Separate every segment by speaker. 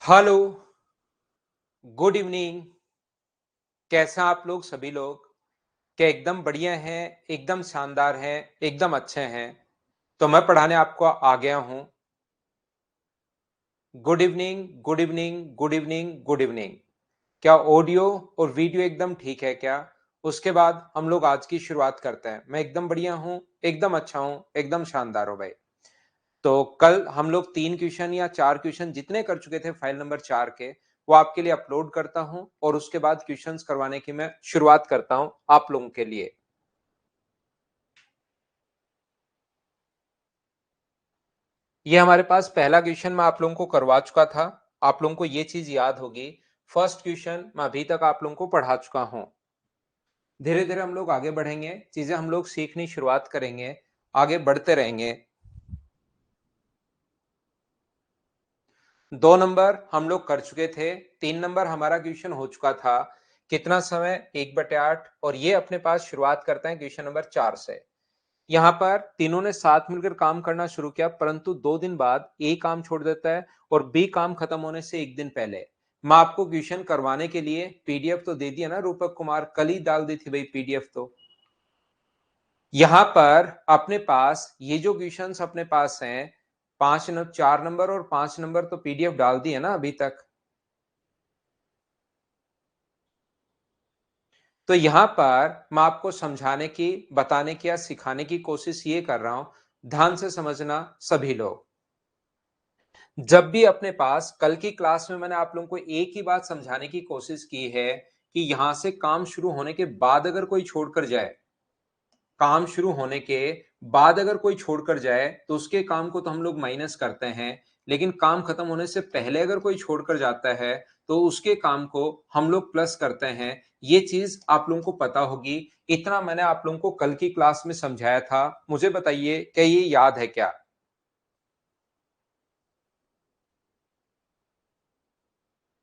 Speaker 1: Hello, good evening. कैसे हैं आप लोग सभी लोग? क्या एकदम बढ़िया हैं, एकदम शानदार हैं, एकदम अच्छे हैं? तो मैं पढ़ाने आपको आ गया हूं। Good evening, good evening, good evening, good evening. क्या ऑडियो और वीडियो एकदम ठीक है क्या? उसके बाद हम लोग आज की शुरुआत करते हैं। मैं एकदम बढ़िया हूं, एकदम अच्छा हूं, एकदम शानदार हूं भाई। तो कल हम लोग 3 क्वेश्चन या 4 क्वेश्चन जितने कर चुके थे फाइल नंबर 4 के, वो आपके लिए अपलोड करता हूं और उसके बाद क्वेश्चंस करवाने की मैं शुरुआत करता हूं आप लोगों के लिए। ये हमारे पास पहला क्वेश्चन मैं आप लोगों को करवा चुका था। आप लोगों को ये चीज याद होगी। फर्स्ट क्वेश्चन मैं अभी तक आप लोगों को पढ़ा चुका हूं। धीरे धीरे हम लोग आगे बढ़ेंगे, चीजें हम लोग सीखनी शुरुआत करेंगे, आगे बढ़ते रहेंगे। 2 नंबर हम लोग कर चुके थे, 3 नंबर हमारा क्वेश्चन हो चुका था। कितना समय? 1/8। और ये अपने पास शुरुआत करते हैं क्वेश्चन नंबर 4 से। यहाँ पर तीनों ने साथ मिलकर काम करना शुरू किया, परंतु 2 दिन बाद ए काम छोड़ देता है और बी काम खत्म होने से 1 दिन पहले। मैं आपको क्वेश्चन करवाने के लिए पीडीएफ तो दे दिया ना रूपक कुमार, कल ही डाल दी थी भाई पीडीएफ। तो यहां पर अपने पास ये जो क्वेश्चंस अपने पास हैं, 4 नंबर और 5 नंबर तो पीडीएफ डाल दी है ना अभी तक। तो यहां पर मैं आपको समझाने की, बताने की या सिखाने की कोशिश ये कर रहा हूं। ध्यान से समझना सभी लोग। जब भी अपने पास कल की क्लास में मैंने आप लोगों को एक ही बात समझाने की कोशिश की है कि यहां से काम शुरू होने के बाद अगर कोई छोड़कर जाए, काम शुरू होने के बाद अगर कोई छोड़कर जाए तो उसके काम को तो हम लोग माइनस करते हैं, लेकिन काम खत्म होने से पहले अगर कोई छोड़कर जाता है तो उसके काम को हम लोग प्लस करते हैं। ये चीज आप लोगों को पता होगी। इतना मैंने आप लोगों को कल की क्लास में समझाया था। मुझे बताइए क्या ये याद है क्या?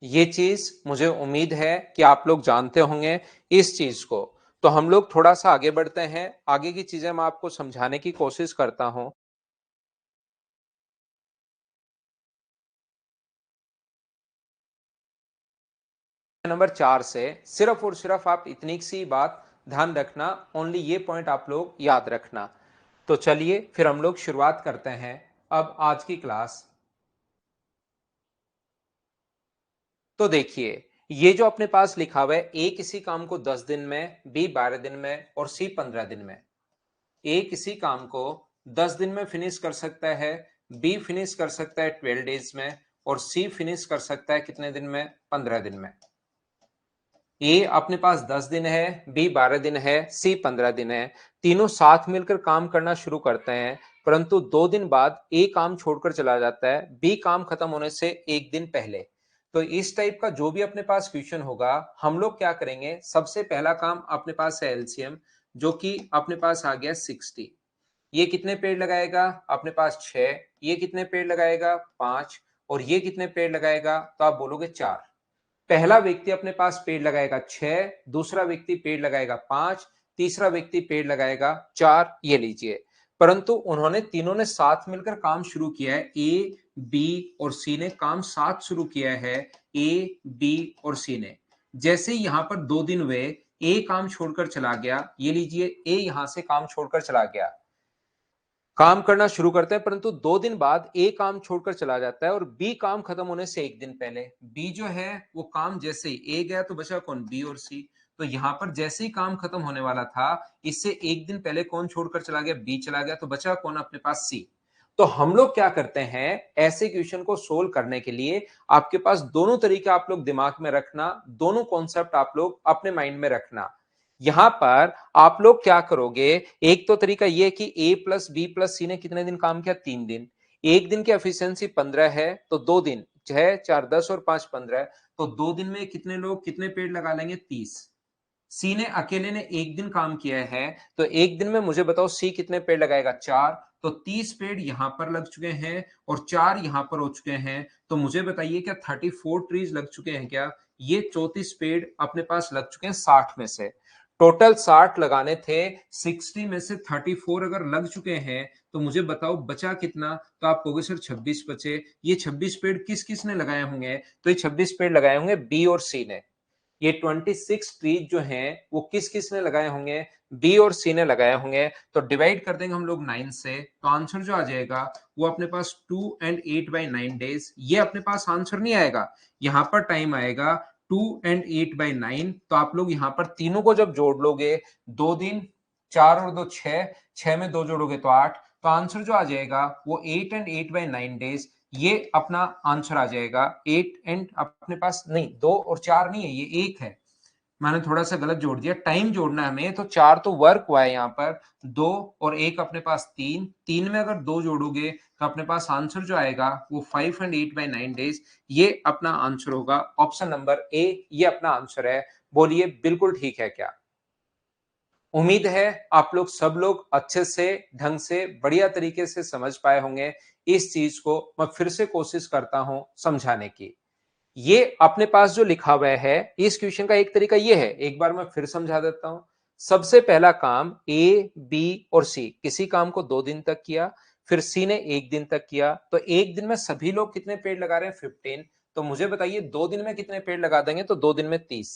Speaker 1: ये चीज मुझे उम्मीद है कि आप लोग जानते होंगे इस चीज को। तो हम लोग थोड़ा सा आगे बढ़ते हैं, आगे की चीजें मैं आपको समझाने की कोशिश करता हूं। नंबर 4 से सिर्फ और सिर्फ आप इतनी सी बात ध्यान रखना, ओनली ये पॉइंट आप लोग याद रखना। तो चलिए फिर हम लोग शुरुआत करते हैं अब आज की क्लास। तो देखिए, ये जो अपने पास लिखा हुआ है, ए किसी काम को 10 दिन में, बी 12 दिन में और सी 15 दिन में। ए किसी काम को 10 दिन में फिनिश कर सकता है, बी फिनिश कर सकता है 12 डेज में और सी फिनिश कर सकता है कितने दिन में? 15 दिन में। ए अपने पास 10 दिन है, बी 12 दिन है, सी 15 दिन है। तीनों साथ मिलकर काम करना शुरू करते हैं, परंतु 2 दिन बाद ए काम छोड़कर चला जाता है, बी काम खत्म होने से 1 दिन पहले। तो इस टाइप का जो भी अपने पास क्वेश्चन होगा, हम लोग क्या करेंगे? सबसे पहला काम अपने पास है एलसीएम, जो कि अपने पास आ गया 60। ये कितने पेड़ लगाएगा? अपने पास 6। ये कितने पेड़ लगाएगा? 5। और ये कितने पेड़ लगाएगा? तो आप बोलोगे 4। पहला व्यक्ति अपने पास पेड़ लगाएगा 6, दूसरा व्यक्ति पेड़ लगाएगा 5, तीसरा व्यक्ति पेड़ लगाएगा 4। ये लीजिए, परंतु उन्होंने तीनों ने साथ मिलकर काम शुरू किया है। ए, बी और सी ने काम साथ शुरू किया है। ए, बी और सी ने। जैसे ही यहां पर 2 दिन हुए, ए काम छोड़कर चला गया। ये लीजिए, ए यहां से काम छोड़कर चला गया, काम करना शुरू करते हैं, परंतु 2 दिन बाद ए काम छोड़कर चला जाता है और बी काम खत्म होने से 1 दिन पहले। बी जो है वो काम जैसे ही ए गया तो बचा कौन? बी और सी। तो यहां पर जैसे ही काम खत्म होने वाला था, इससे 1 दिन पहले कौन छोड़कर चला गया? बी चला गया, तो बचा कौन अपने पास? सी। तो हम लोग क्या करते हैं, ऐसे क्वेश्चन को सोल्व करने के लिए आपके पास दोनों तरीके आप लोग दिमाग में रखना, दोनों कॉन्सेप्ट आप लोग अपने माइंड में रखना। यहां पर आप लोग क्या करोगे? एक तो तरीका यह कि ए प्लस बी प्लस सी ने कितने दिन काम किया? 3 दिन। 1 दिन की एफिशिएंसी 15 है, तो 2 दिन, 6 4 10 और 5 15। तो 2 दिन में कितने लोग कितने पेड़ लगा लेंगे? 30। सी ने अकेले ने 1 दिन काम किया है, तो 1 दिन में मुझे बताओ सी कितने पेड़ लगाएगा? 4। तो 30 पेड़ यहां पर लग चुके हैं और 4 यहां पर हो चुके हैं। तो मुझे बताइए क्या 34 ट्रीज लग चुके हैं क्या? ये 34 पेड़ अपने पास लग चुके हैं 60 में से। टोटल 60 लगाने थे, 60 में से 34 अगर लग चुके हैं तो मुझे बताओ बचा कितना? तो आप कहोगे सर 26 बचे। ये 26 पेड़ किस किस ने लगाए होंगे? तो ये 26 पेड़ लगाए होंगे बी और सी ने। ये 26 ट्रीज जो हैं वो किस किस ने लगाए होंगे? बी और सी ने लगाए होंगे। तो डिवाइड कर देंगे हम लोग 9 से, तो आंसर जो आ जाएगा वो अपने पास 2 and 8/9 डेज। ये अपने पास आंसर नहीं आएगा, यहाँ पर टाइम आएगा 2 and 8/9। तो आप लोग यहाँ पर तीनों को जब जोड़ लोगे, 2 दिन, 4 और 2 6, 6 में 2 जोड़ोगे तो 8, तो आंसर जो आ जाएगा वो 8 and 8/9 डेज। ये अपना आंसर आ जाएगा। 8 एंड अपने पास नहीं, 2 और 4 नहीं है, ये 1 है। मैंने थोड़ा सा गलत जोड़ दिया, टाइम जोड़ना है हमें। तो 4 तो वर्क हुआ है यहाँ पर, 2 और 1 अपने पास 3, 3 में अगर 2 जोड़ोगे तो अपने पास आंसर जो आएगा वो 5 and 8/9 डेज। ये अपना आंसर होगा। ऑप्शन नंबर ए ये अपना आंसर है। बोलिए बिल्कुल ठीक है क्या? उम्मीद है आप लोग सब लोग अच्छे से, ढंग से, बढ़िया तरीके से समझ पाए होंगे। इस चीज को मैं फिर से कोशिश करता हूं समझाने की। ये अपने पास जो लिखा हुआ है, इस क्वेश्चन का एक तरीका ये है, एक बार मैं फिर समझा देता हूं। सबसे पहला काम ए, बी और सी, किसी काम को 2 दिन तक किया, फिर सी ने 1 दिन तक किया। तो 1 दिन में सभी लोग कितने पेड़ लगा रहे हैं? 15। तो मुझे बताइए 2 दिन में कितने पेड़ लगा देंगे? तो 2 दिन में 30।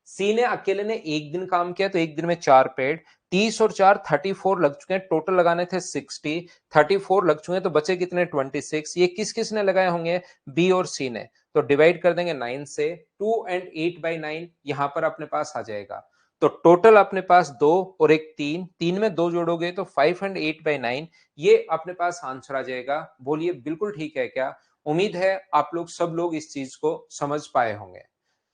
Speaker 1: सी ने अकेले ने 1 दिन काम किया, तो 1 दिन में 4 पेड़। 30 और 4 34 लग चुके हैं, टोटल लगाने थे 60। 34 लग चुके हैं, तो बचे कितने? 26। ये किस किस ने लगाए होंगे? बी और सी ने। तो डिवाइड कर देंगे 9 से, 2 and 8/9 यहां पर अपने पास आ जाएगा। तो टोटल अपने पास 2 और एक 3, 3 में 2 जोड़ोगे तो 5 and 8/9, ये अपने पास आंसर आ जाएगा। बोलिए बिल्कुल ठीक है क्या? उम्मीद है आप लोग सब लोग इस चीज को समझ पाए होंगे।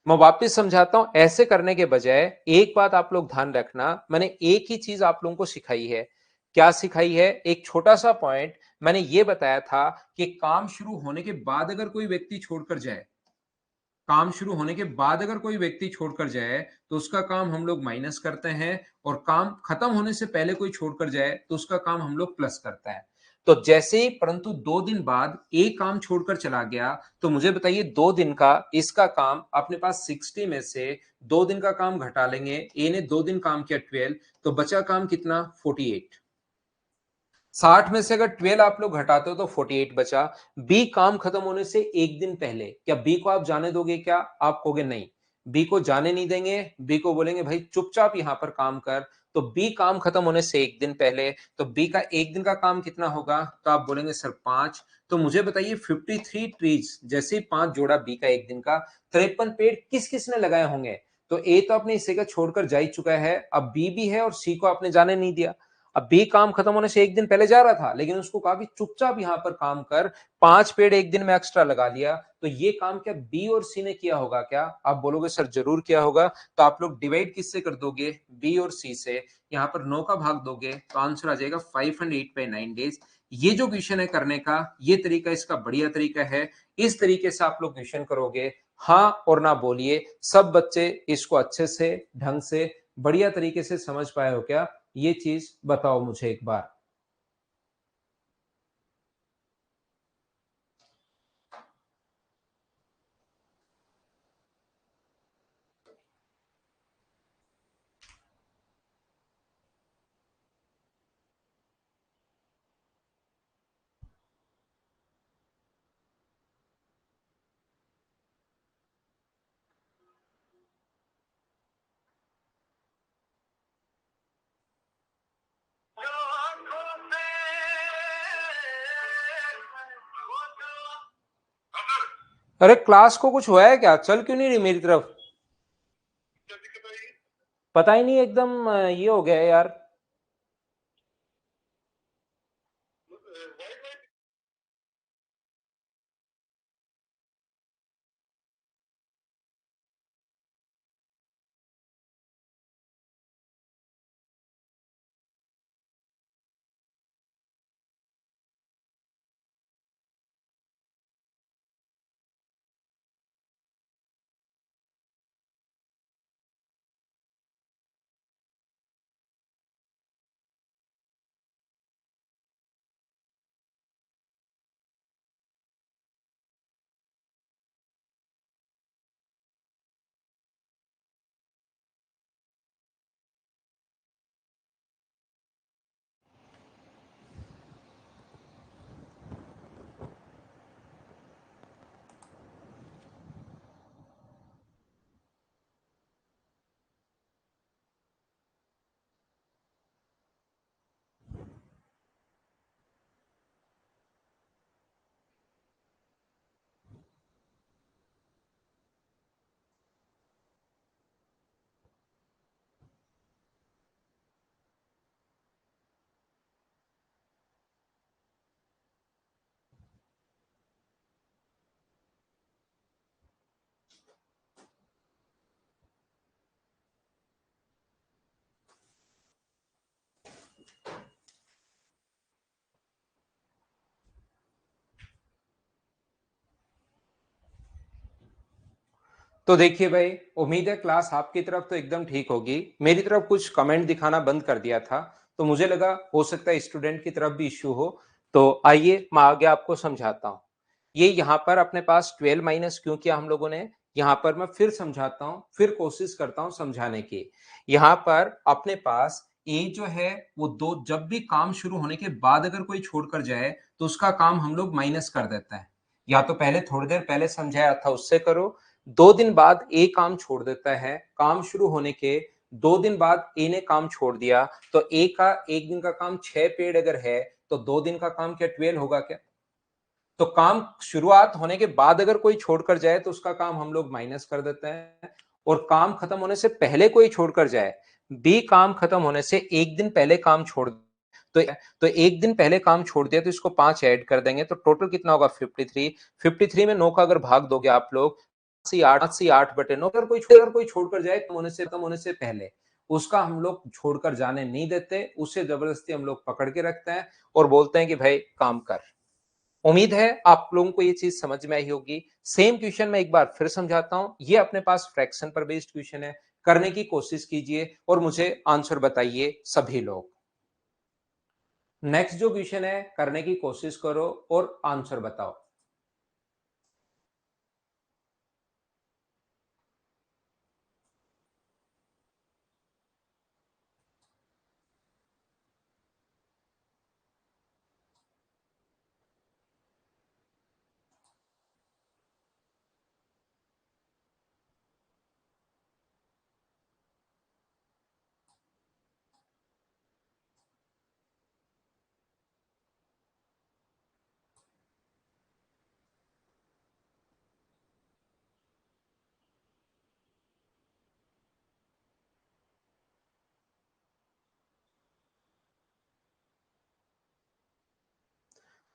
Speaker 1: मैं वापस समझाता हूं, ऐसे करने के बजाय एक बात आप लोग ध्यान रखना, मैंने एक ही चीज आप लोगों को सिखाई है। क्या सिखाई है? एक छोटा सा पॉइंट मैंने ये बताया था कि काम शुरू होने के बाद अगर कोई व्यक्ति छोड़कर जाए, काम शुरू होने के बाद अगर कोई व्यक्ति छोड़कर जाए तो उसका काम हम लोग माइनस करते हैं, और काम खत्म होने से पहले कोई छोड़कर जाए तो उसका काम हम लोग प्लस करते हैं। तो जैसे ही परंतु 2 दिन बाद एक काम छोड़कर चला गया, तो मुझे बताइए 2 दिन का इसका काम अपने पास 60 में से 2 दिन का काम घटा लेंगे। ए ने 2 दिन काम किया 12, तो बचा काम कितना? 48। 60 में से अगर 12 आप लोग घटाते हो तो 48 बचा। बी काम खत्म होने से 1 दिन पहले, क्या बी को आप जाने दोगे क्या? आप कहोगे नहीं, बी को जाने नहीं देंगे। बी को बोलेंगे भाई चुपचाप यहां पर काम कर। तो बी काम खत्म होने से 1 दिन पहले, तो बी का 1 दिन का काम कितना होगा? तो आप बोलेंगे सर 5। तो मुझे बताइए 53 ट्रीज, जैसे ही 5 जोड़ा बी का 1 दिन का, 53 पेड़ किस किस ने लगाए होंगे? तो ए तो अपने हिस्से का छोड़कर जा ही चुका है, अब बी भी है और सी को आपने जाने नहीं दिया। अब बी काम खत्म होने से 1 दिन पहले जा रहा था, लेकिन उसको कहा कि चुपचाप यहां पर काम कर, 5 पेड़ 1 दिन में एक्स्ट्रा लगा लिया। तो ये काम क्या बी और सी ने किया होगा क्या? आप बोलोगे सर जरूर किया होगा। तो आप लोग डिवाइड किससे कर दोगे? बी और सी से। यहाँ पर 9 का भाग दोगे तो आंसर आ जाएगा 5 and 8/9 डेज। ये जो क्वेश्चन है करने का, ये तरीका इसका बढ़िया तरीका है। इस तरीके से आप लोग क्वेश्चन करोगे, हाँ और ना बोलिए, सब बच्चे इसको अच्छे से, ढंग से, बढ़िया तरीके से समझ पाए हो क्या? ये चीज बताओ मुझे एक बार। अरे क्लास को कुछ हुआ है क्या? चल क्यों नहीं रही मेरी तरफ? पता ही नहीं, एकदम ये हो गया है यार। तो देखिए भाई, उम्मीद है क्लास आपकी तरफ तो एकदम ठीक होगी। मेरी तरफ कुछ कमेंट दिखाना बंद कर दिया था, तो मुझे लगा हो सकता है स्टूडेंट की तरफ भी इश्यू हो। तो आइए मैं आगे आपको समझाता हूँ। ये यहाँ पर अपने पास 12 माइनस क्यों किया हम लोगों ने, यहाँ पर मैं फिर समझाता हूँ, फिर कोशिश करता हूँ समझाने की। यहाँ पर अपने पास ए जो है वो दो, जब भी काम शुरू होने के बाद अगर कोई छोड़कर जाए तो उसका काम हम लोग माइनस कर देता है। या तो पहले थोड़ी देर पहले समझाया था उससे करो, 2 दिन बाद ए काम छोड़ देता है, काम शुरू होने के 2 दिन बाद ए ने काम छोड़ दिया, तो ए का एक दिन का काम 6 पेड़ अगर है तो 2 दिन का काम क्या 12 होगा क्या? तो काम शुरुआत होने के बाद अगर कोई छोड़कर जाए तो उसका काम हम लोग माइनस कर देते हैं, और काम खत्म होने से पहले कोई छोड़कर जाए, बी काम खत्म होने से एक दिन पहले काम छोड़, तो एक दिन पहले काम छोड़ दिया तो इसको 5 ऐड कर देंगे तो टोटल कितना होगा 53। 53 में 9 का अगर भाग दोगे आप लोग, 8/8 अगर कोई छोड़कर जाए कम होने से पहले, उसका हम लोग छोड़कर जाने नहीं देते, उसे जबरदस्ती हम लोग पकड़ के रखते हैं और बोलते हैं कि भाई काम कर। उम्मीद है आप लोगों को ये चीज समझ में आई होगी। सेम क्वेश्चन मैं एक बार फिर समझाता हूं, ये अपने पास फ्रैक्शन पर बेस्ड क्वेश्चन है, करने की कोशिश कीजिए और मुझे आंसर बताइए सभी लोग। नेक्स्ट जो क्वेश्चन है, करने की कोशिश करो और आंसर बताओ।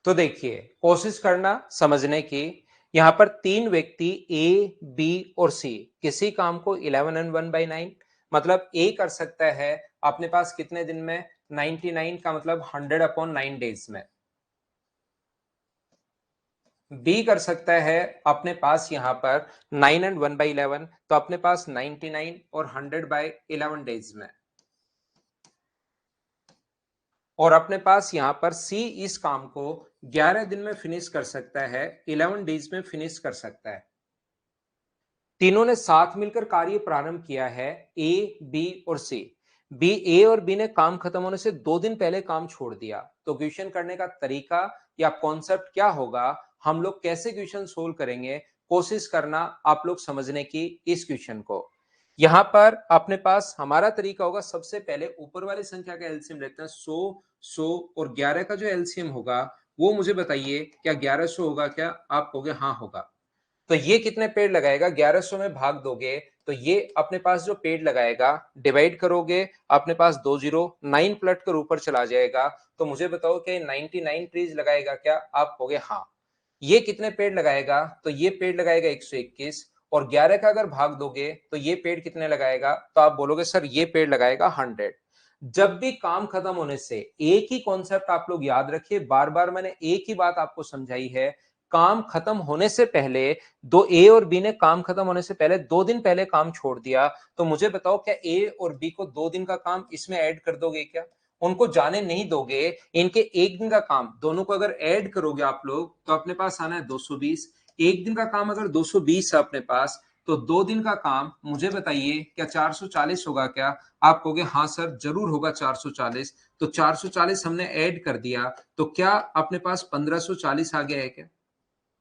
Speaker 1: तो देखिए, कोशिश करना समझने की। यहां पर 3 व्यक्ति ए, बी और सी किसी काम को 11 एंड 1/9, मतलब ए कर सकता है अपने पास कितने दिन में, 99 का मतलब 100/9 डेज में। बी कर सकता है अपने पास यहां पर 9 एंड 1/11, तो अपने पास 99 और 100/11 डेज में। और अपने पास यहां पर सी इस काम को 11 दिन में फिनिश कर सकता है, 11 डेज में फिनिश कर सकता है। तीनों ने साथ मिलकर कार्य प्रारंभ किया है, ए, बी और सी। बी, ए और बी ने काम खत्म होने से 2 दिन पहले काम छोड़ दिया, तो क्वेश्चन करने का तरीका या कॉन्सेप्ट क्या होगा, हम लोग कैसे क्वेश्चन सोल्व करेंगे, कोशिश करना आप लोग समझने की इस क्वेश्चन को। यहां पर अपने पास हमारा तरीका होगा, सबसे पहले ऊपर वाली संख्या का एलसीएम लेते हैं, 100 और 11 का जो एलसीएम होगा वो मुझे बताइए, क्या 1100 होगा क्या? आप कहोगे हाँ होगा। तो ये कितने पेड़ लगाएगा, 1100 में भाग दोगे तो ये अपने पास जो पेड़ लगाएगा, डिवाइड करोगे, अपने पास 209 पलट कर ऊपर चला जाएगा, तो मुझे बताओ कि 99 ट्रीज लगाएगा क्या? आप कहोगे हाँ। ये कितने पेड़ लगाएगा, तो ये पेड़ लगाएगा 121, और 11 का अगर भाग दोगे तो ये पेड़ कितने लगाएगा, तो आप बोलोगे सर ये पेड़ लगाएगा 100। जब भी काम खत्म होने से, एक ही कॉन्सेप्ट आप लोग याद रखिए, बार बार मैंने एक ही बात आपको समझाई है, काम खत्म होने से पहले, दो ए और बी ने काम खत्म होने से पहले 2 दिन पहले काम छोड़ दिया, तो मुझे बताओ क्या ए और बी को 2 दिन का काम इसमें ऐड कर दोगे क्या? उनको जाने नहीं दोगे, इनके एक दिन का काम दोनों को अगर ऐड करोगे आप लोग तो अपने पास आना है 220। एक दिन का काम अगर 220 है अपने पास, तो 2 दिन का काम मुझे बताइए क्या 440 होगा क्या? आप कहोगे हाँ सर जरूर होगा 440। तो 440 हमने ऐड कर दिया, तो क्या अपने पास 1540 आ गया है क्या?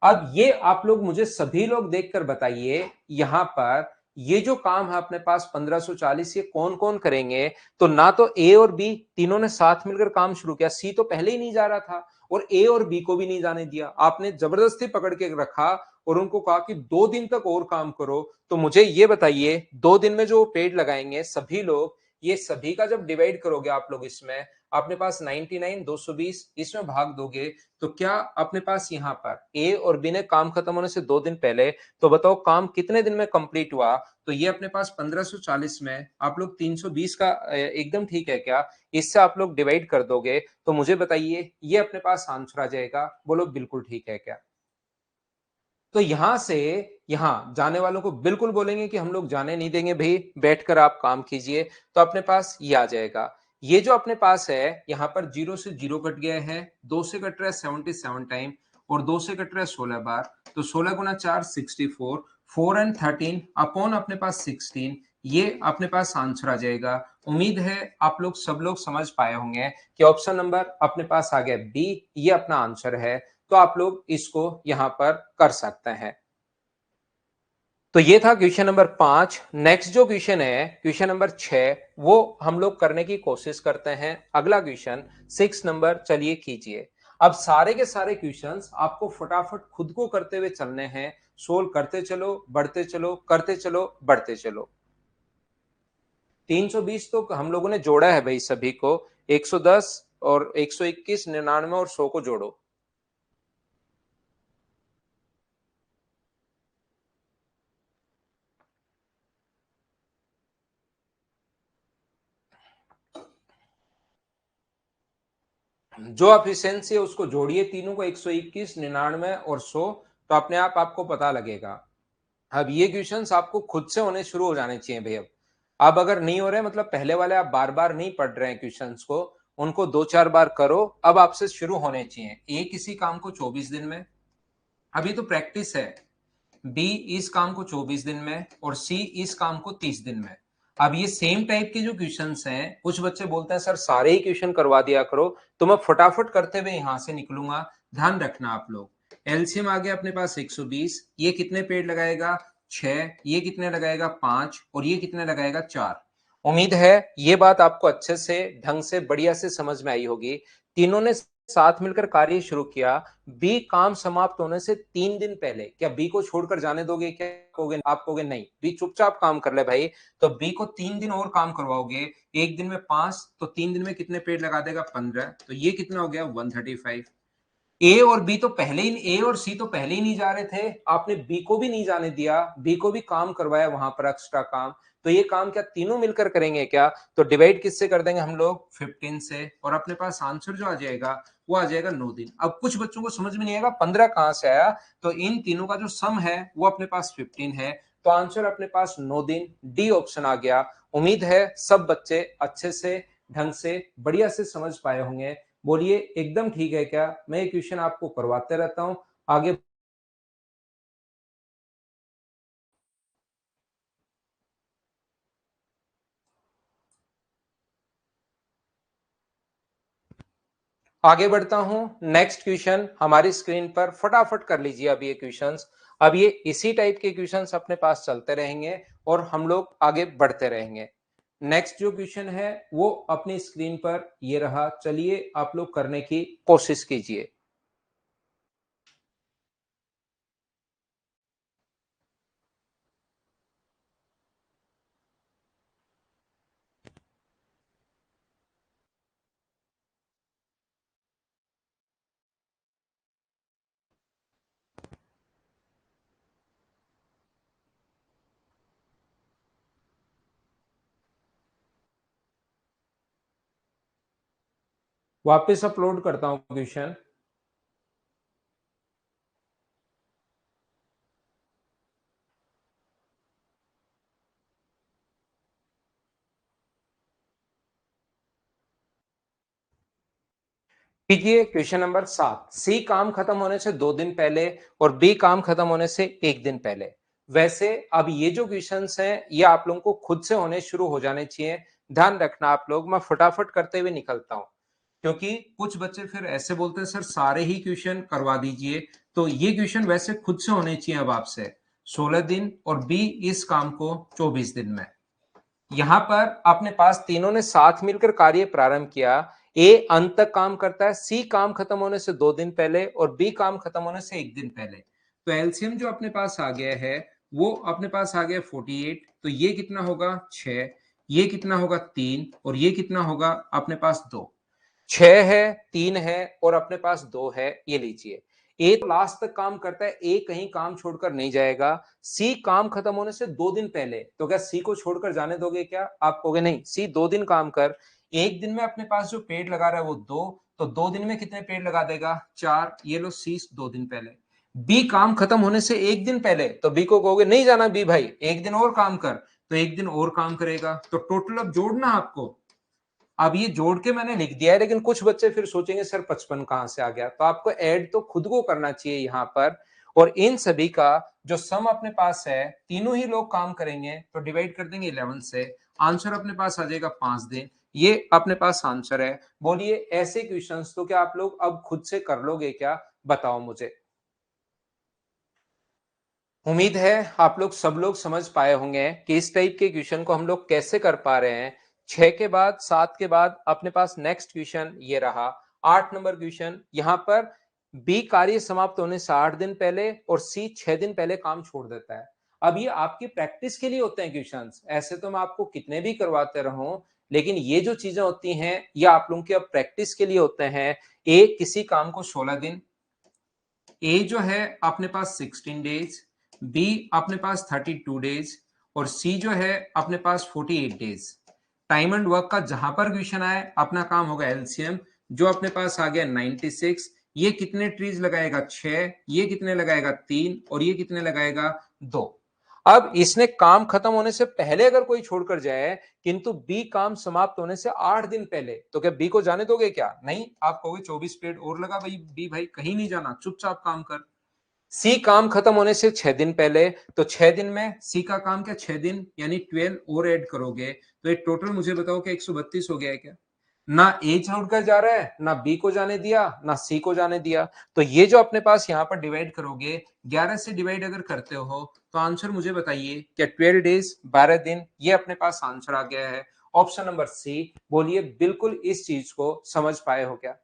Speaker 1: अब ये आप लोग मुझे सभी लोग देखकर बताइए, यहां पर ये जो काम है अपने पास 1540, ये कौन कौन करेंगे? तो ना तो ए और बी तीनों ने साथ मिलकर काम शुरू किया, सी तो पहले ही नहीं जा रहा था, और ए और बी को भी नहीं जाने दिया, आपने जबरदस्ती पकड़ के रखा और उनको कहा कि 2 दिन तक और काम करो। तो मुझे ये बताइए, 2 दिन में जो पेड़ लगाएंगे सभी लोग, ये सभी का जब डिवाइड करोगे आप लोग इसमें, अपने पास 99 220 इसमें भाग दोगे, तो क्या अपने पास यहाँ पर ए और बी ने काम खत्म होने से 2 दिन पहले, तो बताओ काम कितने दिन में कंप्लीट हुआ? तो ये अपने पास 1540 में आप लोग 320 का एकदम ठीक है क्या, इससे आप लोग डिवाइड कर दोगे, तो मुझे बताइए ये अपने पास आंसर आ जाएगा, बोलो बिल्कुल ठीक है क्या? तो यहां से यहां जाने वालों को बिल्कुल बोलेंगे कि हम लोग जाने नहीं देंगे भाई, बैठकर आप काम कीजिए। तो अपने पास ये आ जाएगा। ये जो अपने पास है यहाँ पर 0 से 0 कट गया है, 2 से कट रहा है 77 टाइम और 2 से कट रहा है 16 बार। तो 16 गुना 4 64, 4 एंड 13 अपॉन अपने पास 16, ये अपने पास आंसर आ जाएगा। उम्मीद है आप लोग सब लोग समझ पाए होंगे कि ऑप्शन नंबर अपने पास आ गया बी, ये अपना आंसर है। तो आप लोग इसको यहां पर कर सकते हैं। तो ये था क्वेश्चन नंबर 5। नेक्स्ट जो क्वेश्चन है क्वेश्चन नंबर 6, वो हम लोग करने की कोशिश करते हैं। अगला क्वेश्चन 6 नंबर, चलिए कीजिए। अब सारे के सारे क्वेश्चंस आपको फटाफट खुद को करते हुए चलने हैं। सोल्व करते चलो, बढ़ते चलो, करते चलो, बढ़ते चलो। 320 तो हम लोगों ने जोड़ा है भाई सभी को। 110 और 121, 99 और 100 को जोड़ो। जो एफिशिएंसी है उसको जोड़िए तीनों को, 121, 99 और 100। तो अपने आप आपको पता लगेगा। अब ये क्वेश्चंस आपको खुद से होने शुरू हो जाने चाहिए भाई। अब अगर नहीं हो रहे, मतलब पहले वाले आप बार बार नहीं पढ़ रहे हैं क्वेश्चंस को, उनको 2-4 बार करो। अब आपसे शुरू होने चाहिए। ए किसी काम को 24 दिन में, अभी तो प्रैक्टिस है। बी इस काम को 24 दिन में और सी इस काम को 30 दिन में। अब ये सेम टाइप के जो क्वेश्चंस हैं, कुछ बच्चे बोलते हैं सर सारे ही क्वेश्चन करवा दिया करो, तो मैं फटाफट करते हुए यहां से निकलूंगा। ध्यान रखना आप लोग। एलसीएम आ गया अपने पास 120, ये कितने पेड़ लगाएगा 6, ये कितने लगाएगा 5 और ये कितने लगाएगा 4। उम्मीद है ये बात आपको अच्छे से ढंग से बढ़िया से समझ में आई होगी। तीनों ने साथ मिलकर कार्य शुरू किया। बी काम समाप्त होने से 3 दिन पहले, क्या बी को छोड़कर जाने दोगे? क्या कहोगे? आप कहोगे नहीं, बी चुपचाप काम कर ले भाई। तो बी को 3 दिन और काम करवाओगे। एक दिन में 5, तो 3 दिन में कितने पेड़ लगा देगा? 15। तो ये कितना हो गया? 135। ए और बी तो पहले ही, ए और सी तो पहले ही नहीं जा रहे थे, आपने बी को भी नहीं जाने दिया, बी को भी काम करवाया वहां पर एक्स्ट्रा काम। तो ये काम क्या तीनों मिलकर करेंगे क्या? तो डिवाइड किससे कर देंगे हम लोग? 15 से। और अपने पास आंसर जो आ जाएगा वो आ जाएगा 9 दिन। अब कुछ बच्चों को समझ में नहीं आएगा 15 कहां से आया, तो इन तीनों का जो सम है वो अपने पास 15 है। तो आंसर अपने पास 9 दिन, डी ऑप्शन आ गया। उम्मीद है सब बच्चे अच्छे से ढंग से बढ़िया से समझ पाए होंगे। बोलिए एकदम ठीक है क्या? मैं ये क्वेश्चन आपको करवाते रहता हूं। आगे आगे बढ़ता हूं। नेक्स्ट क्वेश्चन हमारी स्क्रीन पर फटाफट कर लीजिए। अब ये क्वेश्चंस, अब ये इसी टाइप के क्वेश्चंस अपने पास चलते रहेंगे और हम लोग आगे बढ़ते रहेंगे। नेक्स्ट जो क्वेश्चन है वो अपनी स्क्रीन पर ये रहा। चलिए आप लोग करने की कोशिश कीजिए। वापस अपलोड करता हूं क्वेश्चन। कीजिए क्वेश्चन नंबर 7। सी काम खत्म होने से 2 दिन पहले और बी काम खत्म होने से 1 दिन पहले। वैसे अब ये जो क्वेश्चंस हैं ये आप लोगों को खुद से होने शुरू हो जाने चाहिए। ध्यान रखना आप लोग, मैं फटाफट करते हुए निकलता हूं, क्योंकि कुछ बच्चे फिर ऐसे बोलते हैं सर सारे ही क्वेश्चन करवा दीजिए। तो ये क्वेश्चन वैसे खुद से होने चाहिए अब आपसे। 16 दिन और बी इस काम को 24 दिन में। यहां पर अपने पास तीनों ने साथ मिलकर कार्य प्रारंभ किया। ए अंत तक काम करता है, सी काम खत्म होने से 2 दिन पहले और बी काम खत्म होने से 1 दिन पहले। तो एलसीएम जो अपने पास आ गया है वो अपने पास आ गया 48। तो ये कितना होगा? 6। ये कितना होगा? 3। और ये कितना होगा अपने पास? 2। 6 है, 3 है और अपने पास 2 है। ये लीजिए, ए तो लास्ट तक काम करता है, ए कहीं काम छोड़कर नहीं जाएगा। सी काम खत्म होने से 2 दिन पहले, तो क्या सी को छोड़कर जाने दोगे क्या? आप कहोगे नहीं, सी 2 दिन काम कर। एक दिन में अपने पास जो पेड़ लगा रहा है वो 2, तो 2 दिन में कितने पेड़ लगा देगा? 4। ये लो सी 2 दिन पहले। बी काम खत्म होने से एक दिन पहले, तो बी को कहोगे नहीं जाना बी भाई, एक दिन और काम कर, तो एक दिन और काम करेगा। तो टोटल अब जोड़ना आपको। अब ये जोड़ के मैंने लिख दिया है, लेकिन कुछ बच्चे फिर सोचेंगे सर 55 कहां से आ गया, तो आपको ऐड तो खुद को करना चाहिए यहां पर। और इन सभी का जो सम अपने पास है, तीनों ही लोग काम करेंगे तो डिवाइड कर देंगे 11 से, आंसर अपने पास आ जाएगा 5 दिन। ये अपने पास आंसर है। बोलिए ऐसे क्वेश्चंस तो क्या आप लोग अब खुद से कर लोगे क्या, बताओ मुझे। उम्मीद है आप लोग सब लोग समझ पाए होंगे कि इस टाइप के क्वेश्चन को हम लोग कैसे कर पा रहे हैं। 6 के बाद 7 के बाद अपने पास नेक्स्ट क्वेश्चन ये रहा 8 नंबर क्वेश्चन। यहां पर बी कार्य समाप्त होने से 8 दिन पहले और सी 6 दिन पहले काम छोड़ देता है। अब ये आपकी प्रैक्टिस के लिए होते हैं क्वेश्चंस, ऐसे तो मैं आपको कितने भी करवाते रहूं, लेकिन ये जो चीजें होती हैं ये आप लोगों की अब प्रैक्टिस के लिए होते हैं। ए किसी काम को 16 दिन, ए जो है अपने पास 16 डेज, बी अपने पास 32 डेज और सी जो है अपने पास 48 डेज। टाइम एंड वर्क का जहां पर क्वेश्चन आए अपना काम होगा एलसीएम, जो अपने पास आ गया 96। ये कितने ट्रीज लगाएगा 6, ये कितने लगाएगा 3 और ये कितने लगाएगा 2। अब इसने काम खत्म होने से पहले अगर कोई छोड़कर जाए, किंतु बी काम समाप्त होने से 8 दिन पहले, तो क्या बी को जाने दोगे क्या? नहीं, आप कहोगे 24 पीरियड और लगा भाई, बी भाई कहीं नहीं जाना, चुपचाप काम कर। सी काम खत्म होने से 6 दिन पहले, तो 6 दिन में सी का काम क्या 6 दिन यानी 12 और ऐड करोगे, तो एक टोटल मुझे बताओ कि 132 हो गया है क्या? ना ए छोड़कर जा रहा है, ना बी को जाने दिया, ना सी को जाने दिया। तो ये जो अपने पास यहां पर डिवाइड करोगे, 11 से डिवाइड अगर करते हो तो आंसर मुझे बताइए क्या 12 डेज 12 दिन, ये अपने पास आंसर आ गया है ऑप्शन नंबर सी। बोलिए बिल्कुल इस चीज को समझ पाए हो क्या?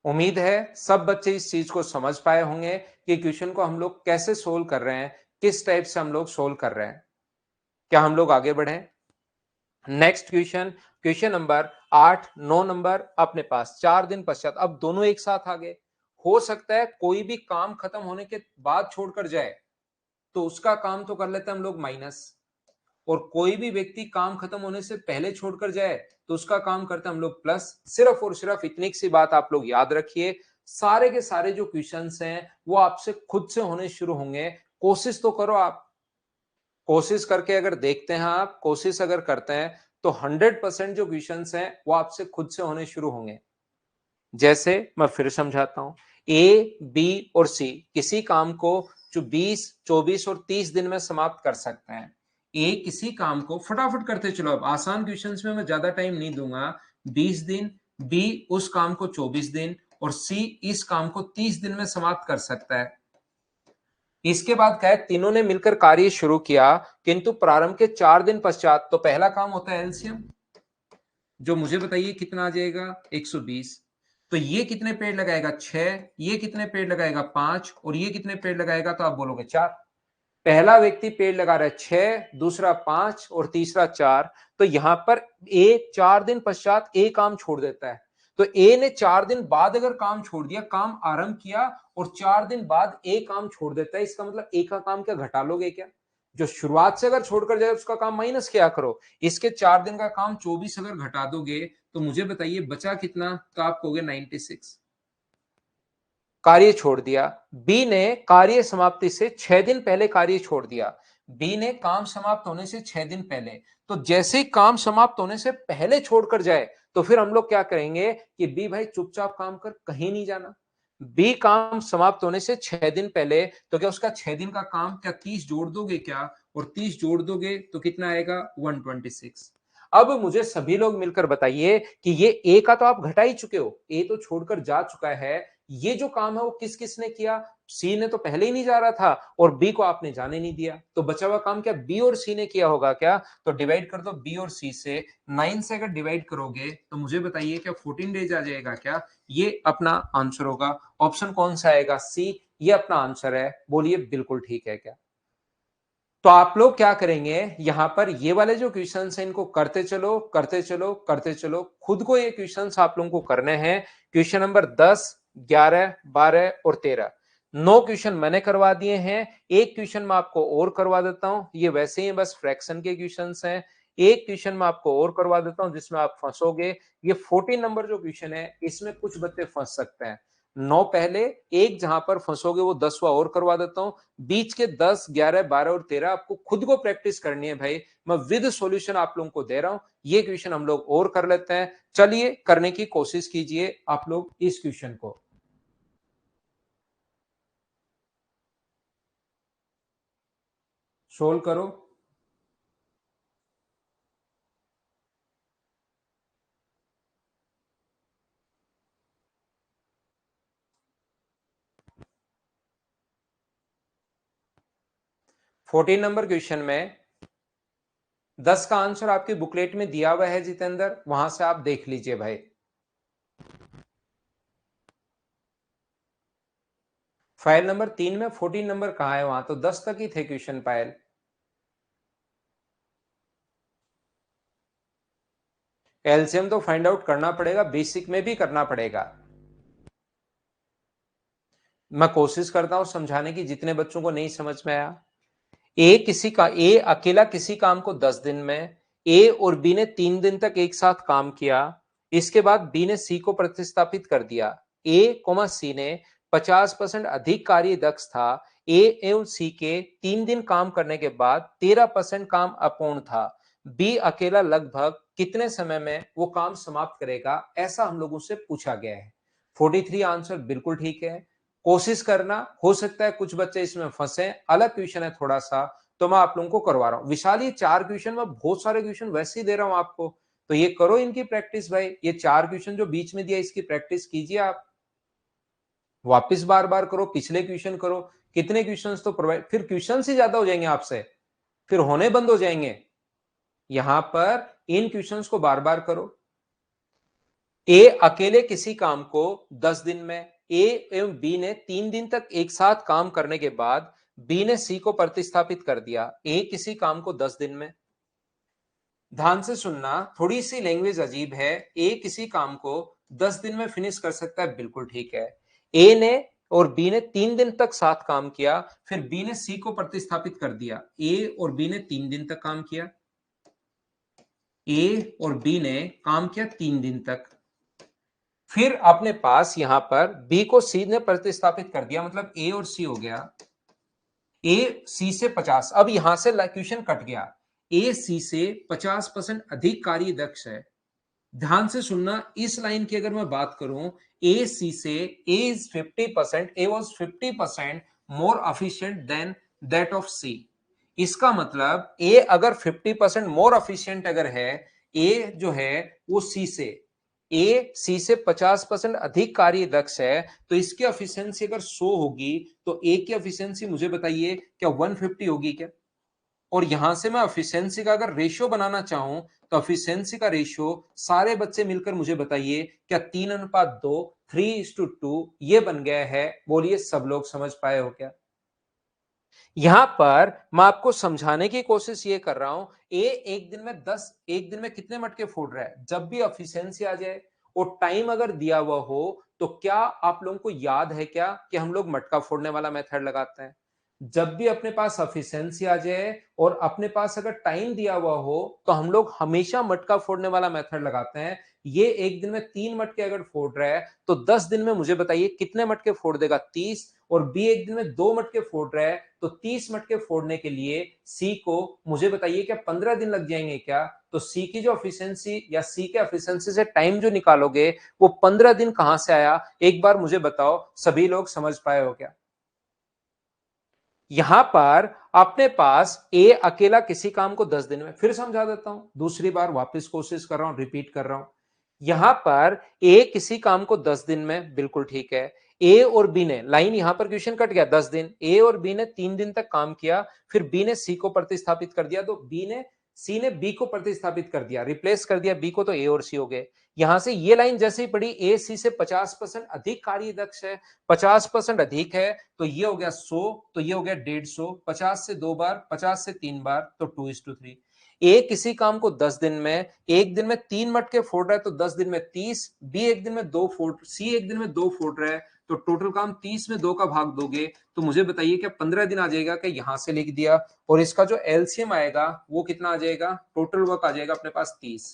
Speaker 1: उम्मीद है सब बच्चे इस चीज को समझ पाए होंगे कि क्वेश्चन को हम लोग कैसे सोल्व कर रहे हैं, किस टाइप से हम लोग सोल्व कर रहे हैं। क्या हम लोग आगे बढ़े? Next question, question number 8 9 number अपने पास 4 दिन पश्चात, अब दोनों एक साथ आ गए। हो सकता है कोई भी काम खत्म होने के बाद छोड़कर जाए, तो उसका काम तो कर लेते हैं हम लोग माइनस, और कोई भी व्यक्ति काम खत्म होने से पहले छोड़कर जाए तो उसका काम करते हैं हम लोग प्लस। सिर्फ और सिर्फ इतनी सी बात आप लोग याद रखिए, सारे के सारे जो क्वेश्चंस हैं वो आपसे खुद से होने शुरू होंगे। कोशिश तो करो आप, कोशिश करके अगर देखते हैं आप, कोशिश अगर करते हैं तो 100% जो क्वेश्चंस हैं वो आपसे खुद से होने शुरू होंगे। जैसे मैं फिर समझाता हूं, ए बी और सी किसी काम को जो 20 24 और 30 दिन में समाप्त कर सकते हैं। ए किसी काम को फटाफट करते चलो, अब आसान क्वेश्चंस में मैं ज्यादा टाइम नहीं दूंगा, 20 दिन, बी उस काम को 24 दिन और सी इस काम को 30 दिन में समाप्त कर सकता है। इसके बाद क्या है, तीनों ने मिलकर कार्य शुरू किया, किंतु प्रारंभ के 4 दिन पश्चात, तो पहला काम होता है एलसीएम, जो मुझे बताइए कितना आ जाएगा 120। तो ये कितने पेड़ लगाएगा 6, ये कितने पेड़ लगाएगा 5 और ये कितने पेड़ लगाएगा, तो आप बोलोगे 4। पहला व्यक्ति पेड़ लगा रहा है 6, दूसरा 5 और तीसरा 4। तो यहां पर ए 4 दिन पश्चात ए काम छोड़ देता है, तो ए ने 4 दिन बाद अगर काम छोड़ दिया, काम आरंभ किया और 4 दिन बाद ए काम छोड़ देता है, इसका मतलब ए का काम क्या घटा लोगे क्या? जो शुरुआत से अगर छोड़कर जाए उसका काम माइनस क्या करो, इसके 4 दिन का काम 24 अगर घटा दोगे तो मुझे बताइए बचा कितना, तो आप कहोगे 96। कार्य छोड़ दिया। बी ने कार्य समाप्ति से 6 दिन पहले कार्य छोड़ दिया। बी ने काम समाप्त होने से 6 दिन पहले, तो जैसे ही काम समाप्त होने से पहले छोड़कर जाए तो फिर हम लोग क्या करेंगे कि बी भाई चुपचाप काम कर, कहीं नहीं जाना। बी काम समाप्त होने से 6 दिन पहले, तो क्या उसका 6 दिन का काम क्या 30 जोड़ दोगे क्या, और 30 जोड़ दोगे तो कितना आएगा 126। अब मुझे सभी लोग मिलकर बताइए कि ये ए का तो आप घटा ही चुके हो, ए तो छोड़कर जा चुका है, ये जो काम है वो किस किसने किया? सी ने तो पहले ही नहीं जा रहा था और बी को आपने जाने नहीं दिया, तो बचा हुआ काम क्या बी और सी ने किया होगा क्या? तो डिवाइड कर दो बी और सी से, 9 से अगर डिवाइड करोगे तो मुझे बताइए क्या 14 डेज आ जाएगा क्या? ये अपना आंसर होगा। ऑप्शन कौन सा आएगा? सी, ये अपना आंसर है। बोलिए बिल्कुल ठीक है क्या? तो आप लोग क्या करेंगे, यहां पर ये वाले जो क्वेश्चंस हैं इनको करते चलो करते चलो करते चलो, खुद को ये क्वेश्चंस आप लोगों को करने हैं। क्वेश्चन नंबर 10 11 12 और 13, 9 क्वेश्चन मैंने करवा दिए हैं। एक क्वेश्चन मैं आपको और करवा देता हूं, ये वैसे ही बस फ्रैक्शन के क्वेश्चंस हैं। एक क्वेश्चन मैं आपको और करवा देता हूं जिसमें आप फंसोगे। ये 14 नंबर जो क्वेश्चन है इसमें कुछ बच्चे फंस सकते हैं। 9 पहले, एक जहां पर फंसोगे वो 10वां और करवा देता हूं। बीच के 10, 11, 12 और 13 आपको खुद को प्रैक्टिस करनी है भाई। मैं विद सॉल्यूशन आप लोगों को दे रहा हूं। ये क्वेश्चन हम लोग और कर लेते हैं। चलिए करने की कोशिश कीजिए आप लोग इस क्वेश्चन को। सोल्व करो। 14 नंबर क्वेश्चन में 10 का आंसर आपकी बुकलेट में दिया हुआ है जितेंद्र, वहां से आप देख लीजिए भाई। फाइल नंबर 3 में 14 नंबर कहां है, वहां तो 10 तक ही थे क्वेश्चन पायल। एलसीएम तो फाइंड आउट करना पड़ेगा, बेसिक में भी करना पड़ेगा। मैं कोशिश करता हूं समझाने की, जितने बच्चों को नहीं समझ में आया। ए अकेला किसी काम को 10 दिन में, ए और बी ने 3 दिन तक एक साथ काम किया। इसके बाद बी ने सी को प्रतिस्थापित कर दिया। ए सी ने 50% अधिक कार्य दक्ष था। ए एवं सी के 3 दिन काम करने के बाद 13% काम अपूर्ण था। बी अकेला लगभग कितने समय में वो काम समाप्त करेगा, ऐसा हम लोगों से पूछा गया है। 43 आंसर बिल्कुल ठीक है। कोशिश करना, हो सकता है कुछ बच्चे इसमें फंसे, अलग क्वेश्चन है थोड़ा सा, तो मैं आप लोगों को करवा रहा हूं। विशाल ये 4 क्वेश्चन में बहुत सारे क्वेश्चन वैसे ही दे रहा हूं आपको, तो ये करो इनकी प्रैक्टिस भाई। ये 4 क्वेश्चन जो बीच में दिया इसकी प्रैक्टिस कीजिए आप, वापस बार बार करो, पिछले क्वेश्चन करो। कितने क्वेश्चन तो प्रोवाइड, फिर क्वेश्चन ही ज्यादा हो जाएंगे आपसे, फिर होने बंद हो जाएंगे। यहां पर इन क्वेश्चंस को बार बार करो। ए अकेले किसी काम को 10 दिन में, ए एवं बी ने 3 दिन तक एक साथ काम करने के बाद बी ने सी को प्रतिस्थापित कर दिया। ए किसी काम को 10 दिन में, ध्यान से सुनना, थोड़ी सी लैंग्वेज अजीब है। ए किसी काम को 10 दिन में फिनिश कर सकता है, बिल्कुल ठीक है। ए ने और बी ने 3 दिन तक साथ काम किया, फिर बी ने सी को प्रतिस्थापित कर दिया। ए और बी ने 3 दिन तक काम किया, ए और बी ने काम किया 3 दिन तक। फिर अपने पास यहां पर बी को सी ने प्रतिस्थापित कर दिया, मतलब ए और सी हो गया। ए सी से 50, अब यहां से क्वेश्चन कट गया। ए सी से 50% अधिक कार्य दक्ष है। ध्यान से सुनना, इस लाइन की अगर मैं बात करूं, ए सी से, A is 50%, A was 50% more efficient than that of C. इसका मतलब ए अगर 50% मोर एफिशिएंट अगर है, ए जो है वो सी से, ए सी से 50% अधिक कार्य दक्ष है, तो इसकी एफिशिएंसी अगर 100 होगी तो ए की एफिशिएंसी मुझे बताइए क्या 150 होगी क्या? और यहां से मैं एफिशिएंसी का अगर रेशियो बनाना चाहूं तो एफिशिएंसी का रेशियो सारे बच्चे मिलकर मुझे बताइए क्या 3:2, 3:2 ये बन गया है? बोलिए सब लोग समझ पाए हो क्या? यहां पर मैं आपको समझाने की कोशिश ये कर रहा हूं, ए एक दिन में कितने मटके फोड़ रहा है। जब भी एफिशिएंसी आ जाए और टाइम अगर दिया हुआ हो, तो क्या आप लोगों को याद है क्या कि हम लोग मटका फोड़ने वाला मेथड लगाते हैं? जब भी अपने पास एफिशिएंसी आ जाए और अपने पास अगर टाइम दिया हुआ हो, तो हम लोग हमेशा मटका फोड़ने वाला मेथड लगाते हैं। ये एक दिन में 3 मटके अगर फोड़ रहा है तो 10 दिन में मुझे बताइए कितने मटके फोड़ देगा? 30। और बी एक दिन में 2 मटके फोड़ रहा है, तो 30 मटके फोड़ने के लिए सी को मुझे बताइए क्या 15 दिन लग जाएंगे क्या? तो सी की जो एफिशिएंसी या सी के एफिशिएंसी से टाइम जो निकालोगे वो 15 दिन कहां से आया, एक बार मुझे बताओ। सभी लोग समझ पाए हो क्या? यहां पर अपने पास ए अकेला किसी काम को 10 दिन में, फिर समझा देता हूं, दूसरी बार वापस कोशिश कर रहा हूं, रिपीट कर रहा हूं। यहां पर ए किसी काम को 10 दिन में, बिल्कुल ठीक है। ए और बी ने, लाइन यहां पर क्वेश्चन कट गया, 10 दिन, ए और बी ने 3 दिन तक काम किया, फिर बी ने सी को प्रतिस्थापित कर दिया, तो सी ने बी को प्रतिस्थापित कर दिया, रिप्लेस कर दिया बी को, तो ए और सी हो गए। यहां से ये लाइन जैसे ही पड़ी, ए सी से 50% अधिक कार्य दक्ष है, 50% अधिक है, तो ये हो गया 100, तो ये हो गया 150, 50 से 2 बार, 50 से 3 बार, तो 2:3। ए किसी काम को 10 दिन में, एक दिन में 3 मटके फोड़ रहा है, तो 10 दिन में 30। बी एक दिन में 2 फोड़, सी एक दिन में 2 फोड़ रहा है, तो टोटल काम 30 में 2 का भाग दोगे तो मुझे बताइए क्या 15 दिन आ जाएगा? क्या यहां से लिख दिया, और इसका जो एलसीएम आएगा वो कितना आ जाएगा? टोटल वर्क आ जाएगा अपने पास 30।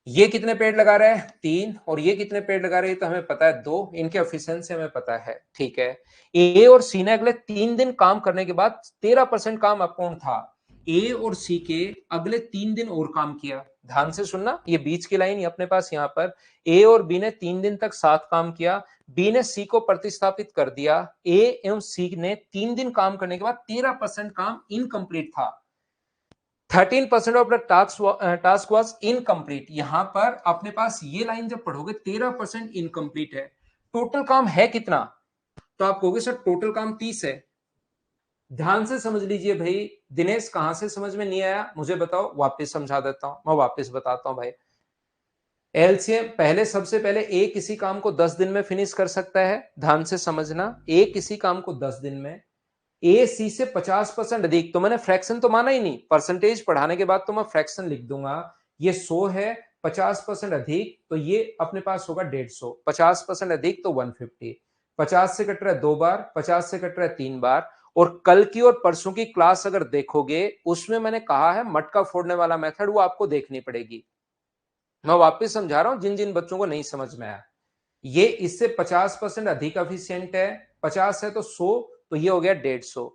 Speaker 1: ये कितने पेड़ लगा रहा है? 3। और ये कितने पेड़ लगा रहे हैं? तो हमें पता है 2। इनके एफिशिएंसी हमें पता है, ठीक है। ए और सी ने अगले 3 दिन काम करने के बाद 13% काम अपूर्ण था। ए और सी के अगले 3 दिन और काम किया। ध्यान से सुनना, ये बीच की लाइन अपने पास यहाँ पर ए और बी ने 3 दिन तक साथ काम किया। बी ने सी को प्रतिस्थापित कर दिया। ए एवं सी ने 3 दिन काम करने के बाद 13% काम इनकम्प्लीट था। 13% of the task was incomplete. यहां पर अपने पास ये लाइन जब पढ़ोगे 13% इनकम्प्लीट है, टोटल काम है कितना? तो आप कहोगे सर टोटल काम 30 है। ध्यान से समझ लीजिए भाई। दिनेश, कहां से समझ में नहीं आया मुझे बताओ, वापस समझा देता हूं, मैं वापस बताता हूं भाई। एलसीएम पहले, सबसे पहले ए किसी काम को 10 दिन में फिनिश कर सकता है। ध्यान से समझना, ए किसी काम को 10 दिन में, ए सी से 50% अधिक। तो मैंने फ्रैक्शन तो माना ही नहीं, परसेंटेज पढ़ाने के बाद तो मैं फ्रैक्शन लिख दूंगा। ये 100 है, 50% अधिक तो ये अपने पास होगा 150। 50% अधिक तो 150। 50 से कट रहा है 2 बार, 50 से कट रहा है 3 बार। और कल की और परसों की क्लास अगर देखोगे उसमें मैंने कहा है मटका फोड़ने वाला मेथड, वो आपको देखनी पड़ेगी। मैं वापस समझा रहा हूं जिन जिन बच्चों को नहीं समझ में आया। ये इससे 50% अधिक एफिशिएंट है। 50 है तो 100, तो ये हो गया 150।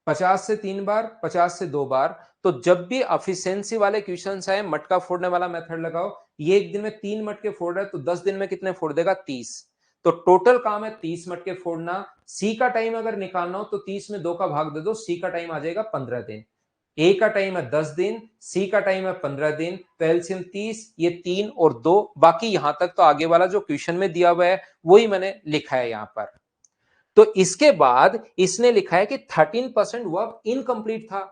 Speaker 1: 50 से 3 बार, 50 से 2 बार। तो जब भी एफिशिएंसी वाले क्वेश्चन आए, मटका फोड़ने वाला मेथड लगाओ। ये एक दिन में 3 मटके फोड़ रहा है तो 10 दिन में कितने फोड़ देगा? 30। तो टोटल काम है 30 मटके फोड़ना। सी का टाइम अगर निकालना हो तो 30 में 2 का भाग दे दो, सी का टाइम आ जाएगा 15 दिन। ए का टाइम है 10 दिन, सी का टाइम है 15 दिन। तो एलसीएम 30, ये 3 और 2, बाकी यहां तक तो आगे वाला जो क्वेश्चन में दिया हुआ है वही मैंने लिखा है यहां पर। तो इसके बाद इसने लिखा है कि 13% वर्क इनकम्प्लीट था।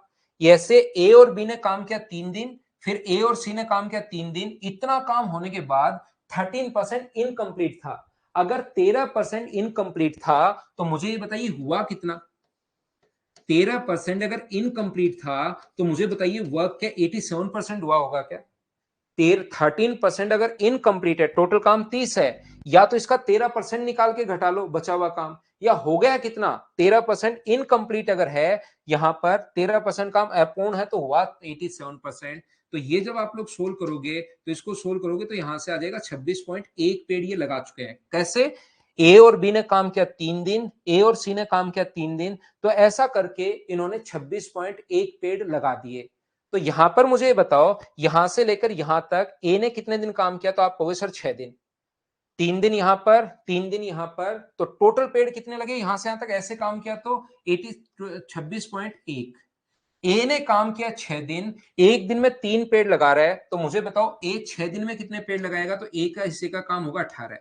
Speaker 1: ऐसे ए और बी ने काम किया 3 दिन, फिर ए और सी ने काम किया 3 दिन। इतना काम होने के बाद 13% इनकम्प्लीट था। अगर 13% इनकम्प्लीट था तो मुझे ये बताइए हुआ कितना? 13% अगर इनकम्प्लीट था तो मुझे बताइए वर्क क्या 87% हुआ होगा क्या? 13% अगर इनकम्प्लीट है, टोटल काम 30 है, या तो इसका 13% निकाल के घटा लो बचा हुआ काम, या हो गया कितना? 13% इनकम्प्लीट अगर है, यहां पर 13% काम अपूर्ण है तो हुआ 87%। तो ये जब आप लोग सोल्व करोगे तो इसको सोल्व करोगे तो यहां से आ जाएगा 26.1 पेड़ ये लगा चुके हैं। कैसे? ए और बी ने काम किया 3 दिन, ए और सी ने काम किया 3 दिन, तो ऐसा करके इन्होंने 26.1 पेड़ लगा दिए। तो यहां पर मुझे बताओ, यहां से लेकर यहां तक ए ने कितने दिन काम किया? तो आप कहोगे सर 6 दिन। 3 दिन यहां पर, 3 दिन यहां पर, तो टोटल पेड़ कितने लगे यहां से यहां तक ऐसे काम किया? तो 26.1। ए ने काम किया 6 दिन, एक दिन में 3 पेड़ लगा रहा है, तो मुझे बताओ ए 6 दिन में कितने पेड़ लगाएगा? तो ए का हिस्से का काम होगा 18।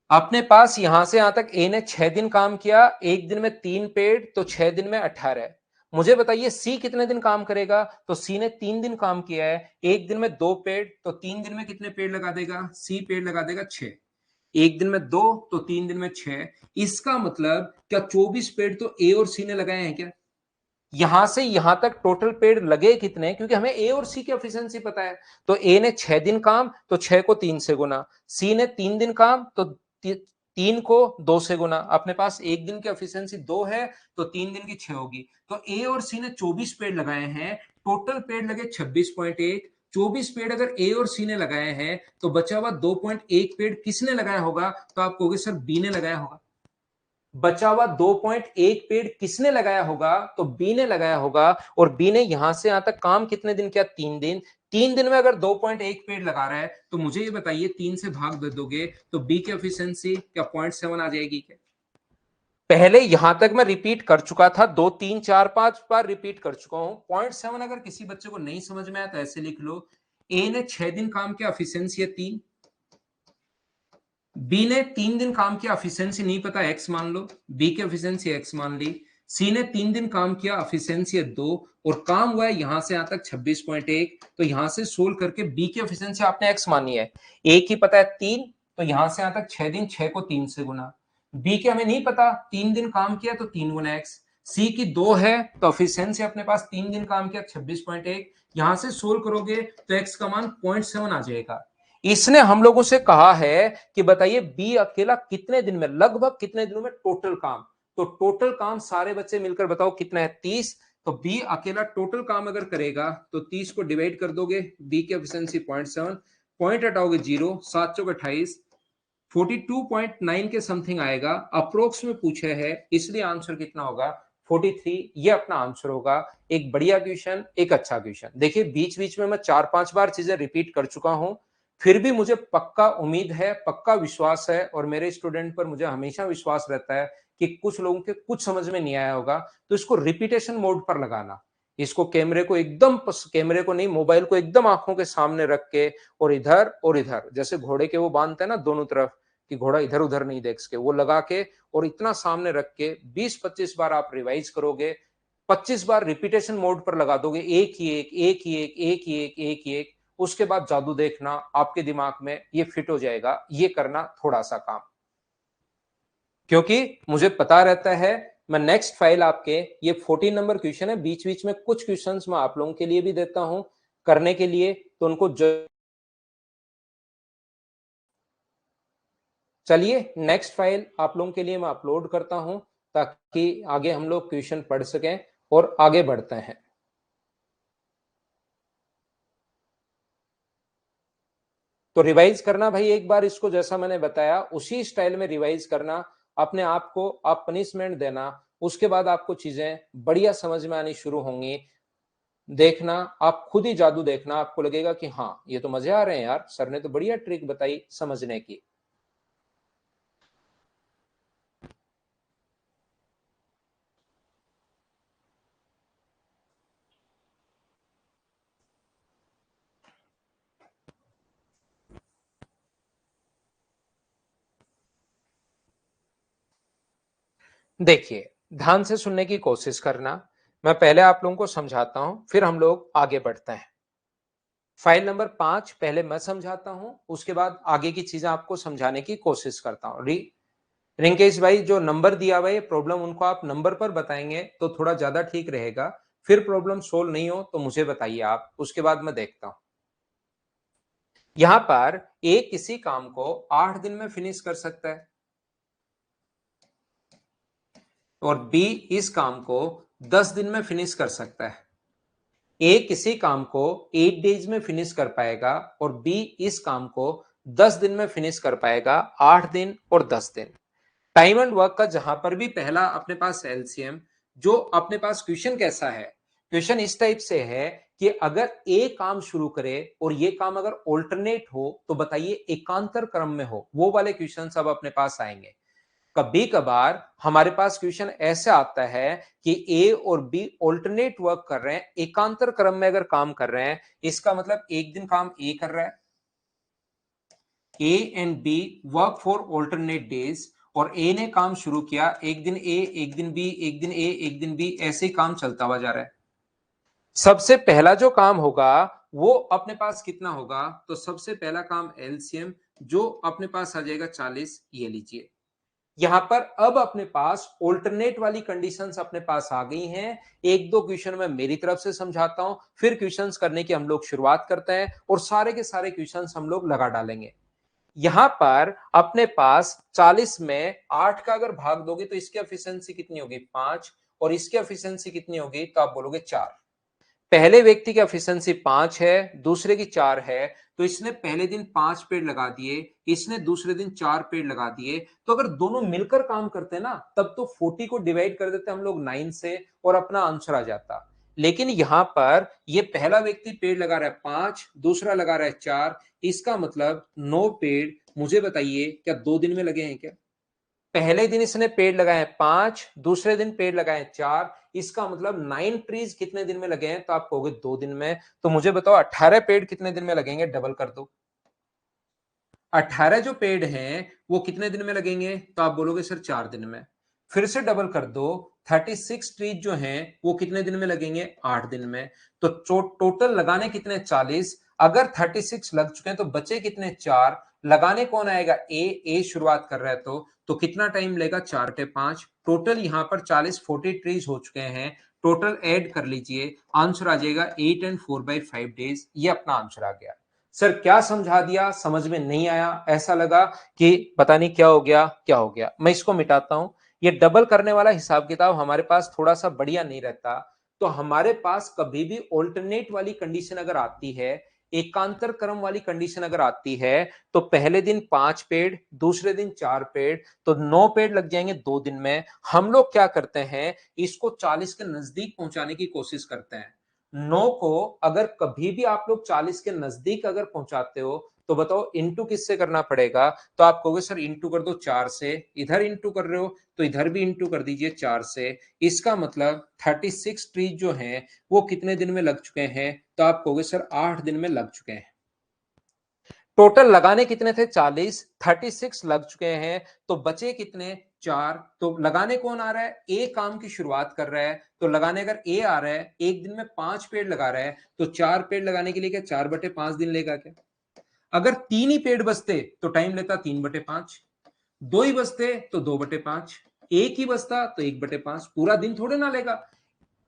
Speaker 1: अपने पास यहां से यहां तक ए ने 6 दिन काम किया, एक दिन में 3 पेड़, तो 6 दिन में 18। मुझे बताइए सी कितने दिन काम करेगा? तो सी ने 3 दिन काम किया है, एक दिन में 2 पेड़, तो 3 दिन में कितने पेड़ लगा देगा? सी पेड़ लगा देगा 6। एक दिन में 2 तो 3 दिन में 6। इसका मतलब क्या 24 पेड़ तो ए और सी ने लगाए हैं क्या? यहां से यहां तक टोटल पेड़ लगे कितने? क्योंकि हमें ए और सी की एफिशिएंसी पता है। तो ए ने 6 दिन काम, तो 6 को 3 से गुना। सी ने 3 दिन काम, तो 3 को 2 से गुना। अपने पास एक दिन की एफिशिएंसी 2 है, तो 3 दिन की 6 होगी। तो ए और सी ने 24 पेड़ लगाए हैं, टोटल पेड़ लगे 26.1। 24 पेड़ अगर ए और सी ने लगाए हैं तो बचा हुआ 2.1 पेड़ किसने लगाया होगा? तो आप कहोगे सर बी ने लगाया होगा। बचा हुआ 2.1 पेड़ किसने लगाया होगा? तो बी ने लगाया होगा। और बी ने यहां से यहां तक काम कितने दिन किया? 3 दिन। 3 दिन में अगर 2.1 पेड़ लगा रहा है तो मुझे ये बताइए 3 से भाग दे दोगे तो बी की एफिशिएंसी क्या 0.7 आ जाएगी क्या? पहले यहां तक मैं रिपीट कर चुका था, 2 3 4 5 बार रिपीट कर चुका हूं। 0.7 अगर किसी बच्चे को नहीं समझ में आया तो ऐसे लिख लो, ए ने 6 दिन काम किया, एफिशिएंसी है 3। बी ने 3 दिन काम किया, एफिशिएंसी नहीं पता, एक्स मान लो, बी की एफिशिएंसी एक्स मान ली। सी ने 3 दिन काम किया, एफिशिएंसी है 2, और काम हुआ है यहां से यहां तक 26.1। तो यहां से सोल्व करके बी की एफिशिएंसी आपने एक्स मानी है, ए की पता है 3, तो यहां से यहां तक 6 दिन, 6 को 3 से गुना। बी के हमें नहीं पता, 3 दिन काम किया तो 3 गुना एक्स। सी की 2 है तो एफिशिएंसी अपने पास 3 दिन काम किया 26.1। यहां से सोल्व करोगे तो एक्स का मान 0.7 आ जाएगा। इसने हम लोगों से कहा है कि बताइए बी अकेला कितने दिन में, लगभग कितने दिनों में टोटल काम, तो टोटल काम सारे बच्चे मिलकर बताओ कितना है, 30। तो बी अकेला टोटल काम अगर करेगा तो 30 को डिवाइड कर दोगे, बी की एफिशिएंसी 0.7, पॉइंट हटाओगे 0, 7 चौक 28, 42.9 के समथिंग आएगा, अप्रोक्स में पूछा है इसलिए आंसर कितना होगा 43। ये अपना आंसर होगा। एक बढ़िया क्वेश्चन, एक अच्छा क्वेश्चन। देखिए बीच बीच में मैं 4-5 बार चीजें रिपीट कर चुका हूं, फिर भी मुझे पक्का उम्मीद है, पक्का विश्वास है, और मेरे स्टूडेंट पर मुझे हमेशा विश्वास रहता है कि कुछ लोगों के कुछ समझ में नहीं आया होगा, तो इसको रिपीटेशन मोड पर लगाना। इसको कैमरे को एकदम, कैमरे को नहीं, मोबाइल को एकदम आंखों के सामने रख के और इधर जैसे घोड़े के वो बांधते हैं ना दोनों तरफ, कि घोड़ा इधर उधर नहीं देख सके, वो लगा के और इतना सामने रख के 20-25 बार आप रिवाइज करोगे, 25 बार रिपीटेशन मोड पर लगा दोगे, एक ही एक, एक ही एक, एक ही एक, एक ही एक, उसके बाद जादू देखना, आपके दिमाग में ये फिट हो जाएगा। ये करना थोड़ा सा काम, क्योंकि मुझे पता रहता है। मैं नेक्स्ट फाइल आपके, ये 14 नंबर क्वेश्चन है, बीच बीच में कुछ क्वेश्चंस मैं आप लोगों के लिए भी देता हूं करने के लिए, तो उनको चलिए नेक्स्ट फाइल आप लोगों के लिए मैं अपलोड करता हूं, ताकि आगे हम लोग क्वेश्चन पढ़ सकें और आगे बढ़ते हैं। तो रिवाइज करना भाई एक बार इसको, जैसा मैंने बताया उसी स्टाइल में रिवाइज करना, अपने आप को आप पनिशमेंट देना, उसके बाद आपको चीजें बढ़िया समझ में आनी शुरू होंगी। देखना, आप खुद ही जादू देखना, आपको लगेगा कि हाँ ये तो मजे आ रहे हैं यार, सर ने तो बढ़िया ट्रिक बताई समझने की। देखिए ध्यान से सुनने की कोशिश करना, मैं पहले आप लोगों को समझाता हूं, फिर हम लोग आगे बढ़ते हैं। फाइल नंबर 5 पहले मैं समझाता हूं, उसके बाद आगे की चीजें आपको समझाने की कोशिश करता हूं। रिंकेश भाई जो नंबर दिया हुआ है प्रॉब्लम, उनको आप नंबर पर बताएंगे तो थोड़ा ज्यादा ठीक रहेगा। फिर प्रॉब्लम सोल्व नहीं हो तो मुझे बताइए आप, उसके बाद मैं देखता हूं। यहां पर ए किसी काम को 8 दिन में फिनिश कर सकता है, और बी इस काम को 10 दिन में फिनिश कर सकता है। ए किसी काम को 8 डेज में फिनिश कर पाएगा, और बी इस काम को 10 दिन में फिनिश कर पाएगा, 8 दिन और 10 दिन। टाइम एंड वर्क का जहां पर भी पहला अपने पास एलसीएम, जो अपने पास क्वेश्चन कैसा है, क्वेश्चन इस टाइप से है कि अगर ए काम शुरू करे और ये काम अगर ऑल्टरनेट हो तो बताइए एकांतर क्रम में हो, वो वाले क्वेश्चन सब अपने पास आएंगे। कभी कभार हमारे पास क्वेश्चन ऐसा आता है कि ए और बी ऑल्टरनेट वर्क कर रहे हैं, एकांतर क्रम में अगर काम कर रहे हैं, इसका मतलब एक दिन काम ए कर रहा है, A and B work for alternate days, और ए ने काम शुरू किया, एक दिन ए, एक दिन बी, एक दिन ए, एक दिन बी, ऐसे ही काम चलता हुआ जा रहा है। सबसे पहला जो काम होगा वो अपने पास कितना होगा, तो सबसे पहला काम एलसीएम जो अपने पास आ जाएगा 40, ये लीजिए। यहां पर अब अपने पास ऑल्टरनेट वाली कंडीशंस अपने पास आ गई हैं। एक दो क्वेश्चन मैं मेरी तरफ से समझाता हूं, फिर क्वेश्चंस करने की हम लोग शुरुआत करते हैं, और सारे के सारे क्वेश्चंस हम लोग लगा डालेंगे। यहां पर अपने पास 40 में 8 का अगर भाग दोगे तो इसकी एफिशिएंसी कितनी होगी 5, और इसकी एफिशिएंसी कितनी होगी तो आप बोलोगे 4। पहले व्यक्ति की एफिशिएंसी 5 है, दूसरे की 4 है, तो इसने पहले दिन 5 पेड़ लगा दिए, इसने दूसरे दिन 4 पेड़ लगा दिए। तो अगर दोनों मिलकर काम करते ना, तब तो 40 को डिवाइड कर देते हम लोग 9 से और अपना आंसर आ जाता। लेकिन यहां पर ये पहला व्यक्ति पेड़ लगा रहा है 5, दूसरा लगा रहा है 4, इसका मतलब 9 पेड़। मुझे बताइए क्या 2 दिन में लगे हैं क्या? पहले दिन इसने पेड़ लगाए 5, दूसरे दिन पेड़ लगाए 4, इसका मतलब 9 ट्रीज कितने दिन में लगे हैं, तो आप कहोगे 2 दिन में। तो मुझे बताओ 18 पेड़ कितने दिन में लगेंगे, डबल कर दो। 18 जो पेड़ हैं वो कितने दिन में लगेंगे, तो आप बोलोगे सर 4 दिन में। फिर से डबल कर दो, 36 ट्रीज जो हैं वो कितने दिन में लगेंगे, 8 दिन में। तो टोटल लगाने कितने, 40। अगर 36 लग चुके हैं तो बचे कितने, 4। लगाने कौन आएगा, ए शुरुआत कर रहा है तो कितना टाइम लेगा, 4 टे 5। टोटल यहां पर 40 ट्रीज हो चुके हैं। टोटल ऐड कर लीजिए, आंसर आ जाएगा 8 and 4/5 डेज। ये अपना आंसर आ गया। सर क्या समझा दिया, समझ में नहीं आया, ऐसा लगा कि पता नहीं क्या हो गया क्या हो गया, मैं इसको मिटाता हूं। ये डबल करने वाला हिसाब किताब हमारे पास थोड़ा सा बढ़िया नहीं रहता। तो हमारे पास कभी भी ऑल्टरनेट वाली कंडीशन अगर आती है, एकांतर क्रम वाली कंडीशन अगर आती है, तो पहले दिन 5 पेड़, दूसरे दिन 4 पेड़, तो 9 पेड़ लग जाएंगे 2 दिन में। हम लोग क्या करते हैं, इसको 40 के नजदीक पहुंचाने की कोशिश करते हैं। 9 को अगर कभी भी आप लोग 40 के नजदीक अगर पहुंचाते हो, तो बताओ इंटू किससे करना पड़ेगा। तो आप कहोगे सर इंटू कर दो 4 से, इधर इंटू कर रहे हो तो इधर भी इंटू कर दीजिए 4 से। इसका मतलब 36 ट्रीज जो हैं वो कितने दिन में लग चुके हैं, तो आप कहोगे सर 8 दिन में लग चुके हैं। टोटल लगाने कितने थे 40, 36 लग चुके हैं, तो बचे कितने 4। तो लगाने कौन आ रहा है, ए काम की शुरुआत कर रहा है, तो लगाने अगर ए आ रहा है, एक दिन में 5 पेड़ लगा रहा है, तो 4 पेड़ लगाने के लिए क्या 4/5 दिन लेगा क्या। अगर 3 ही पेड़ बचते तो टाइम लेता 3/5, 2 ही बचते तो 2/5, एक ही बचता तो 1/5, पूरा दिन थोड़े ना लेगा।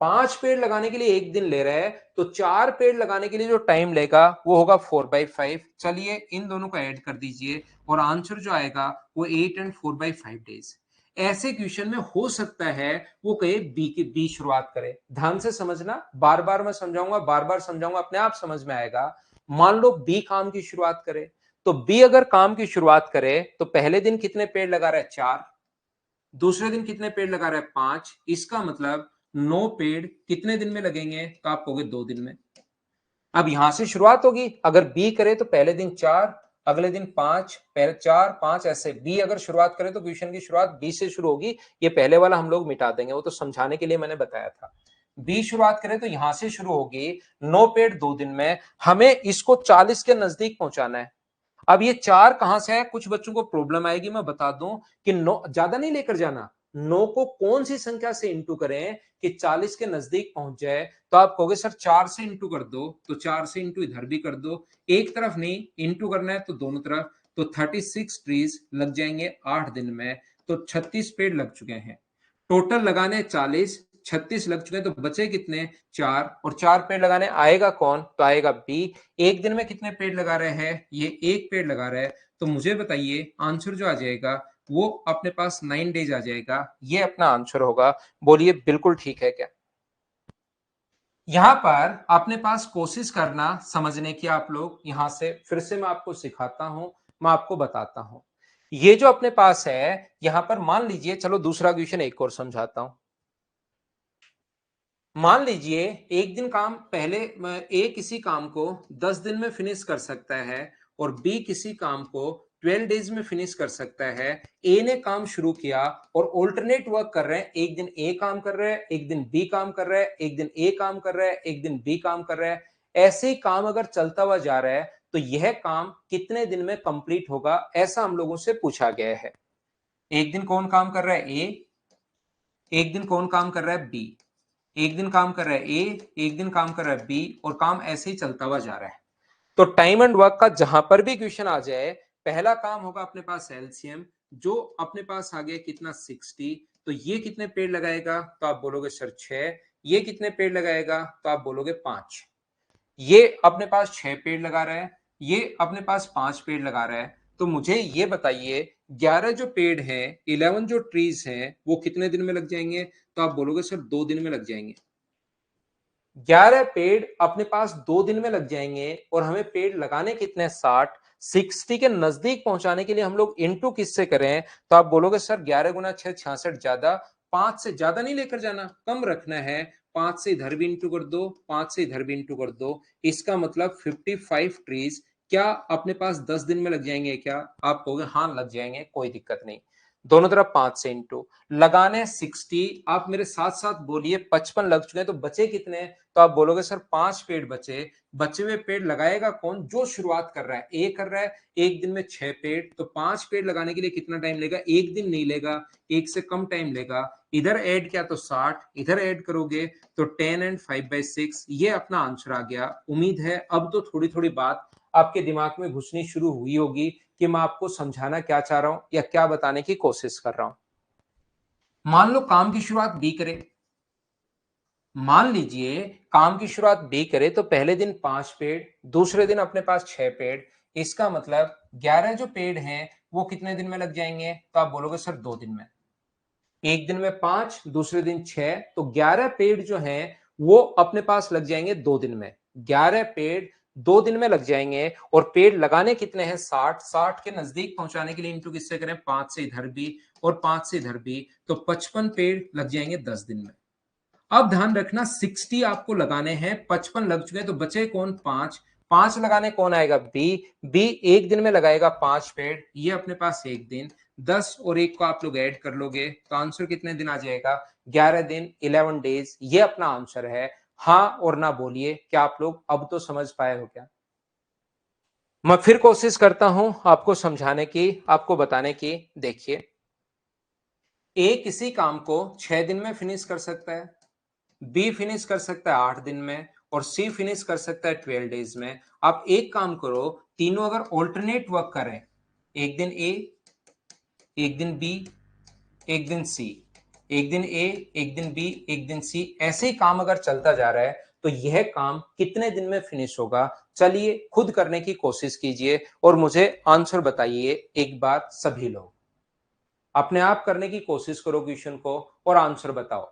Speaker 1: 5 पेड़ लगाने के लिए एक दिन ले रहा है, तो 4 पेड़ लगाने के लिए जो टाइम लेगा वो होगा 4/5। चलिए इन दोनों को ऐड कर दीजिए और आंसर जो आएगा वो 8 एंड 4/5 डेज। ऐसे क्वेश्चन में हो सकता है वो कहे बी की बी शुरुआत करे। ध्यान से समझना, बार बार मैं समझाऊंगा, बार बार समझाऊंगा, अपने आप समझ में आएगा। मान लो बी काम की शुरुआत करे, तो बी अगर काम की शुरुआत करे तो पहले दिन कितने पेड़ लगा रहा है 4, दूसरे दिन कितने पेड़ लगा रहा है 5। इसका मतलब 9 पेड़ कितने दिन में लगेंगे, तो आप कहोगे 2 दिन में। अब यहां से शुरुआत होगी, अगर बी करे तो पहले दिन 4, अगले दिन 5, पहले 4 5 ऐसे। बी अगर शुरुआत करे तो क्वेश्चन की शुरुआत बी से शुरू होगी। ये पहले वाला हम लोग मिटा देंगे, वो तो समझाने के लिए मैंने बताया था। बी शुरुआत करे तो यहां से शुरू होगी, 9 पेड़ 2 दिन में। हमें इसको 40 के नजदीक पहुंचाना है। अब ये 4 कहां से है, कुछ बच्चों को प्रॉब्लम आएगी, मैं बता दूं कि 9 ज्यादा नहीं लेकर जाना। 9 को कौन सी संख्या से इंटू करें कि 40 के नजदीक पहुंच जाए, तो आप कहोगे सर 4 से इंटू कर दो, तो 4 से इंटू इधर भी कर दो, एक तरफ नहीं इंटू करना है तो दोनों तरफ। तो 36 ट्रीज लग जाएंगे 8 दिन में, तो 36 पेड़ लग चुके हैं। टोटल लगाने 40, 36 लग चुके हैं, तो बचे कितने 4, और 4 पेड़ लगाने आएगा कौन, तो आएगा बी। एक दिन में कितने पेड़ लगा रहे हैं, ये एक पेड़ लगा रहा है। तो मुझे बताइए आंसर जो आ जाएगा वो अपने पास 9 डेज आ जाएगा, ये अपना आंसर होगा। बोलिए बिल्कुल ठीक है क्या। यहां पर अपने पास कोशिश करना समझने की, आप लोग यहां से फिर से मैं आपको सिखाता हूं, मैं आपको बताता हूं। ये जो अपने पास है, यहां पर मान लीजिए, चलो दूसरा क्वेश्चन एक और समझाता हूं। मान लीजिए एक दिन काम पहले, ए किसी काम को 10 दिन में फिनिश कर सकता है और बी किसी काम को 12 डेज में फिनिश कर सकता है। ए ने काम शुरू किया और ऑल्टरनेट वर्क कर रहे हैं, एक दिन ए काम कर रहा है, एक दिन बी काम कर रहा है, एक दिन ए काम कर रहा है, एक दिन बी काम कर रहा है। ऐसे ही काम अगर चलता हुआ जा रहा है तो यह काम कितने दिन में कंप्लीट होगा, ऐसा हम लोगों से पूछा गया है। एक दिन कौन काम कर रहा है, ए, एक दिन कौन काम कर रहा है, बी, एक दिन काम कर रहा है ए, एक दिन काम कर रहा है बी, और काम ऐसे ही चलता हुआ जा रहा है। तो टाइम एंड वर्क का जहां पर भी क्वेश्चन आ जाए, पहला काम होगा अपने पास एलसीएम, जो अपने पास आ गया कितना 60। तो ये कितने पेड़ लगाएगा, तो आप बोलोगे सर 6। ये कितने पेड़ लगाएगा, तो आप बोलोगे 5। ये अपने पास 6 पेड़ लगा रहा है, ये अपने पास 5 पेड़ लगा रहा है। तो मुझे ये बताइए 11 जो पेड़ हैं, 11 जो ट्रीज हैं, वो कितने दिन में लग जाएंगे, तो आप बोलोगे सर 2 दिन में लग जाएंगे। 11 पेड़ अपने पास 2 दिन में लग जाएंगे, और हमें पेड़ लगाने कितने 60। 60 के नजदीक पहुंचाने के लिए हम लोग इंटू किससे करें, तो आप बोलोगे सर 11 गुना 6 66, ज्यादा 5 से ज्यादा नहीं लेकर जाना, कम रखना है। 5 से इधर भी इंटू कर दो, 5 से इधर भी इंटू कर दो। इसका मतलब 55 ट्रीज क्या अपने पास 10 दिन में लग जाएंगे क्या, आप कहोगे हाँ लग जाएंगे, कोई दिक्कत नहीं। दोनों तरफ 5 से इंटू लगाने 60, आप मेरे साथ साथ बोलिए 55 लग चुके हैं, तो बचे कितने, तो आप बोलोगे सर 5 पेड़ बचे। बचे हुए पेड़ लगाएगा कौन, जो शुरुआत कर रहा है ए कर रहा है, एक दिन में 6 पेड़, तो 5 पेड़ लगाने के लिए कितना टाइम लेगा, एक दिन नहीं लेगा, एक से कम टाइम लेगा। इधर ऐड किया तो 60, इधर ऐड करोगे तो 10 एंड 5/6, ये अपना आंसर आ गया। उम्मीद है अब तो थोड़ी थोड़ी बात आपके दिमाग में घुसनी शुरू हुई होगी कि मैं आपको समझाना क्या चाह रहा हूं या क्या बताने की कोशिश कर रहा हूं। मान लो काम की शुरुआत बी करे, मान लीजिए काम की शुरुआत बी करे तो पहले दिन 5 पेड़, दूसरे दिन अपने पास 6 पेड़। इसका मतलब 11 जो पेड़ हैं वो कितने दिन में लग जाएंगे? तो आप बोलोगे सर 2 दिन में। एक दिन में 5, दूसरे दिन 6, तो 11 पेड़ जो हैं वो अपने पास लग जाएंगे 2 दिन में। 11 पेड़ 2 दिन में लग जाएंगे। और पेड़ लगाने कितने हैं? 60। 60 के नजदीक पहुंचाने के लिए इंटू किससे करें? 5 से इधर भी और 5 से इधर भी, तो 55 पेड़ लग जाएंगे 10 दिन में। अब ध्यान रखना 60 आपको लगाने हैं, 55 लग चुके हैं, तो बचे कौन? 5। 5 लगाने कौन आएगा? बी। बी एक दिन में लगाएगा 5 पेड़, ये अपने पास एक दिन। 10 और 1 को आप लोग ऐड कर लोगे तो आंसर कितने दिन आ जाएगा? 11 दिन, 11 डेज। ये अपना आंसर है। हाँ और ना बोलिए, क्या आप लोग अब तो समझ पाए हो क्या? मैं फिर कोशिश करता हूं आपको समझाने की, आपको बताने की। देखिए, ए किसी काम को 6 दिन में फिनिश कर सकता है, बी फिनिश कर सकता है 8 दिन में, और सी फिनिश कर सकता है 12 डेज में। आप एक काम करो, तीनों अगर ऑल्टरनेट वर्क करें, एक दिन ए, एक दिन बी, एक दिन सी, एक दिन ए, एक दिन बी, एक दिन सी, ऐसे ही काम अगर चलता जा रहा है तो यह काम कितने दिन में फिनिश होगा? चलिए खुद करने की कोशिश कीजिए और मुझे आंसर बताइए एक बार सभी लोग। अपने आप करने की कोशिश करो क्वेश्चन को और आंसर बताओ।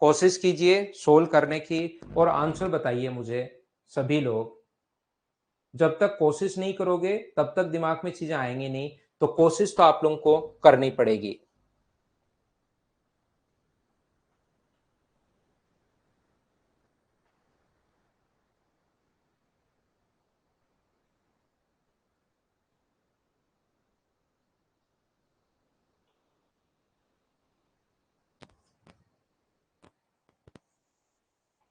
Speaker 1: कोशिश कीजिए सोल्व करने की और आंसर बताइए मुझे सभी लोग। जब तक कोशिश नहीं करोगे तब तक दिमाग में चीजें आएंगी नहीं, तो कोशिश तो आप लोगों को करनी पड़ेगी।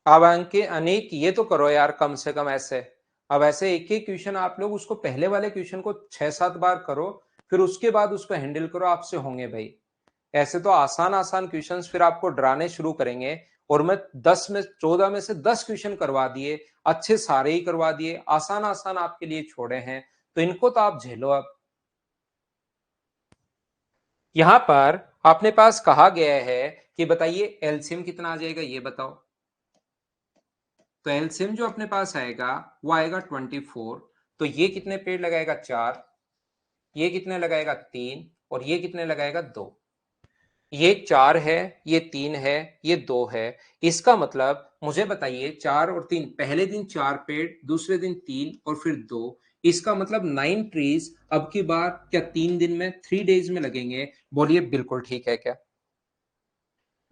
Speaker 1: अब अंके अनेक ये तो करो यार, कम से कम ऐसे। अब ऐसे एक एक क्वेश्चन आप लोग उसको पहले वाले क्वेश्चन को 6-7 बार करो, फिर उसके बाद उसको हैंडल करो, आपसे होंगे भाई। ऐसे तो आसान आसान क्वेश्चंस फिर आपको डराने शुरू करेंगे। और मैं 14 में से 10 क्वेश्चन करवा दिए, अच्छे सारे ही करवा दिए, आसान आसान आपके लिए छोड़े हैं, तो इनको तो आप झेलो अब। यहां पर अपने पास कहा गया है कि बताइए एलसीएम कितना आ जाएगा, ये बताओ। तो एलसीएम जो अपने पास आएगा वो आएगा 24। तो ये कितने पेड़ लगाएगा? 4। ये कितने लगाएगा? 3। और ये कितने लगाएगा? 2। ये 4 है, ये 3 है, ये 2 है। इसका मतलब मुझे बताइए 4 और 3, पहले दिन 4 पेड़, दूसरे दिन 3 और फिर 2। इसका मतलब 9 ट्रीज अब की बार क्या 3 दिन में, 3 डेज में लगेंगे? बोलिए बिल्कुल ठीक है क्या?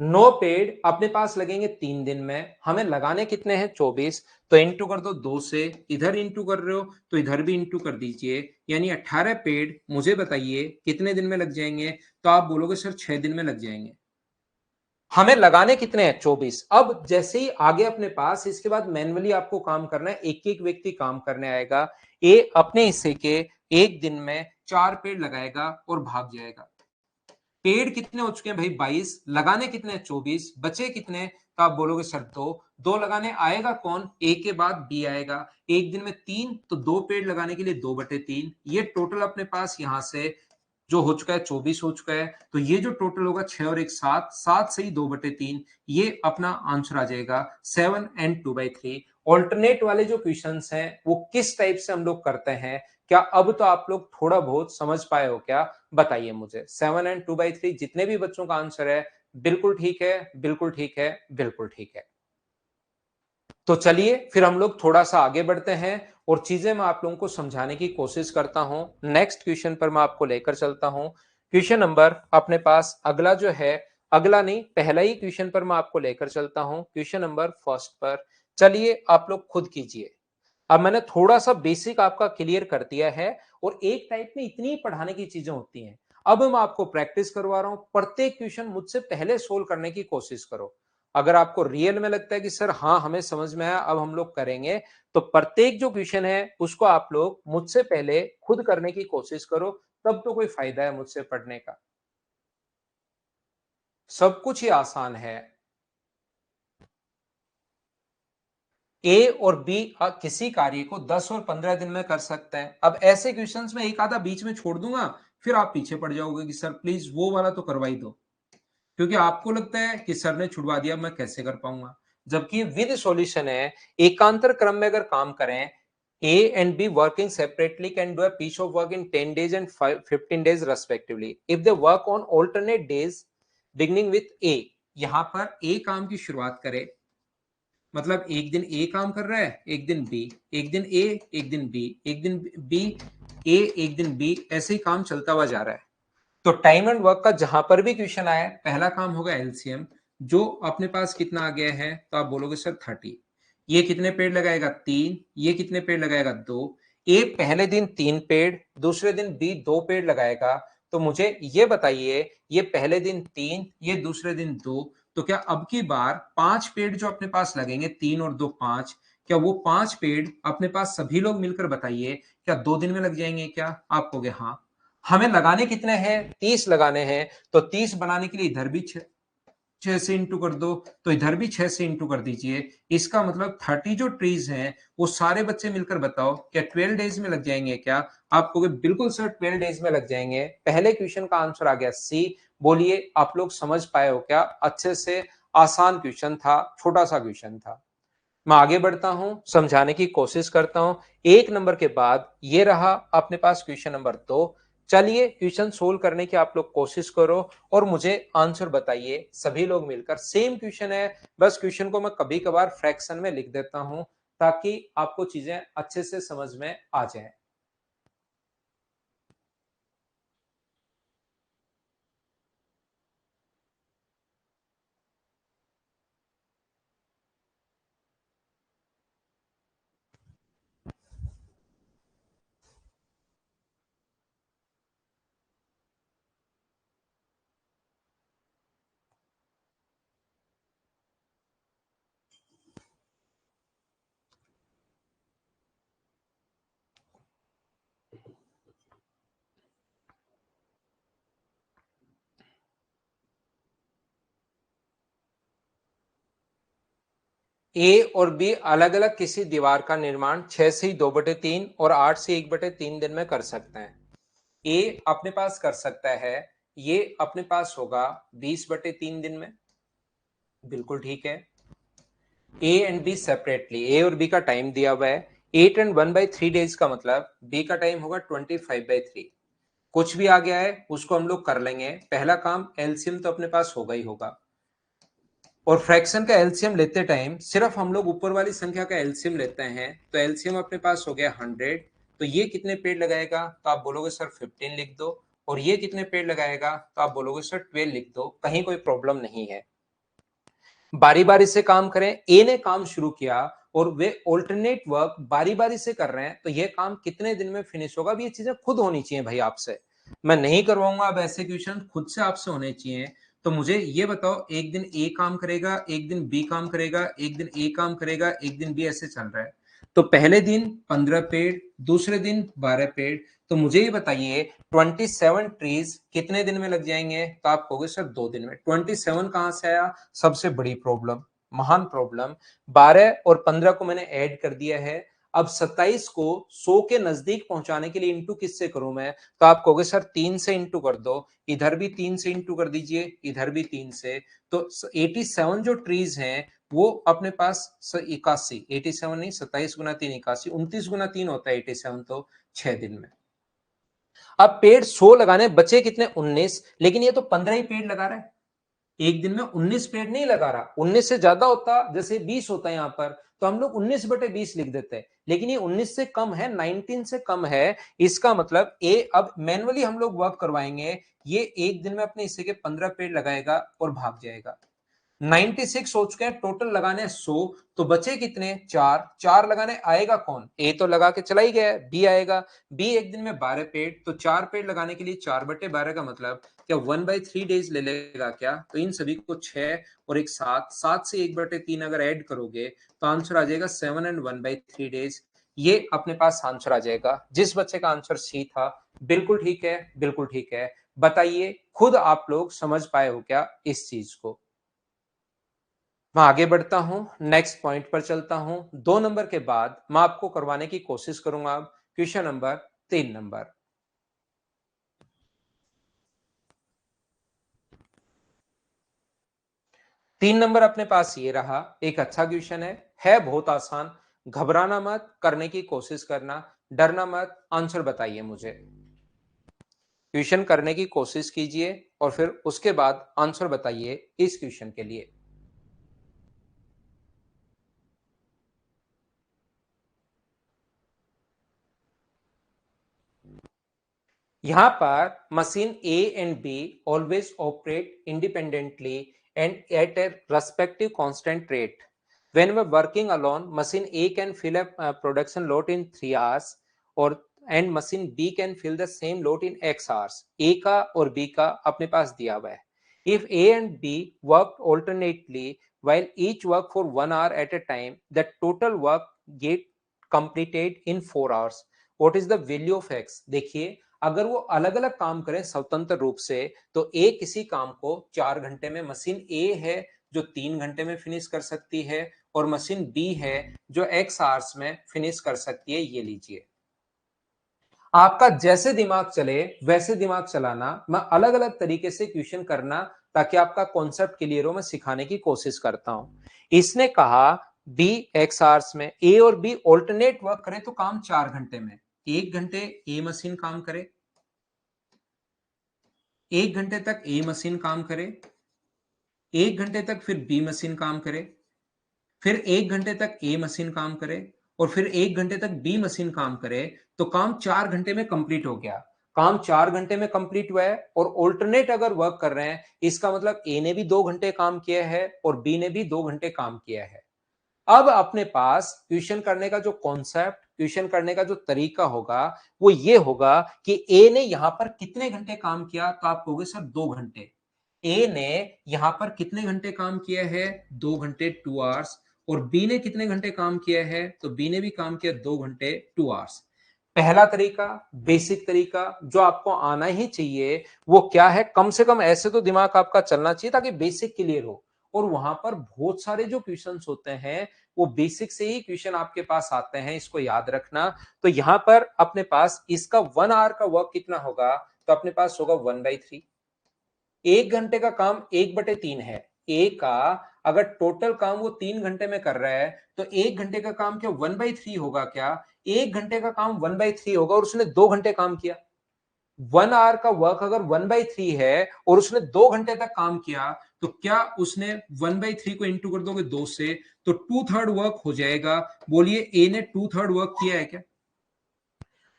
Speaker 1: 9 पेड़ अपने पास लगेंगे 3 दिन में, हमें लगाने कितने हैं? 24। तो इंटू कर दो 2 से, इधर इंटू कर रहे हो तो इधर भी इंटू कर दीजिए, यानी 18 पेड़ मुझे बताइए कितने दिन में लग जाएंगे? तो आप बोलोगे सर 6 दिन में लग जाएंगे। हमें लगाने कितने हैं? 24। अब जैसे ही आगे अपने पास, इसके बाद मैन्युअली आपको काम करना है, एक एक व्यक्ति काम करने आएगा। ए अपने हिस्से के एक दिन में 4 पेड़ लगाएगा और भाग जाएगा। पेड़ कितने हो चुके हैं भाई? 22। लगाने कितने हैं? 24। बचे कितने? तो आप बोलोगे सर 2। 2 लगाने आएगा कौन? ए के बाद बी आएगा। एक दिन में 3, तो 2 पेड़ लगाने के लिए 2/3। ये टोटल अपने पास यहां से जो हो चुका है 24 हो चुका है। तो ये जो टोटल होगा 6 और 1 7, 7 से ही 2/3, ये अपना आंसर आ जाएगा 7 एंड 2/3। ऑल्टरनेट वाले जो क्वेश्चंस हैं वो किस टाइप से हम लोग करते हैं, क्या अब तो आप लोग थोड़ा बहुत समझ पाए हो क्या? बताइए मुझे। 7 एंड 2/3 जितने भी बच्चों का आंसर है, बिल्कुल ठीक है, बिल्कुल ठीक है, बिल्कुल ठीक है। तो चलिए फिर हम लोग थोड़ा सा आगे बढ़ते हैं और चीजें मैं आप लोगों को समझाने की कोशिश करता हूं। नेक्स्ट क्वेश्चन पर मैं आपको लेकर चलता हूं। क्वेश्चन नंबर अपने पास अगला जो है, अगला नहीं पहला ही क्वेश्चन पर मैं आपको लेकर चलता हूं, क्वेश्चन नंबर फर्स्ट पर। चलिए आप लोग खुद कीजिए। अब मैंने थोड़ा सा बेसिक आपका क्लियर कर दिया है, और एक टाइप में इतनी पढ़ाने की चीजें होती हैं। अब मैं आपको प्रैक्टिस करवा रहा हूं, प्रत्येक क्वेश्चन मुझसे पहले सोल्व करने की कोशिश करो। अगर आपको रियल में लगता है कि सर हाँ हमें समझ में आया, अब हम लोग करेंगे, तो प्रत्येक जो क्वेश्चन है उसको आप लोग मुझसे पहले खुद करने की कोशिश करो, तब तो कोई फायदा है मुझसे पढ़ने का। सब कुछ ही आसान है। ए और बी किसी कार्य को 10 और 15 दिन में कर सकते हैं। अब ऐसे क्वेश्चंस में एक आधा बीच में छोड़ दूंगा, फिर आप पीछे पड़ जाओगे कि सर प्लीज वो वाला तो करवाई दो, क्योंकि आपको लगता है कि सर ने छुड़वा दिया, मैं कैसे कर पाऊंगा। जबकि विद सॉल्यूशन है, एकांतर क्रम में अगर काम करें, A and B working separately can do a piece of work in 10 days and 15 days respectively if they work on alternate days beginning with A। यहां पर ए काम की शुरुआत करे, मतलब एक दिन ए काम कर रहा है, एक दिन बी, एक दिन ए, एक दिन बी, एक दिन बी, ए, एक दिन बी, ऐसे ही काम चलता हुआ जा रहा है। तो टाइम एंड वर्क का जहां पर भी क्वेश्चन आया, पहला काम होगा एलसीएम। जो अपने पास कितना आ गया है, तो आप बोलोगे सर 30। ये कितने पेड़ लगाएगा, 3। ये कितने पेड़ लगाएगा, 2। ए पहले दिन 3 पेड़, दूसरे दिन बी 2 पेड़ लगाएगा। तो मुझे ये बताइए, ये पहले दिन 3, ये दूसरे दिन 2, तो क्या अब की बार 5 पेड़ जो अपने पास लगेंगे, 3 और 2 5, क्या वो 5 पेड़ अपने पास सभी लोग मिलकर बताइए क्या 2 दिन में लग जाएंगे क्या? आप कहोगे हाँ। हमें लगाने कितने हैं, 30 लगाने हैं, तो 30 बनाने के लिए इधर भी 6 से इंटू कर दो, तो इधर भी 6 से इंटू कर दीजिए। इसका मतलब 30 जो ट्रीज हैं वो सारे बच्चे मिलकर बताओ क्या 12 डेज में लग जाएंगे क्या? आप कहोगे बिल्कुल सर 12 डेज में लग जाएंगे। पहले क्वेश्चन का आंसर आ गया सी। बोलिए आप लोग समझ पाए हो क्या? अच्छे से आसान क्वेश्चन था, छोटा सा क्वेश्चन था। मैं आगे बढ़ता हूं, समझाने की कोशिश करता हूं। 1 नंबर के बाद ये रहा अपने पास क्वेश्चन नंबर 2। चलिए क्वेश्चन सोल्व करने की आप लोग कोशिश करो और मुझे आंसर बताइए, सभी लोग मिलकर। सेम क्वेश्चन है, बस क्वेश्चन को मैं कभी कभार फ्रैक्शन में लिख देता हूं ताकि आपको चीजें अच्छे से समझ में आ जाए। ए और बी अलग अलग किसी दीवार का निर्माण 6 से 2/3 और 8 से 1/3 दिन में कर सकते हैं। ए अपने पास कर सकता है, ये अपने पास होगा 20/3 दिन में। बिल्कुल ठीक है। ए एंड बी सेपरेटली, ए और बी का टाइम दिया हुआ है 8 and 1/3 डेज का मतलब बी का टाइम होगा 25/3। कुछ भी आ गया है उसको हम लोग कर लेंगे। पहला काम एलसीएम तो अपने पास होगा ही होगा, और फ्रैक्शन का एलसीएम लेते टाइम सिर्फ हम लोग ऊपर वाली संख्या का एलसीएम लेते हैं। तो एलसीएम अपने पास हो गया 100। तो ये कितने पेड़ लगाएगा, तो आप बोलोगे सर 15 लिख दो। और ये कितने पेड़ लगाएगा, तो आप बोलोगे सर 12 लिख दो। कहीं कोई प्रॉब्लम नहीं है। बारी बारी से काम करें। ए ने काम शुरू किया और वे ऑल्टरनेट वर्क बारी बारी से कर रहे हैं, तो ये काम कितने दिन में फिनिश होगा? अब ये चीजें खुद होनी चाहिए भाई आपसे, मैं नहीं करवाऊंगा। अब ऐसे क्वेश्चन खुद से आपसे होने चाहिए। तो मुझे ये बताओ, एक दिन ए काम करेगा, एक दिन बी काम करेगा, एक दिन ए काम करेगा, एक दिन बी, ऐसे चल रहा है। तो पहले दिन 15 पेड़, दूसरे दिन 12 पेड़। तो मुझे ये बताइए 27 ट्रीज कितने दिन में लग जाएंगे? तो आप कहोगे सर 2 दिन में। 27 कहां से आया? सबसे बड़ी प्रॉब्लम, महान प्रॉब्लम। 12 और 15 को मैंने ऐड कर दिया है। अब 27 को 100 के नजदीक पहुंचाने के लिए इंटू किससे करूं मैं? तो आप कहोगे सर 3 से इंटू कर दो। इधर भी 3 से इंटू कर दीजिए, इधर भी 3 से। तो 87 जो ट्रीज हैं वो अपने पास 81, 87 नहीं, 27 गुना 3 81, 29 गुना 3 होता है 87, तो 6 दिन में। अब पेड़ 100 लगाने बचे कितने? 19। लेकिन ये तो 15 ही पेड़ लगा रहा है, एक दिन में 19 पेड़ नहीं लगा रहा। 19 से ज्यादा होता, जैसे 20 होता है यहां पर, तो हम लोग 19/20 लिख देते हैं। लेकिन ये 19 से कम है, 19 से कम है। इसका मतलब ए, अब मैनुअली हम लोग वर्क करवाएंगे। ये एक दिन में अपने हिस्से के 15 पेड़ लगाएगा और भाग जाएगा। 96 हो चुके हैं, टोटल लगाने 100। तो बचे कितने? 4। 4 लगाने आएगा कौन? ए तो लगा के चला ही गया, बी आएगा। बी एक दिन में 12 पेड़, तो 4 पेड़ लगाने के लिए 4/12 का मतलब क्या 1/3 डेज ले लेगा क्या? तो इन सभी को 6 और एक 7, 7 से 1/3 अगर ऐड करोगे तो आंसर आ जाएगा 7 and 1/3 डेज। ये अपने पास आंसर आ जाएगा। जिस बच्चे का आंसर सी था, बिल्कुल ठीक है, बिल्कुल ठीक है। बताइए खुद आप लोग समझ पाए हो क्या इस चीज को? मैं आगे बढ़ता हूं, नेक्स्ट पॉइंट पर चलता हूं। 2 नंबर के बाद मैं आपको करवाने की कोशिश करूंगा क्वेश्चन नंबर 3 नंबर। 3 नंबर अपने पास ये रहा, एक अच्छा क्वेश्चन है बहुत आसान। घबराना मत, करने की कोशिश करना, डरना मत, आंसर बताइए मुझे। क्वेश्चन करने की कोशिश कीजिए और फिर उसके बाद आंसर बताइए इस क्वेश्चन के लिए। यहां पर machine A and B always operate independently and at a respective constant rate. When we're working alone, machine A can fill a production load in 3 hours or and machine B can fill the same load in X hours. A का और B का अपने पास दिया हुआ है। If A and B work alternately while each work for 1 hour at a time, the total work get completed in 4 hours. What is the value of X? देखिए, अगर वो अलग अलग काम करें स्वतंत्र रूप से, तो ए किसी काम को 4 घंटे में, मशीन ए है जो 3 घंटे में फिनिश कर सकती है और मशीन बी है जो एक्स आवर्स में फिनिश कर सकती है। ये लीजिए, आपका जैसे दिमाग चले वैसे दिमाग चलाना, मैं अलग अलग तरीके से क्वेश्चन करना ताकि आपका कॉन्सेप्ट क्लियर हो, मैं सिखाने की कोशिश करता हूं। इसने कहा बी एक्स आवर्स में, ए और बी ऑल्टरनेट वर्क करें तो काम 4 घंटे में। 1 घंटे ए मशीन काम करे, 1 घंटे तक ए मशीन काम करे, 1 घंटे तक फिर बी मशीन काम करे, फिर 1 घंटे तक ए मशीन काम करे और फिर 1 घंटे तक बी मशीन काम करे, तो काम 4 घंटे में कंप्लीट हो गया। काम 4 घंटे में कंप्लीट हुआ है और ऑल्टरनेट अगर वर्क कर रहे हैं, इसका मतलब ए ने भी 2 घंटे काम किया है और बी ने भी 2 घंटे काम किया है। अब अपने पास क्वेश्चन करने का जो कॉन्सेप्ट, क्वेश्चन करने का जो तरीका होगा वो ये होगा कि ए ने यहां पर कितने घंटे काम किया, तो आप कहोगे सर 2 घंटे। ए ने यहां पर कितने घंटे काम किया है, 2 घंटे, 2 आवर्स। और बी ने कितने घंटे काम किया है, तो बी ने भी काम किया 2 घंटे, 2 आवर्स। पहला तरीका, बेसिक तरीका जो आपको आना ही चाहिए, वो क्या है, कम से कम ऐसे तो दिमाग आपका चलना चाहिए ताकि बेसिक क्लियर हो। और वहां पर बहुत सारे जो क्वेश्चंस होते हैं वो बेसिक से ही क्वेश्चन आपके पास आते हैं, इसको याद रखना। तो यहां पर अपने पास इसका 1 आवर का वर्क कितना होगा, तो अपने पास होगा 1/3। 1 घंटे का काम 1/3 है। ए का अगर टोटल काम वो 3 घंटे में कर रहा है, तो 1 घंटे का काम क्या 1/3 होगा क्या? 1 घंटे का काम 1/3 होगा और उसने 2 घंटे काम किया। 1 आवर का वर्क अगर 1/3 है और उसने 2 घंटे तक काम किया, तो क्या उसने 1/3 को इंटू कर दोगे 2 से, तो 2/3 वर्क हो जाएगा। बोलिए ए ने 2/3 वर्क किया है क्या?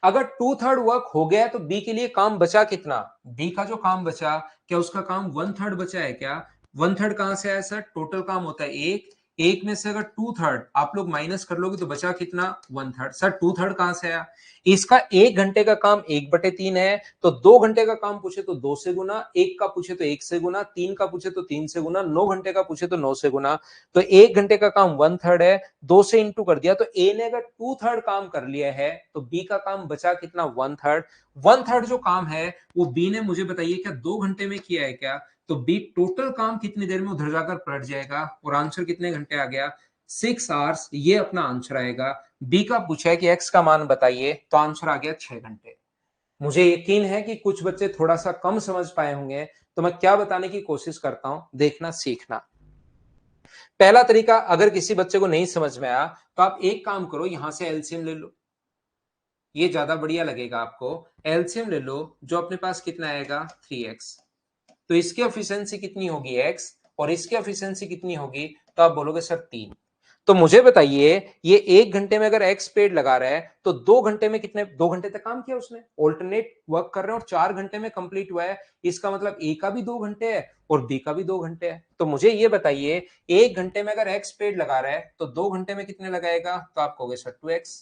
Speaker 1: अगर 2/3 वर्क हो गया तो बी के लिए काम बचा कितना? बी का जो काम बचा, क्या उसका काम 1/3 बचा है क्या? 1/3 कहां से आया सर? टोटल काम होता है एक, एक में से अगर 2/3 आप लोग माइनस कर लोगे तो बचा कितना? 1/3। सर 2/3 कहां से आया? इसका 1 घंटे का काम 1/3 है, तो 2 घंटे का काम पूछे तो 2 से गुना, एक का पूछे तो 1 से गुना, 3 का पूछे तो 3 से गुना, 9 घंटे का पूछे तो 9 से गुना। तो 1 घंटे का काम 1/3 है, 2 से इंटू कर दिया, तो ए ने अगर 2/3 काम कर लिया है तो बी का काम बचा कितना? 1/3। 1/3 जो काम है वो बी ने, मुझे बताइए, क्या 2 घंटे में किया है क्या? तो बी टोटल काम कितनी देर में उधर जाकर पलट जाएगा और आंसर कितने घंटे आ गया? 6 आवर्स। ये अपना आंसर आएगा। बी का पूछा है कि एक्स का मान बताइए, तो आंसर आ गया 6 घंटे। मुझे यकीन है कि कुछ बच्चे थोड़ा सा कम समझ पाए होंगे, तो मैं क्या बताने की कोशिश करता हूं, देखना सीखना। पहला तरीका अगर किसी बच्चे को नहीं समझ में आया, तो आप एक काम करो, यहां से एलसीएम ले लो, ये ज्यादा बढ़िया लगेगा आपको। एलसीएम ले लो, जो अपने पास कितना आएगा? 3x। तो इसकी एफिशिएंसी कितनी होगी? x, और इसकी एफिशिएंसी कितनी होगी? तो आप बोलोगे सर 3। तो मुझे बताइए, ये 1 घंटे में अगर एक्स पेड़ लगा रहा है तो 2 घंटे में कितने, 2 घंटे तक काम किया उसने, ऑल्टरनेट वर्क कर रहे हैं और 4 घंटे में कंप्लीट हुआ है। इसका मतलब ए का भी 2 घंटे है और बी का भी 2 घंटे है। तो मुझे ये बताइए, 1 घंटे में अगर एक्स पेड़ लगा रहा है तो 2 घंटे में कितने लगाएगा? तो आप कहोगे सर 2x।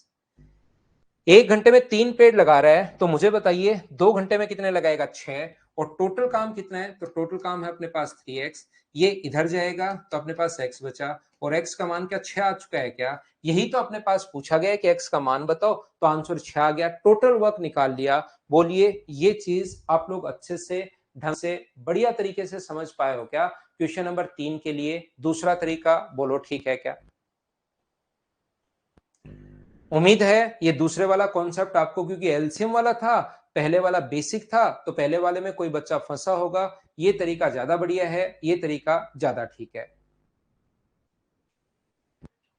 Speaker 1: 1 घंटे में 3 पेड़ लगा रहा है तो मुझे बताइए 2 घंटे में कितने लगाएगा? 6। और टोटल काम कितना है? तो टोटल काम है अपने पास 3x। ये इधर जाएगा तो अपने पास x बचा, और x का मान क्या 6 आ चुका है क्या? यही तो अपने पास पूछा गया है कि x का मान बताओ, तो आंसर 6 आ गया, टोटल वर्क निकाल लिया। बोलिए, ये चीज आप लोग अच्छे से, ढंग से, बढ़िया तरीके से समझ पाए हो क्या? क्वेश्चन नंबर 3 के लिए दूसरा तरीका बोलो, ठीक है क्या? उम्मीद है ये दूसरे वाला कॉन्सेप्ट आपको, क्योंकि एलसीएम वाला था, पहले वाला बेसिक था, तो पहले वाले में कोई बच्चा फंसा होगा। ये तरीका ज्यादा बढ़िया है, ये तरीका ज्यादा ठीक है।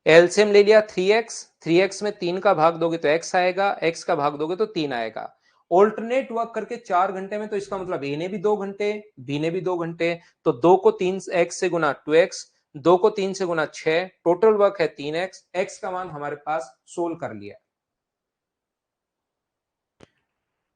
Speaker 1: एलसीएम ले लिया 3x, 3x में 3 का भाग दोगे तो x आएगा, x का भाग दोगे तो 3 आएगा। ऑल्टरनेट वर्क करके 4 घंटे में, तो इसका मतलब a ने भी 2 घंटे, b ने भी 2 घंटे, तो 2 को 3x से गुना 2x, 2 को 3 से गुना 6, टोटल वर्क है 3x, x का मान हमारे पास सोल्व कर लिया।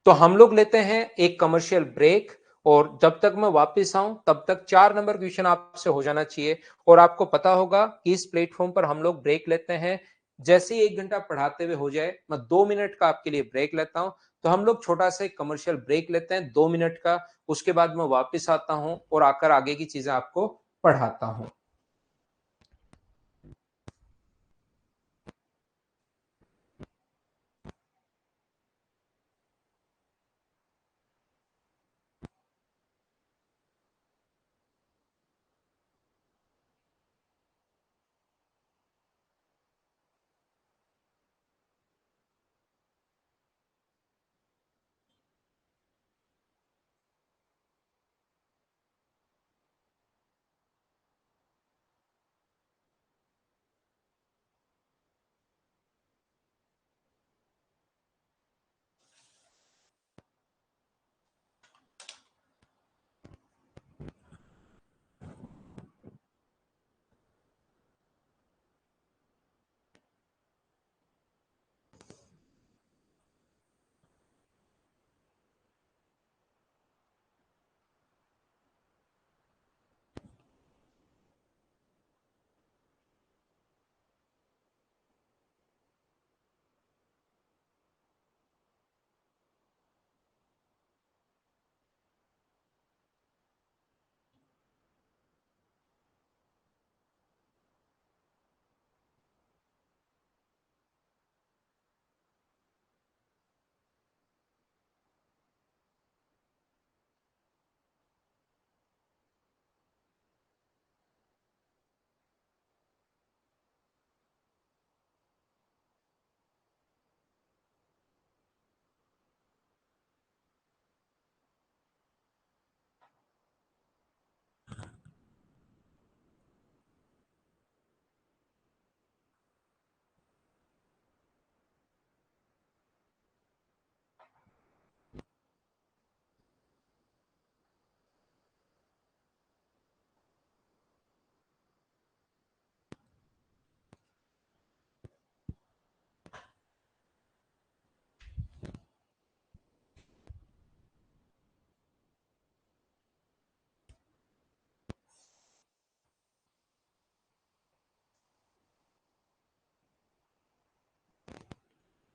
Speaker 1: तो हम लोग लेते हैं एक कमर्शियल ब्रेक, और जब तक मैं वापस आऊं तब तक 4 नंबर क्वेश्चन आपसे हो जाना चाहिए। और आपको पता होगा कि इस प्लेटफॉर्म पर हम लोग ब्रेक लेते हैं, जैसे ही 1 घंटा पढ़ाते हुए हो जाए मैं 2 मिनट का आपके लिए ब्रेक लेता हूं। तो हम लोग छोटा सा कमर्शियल ब्रेक लेते हैं 2 मिनट का, उसके बाद मैं वापस आता हूं और आकर आगे की चीजें आपको पढ़ाता हूं।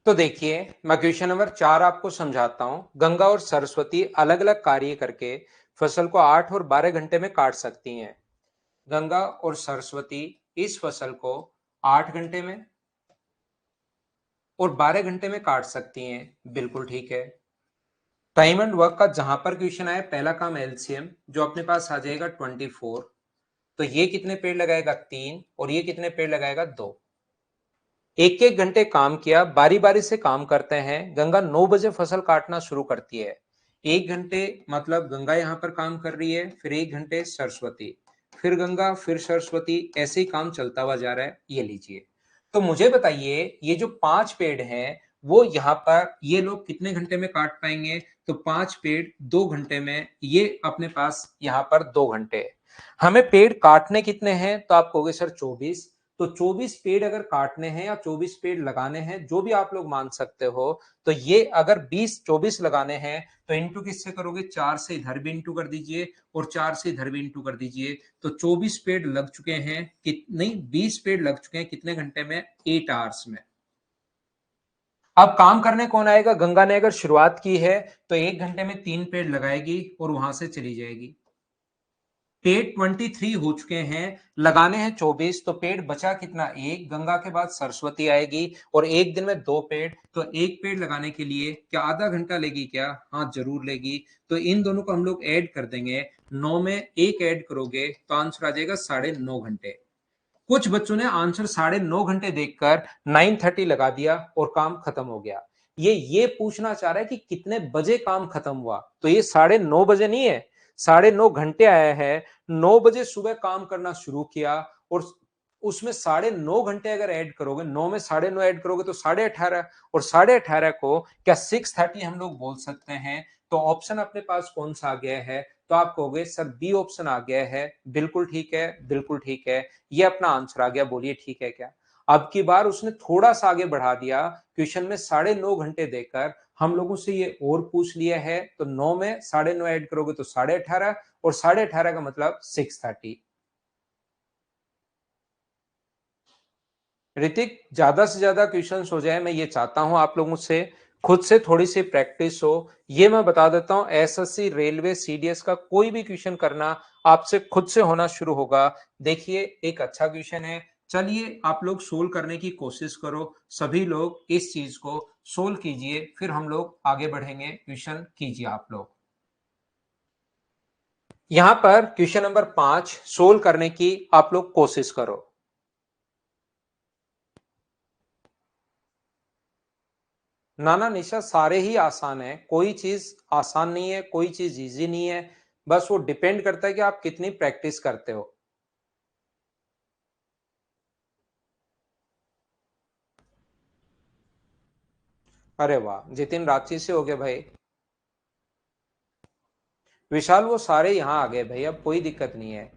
Speaker 1: तो देखिए, मैं क्वेश्चन नंबर 4 आपको समझाता हूं। गंगा और सरस्वती अलग अलग कार्य करके फसल को 8 और 12 घंटे में काट सकती हैं। गंगा और सरस्वती इस फसल को 8 घंटे में और 12 घंटे में काट सकती हैं, बिल्कुल ठीक है। टाइम एंड वर्क का जहां पर क्वेश्चन आया, पहला काम एलसीएम जो अपने पास आ जाएगा 24, तो ये कितने पेड़ लगाएगा 3, और ये कितने पेड़ लगाएगा 2। एक एक घंटे काम किया, बारी बारी से काम करते हैं। गंगा 9 बजे फसल काटना शुरू करती है। 1 घंटे मतलब गंगा यहां पर काम कर रही है, फिर 1 घंटे सरस्वती, फिर गंगा, फिर सरस्वती, ऐसे ही काम चलता हुआ जा रहा है। ये लीजिए, तो मुझे बताइए ये जो 5 पेड़ हैं वो यहाँ पर ये लोग कितने घंटे में काट पाएंगे। तो 5 पेड़ 2 घंटे में, ये अपने पास यहाँ पर 2 घंटे। हमें पेड़ काटने कितने हैं, तो आप कहोगे सर 24। तो 24 पेड़ अगर काटने हैं या 24 पेड़ लगाने हैं, जो भी आप लोग मान सकते हो, तो ये अगर 24 लगाने हैं तो इंटू किससे करोगे, 4 से इधर भी इंटू कर दीजिए और 4 से इधर भी इंटू कर दीजिए। तो 24 पेड़ लग चुके हैं, नहीं 20 पेड़ लग चुके हैं कितने घंटे में, 8 आवर्स में। अब काम करने कौन आएगा, गंगा ने अगर शुरुआत की है तो 1 घंटे में 3 पेड़ लगाएगी और वहां से चली जाएगी। पेड़ 23 हो चुके हैं, लगाने हैं 24, तो पेड़ बचा कितना, एक। गंगा के बाद सरस्वती आएगी और एक दिन में 2 पेड़, तो एक पेड़ लगाने के लिए क्या आधा घंटा लेगी क्या, हाँ जरूर लेगी। तो इन दोनों को हम लोग ऐड कर देंगे, 9 में एक ऐड करोगे तो आंसर आ जाएगा 9.5 घंटे। कुछ बच्चों ने आंसर 9.5 घंटे देखकर 9:30 लगा दिया और काम खत्म हो गया। ये पूछना चाह रहा है कि कितने बजे काम खत्म हुआ, तो ये 9:30 बजे नहीं है, 9:30 घंटे आया है। 9 बजे सुबह काम करना शुरू किया और उसमें 9.5 घंटे अगर ऐड करोगे, 9 में 9.5 ऐड करोगे तो 18.5, और 18.5 को क्या 6:30 हम लोग बोल सकते हैं? तो ऑप्शन अपने पास कौन सा आ गया है? तो आप कहोगे सर बी ऑप्शन आ गया है। बिल्कुल ठीक है, बिल्कुल ठीक है, ये अपना आंसर आ गया। बोलिए ठीक है क्या? अब की बार उसने थोड़ा सा आगे बढ़ा दिया, क्वेश्चन में 9.5 घंटे देकर हम लोगों से ये और पूछ लिया है। तो 9 में 9.5 ऐड करोगे तो 18.5, और 18.5 का मतलब 6:30। ऋतिक, ज्यादा से ज्यादा क्वेश्चंस हो जाए, मैं ये चाहता हूं आप लोगों से खुद से थोड़ी सी प्रैक्टिस हो। ये मैं बता देता हूं, एसएससी, रेलवे, सीडीएस का कोई भी क्वेश्चन करना आपसे खुद से होना शुरू होगा। देखिए एक अच्छा क्वेश्चन है, चलिए आप लोग सोल्व करने की कोशिश करो। सभी लोग इस चीज को सोल्व कीजिए, फिर हम लोग आगे बढ़ेंगे। क्वेश्चन कीजिए आप लोग। यहां पर क्वेश्चन नंबर 5 सोल्व करने की आप लोग कोशिश करो। ना निशा, सारे ही आसान है, कोई चीज आसान नहीं है, कोई चीज इजी नहीं है। बस वो डिपेंड करता है कि आप कितनी प्रैक्टिस करते हो। अरे वाह, जितिन रांची से हो गए भाई। विशाल, वो सारे यहां आ गए भाई, अब कोई दिक्कत नहीं है।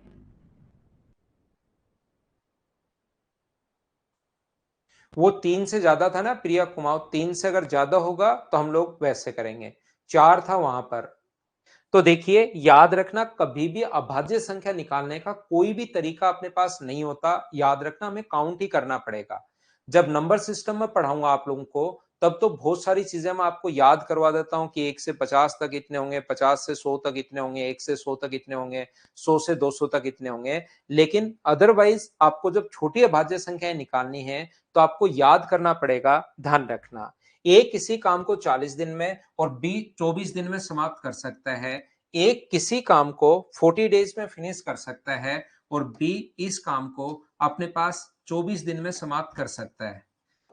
Speaker 1: वो 3 से ज्यादा था ना प्रिया कुमार, 3 से अगर ज्यादा होगा तो हम लोग वैसे करेंगे। 4 था वहां पर। तो देखिए याद रखना, कभी भी अभाज्य संख्या निकालने का कोई भी तरीका अपने पास नहीं होता। याद रखना, हमें काउंट ही करना पड़ेगा। जब नंबर सिस्टम में पढ़ाऊंगा आप लोगों को, तब तो बहुत सारी चीजें मैं आपको याद करवा देता हूं कि 1 से 50 तक इतने होंगे, 50 से 100 तक इतने होंगे, 1 से 100 तक इतने होंगे, 100 से 200 तक इतने होंगे। लेकिन अदरवाइज आपको जब छोटी अभाज्य संख्याएं निकालनी है तो आपको याद करना पड़ेगा। ध्यान रखना, ए किसी काम को 40 दिन में और बी 24 दिन में समाप्त कर सकता है। एक किसी काम को 40 डेज में फिनिश कर सकता है, और बी इस काम को अपने पास 24 दिन में समाप्त कर सकता है।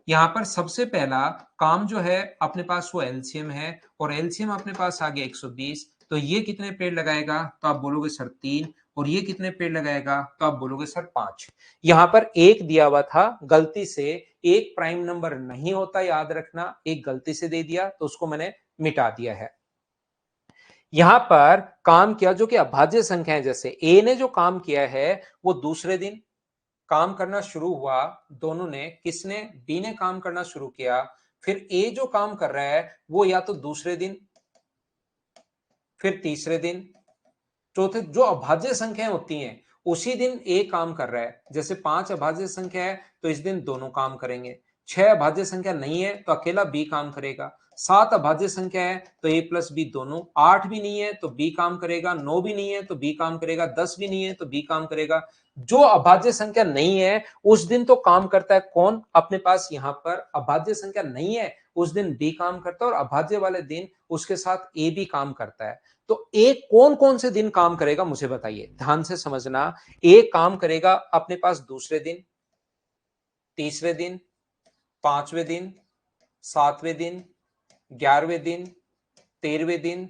Speaker 1: यहाँ पर सबसे पहला काम जो है अपने पास वो एलसीएम है, और एलसीएम अपने पास आ गया 120। तो ये कितने पेड़ लगाएगा? तो आप बोलोगे सर 3। और ये कितने पेड़ लगाएगा? तो आप बोलोगे सर 5। यहाँ पर एक दिया हुआ था, गलती से एक प्राइम नंबर नहीं होता, याद रखना, एक गलती से दे दिया तो उसको मैंने मिटा दिया है। यहां पर काम किया जो कि अभाज्य संख्या है, जैसे ए ने जो काम किया है वो दूसरे दिन काम करना शुरू हुआ। दोनों ने, किसने? बी ने काम करना शुरू किया। फिर ए जो काम कर रहा है वो या तो दूसरे दिन, फिर तीसरे दिन, चौथे। जो अभाज्य संख्याएं होती हैं उसी दिन ए काम कर रहा है। जैसे 5 अभाज्य संख्या है तो इस दिन दोनों काम करेंगे। 6 अभाज्य संख्या नहीं है तो अकेला बी काम करेगा। 7 अभाज्य संख्या है तो ए प्लस बी दोनों। 8 भी नहीं है तो बी काम करेगा। 9 भी नहीं है तो बी काम करेगा। 10 भी नहीं है तो बी काम करेगा। जो अभाज्य संख्या नहीं है उस दिन तो काम करता है कौन? अपने पास यहाँ पर अभाज्य संख्या नहीं है उस दिन बी काम करता है, और अभाज्य वाले दिन उसके साथ ए भी काम करता है। तो एक कौन कौन से दिन काम करेगा मुझे बताइए, ध्यान से समझना। एक काम करेगा अपने पास दूसरे दिन, तीसरे दिन, पांचवें दिन, सातवें दिन, 11वें दिन, 13वें दिन,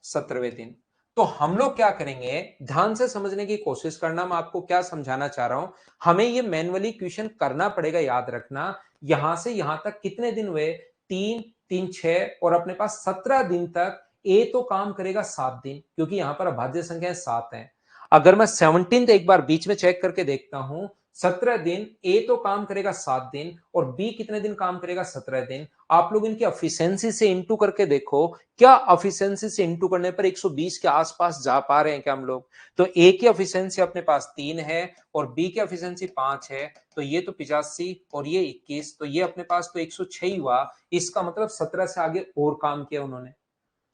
Speaker 1: 17वें दिन। तो हम लोग क्या करेंगे, ध्यान से समझने की कोशिश करना। मैं आपको क्या समझाना चाह रहा हूं, हमें ये मैन्युअली क्वेश्चन करना पड़ेगा। याद रखना, यहां से यहां तक कितने दिन हुए? 3 3 6, और अपने पास 17 दिन तक ए तो काम करेगा 7 दिन, क्योंकि यहां पर अभाज्य संख्या 7 है। अगर मैं 17 एक बार बीच में चेक करके देखता हूं, 17 दिन ए तो काम करेगा 7 दिन, और बी कितने दिन काम करेगा? 17 दिन। आप लोग इनकी एफिशिएंसी से इंटू करके देखो, क्या एफिशिएंसी से इंटू करने पर 120 के आसपास जा पा रहे हैं क्या हम लोग? तो ए की एफिशिएंसी अपने पास 3 है और बी की एफिशिएंसी 5 है, तो ये तो 85 और ये 21, तो ये अपने पास तो 106 ही हुआ। इसका मतलब 17 से आगे और काम किया उन्होंने।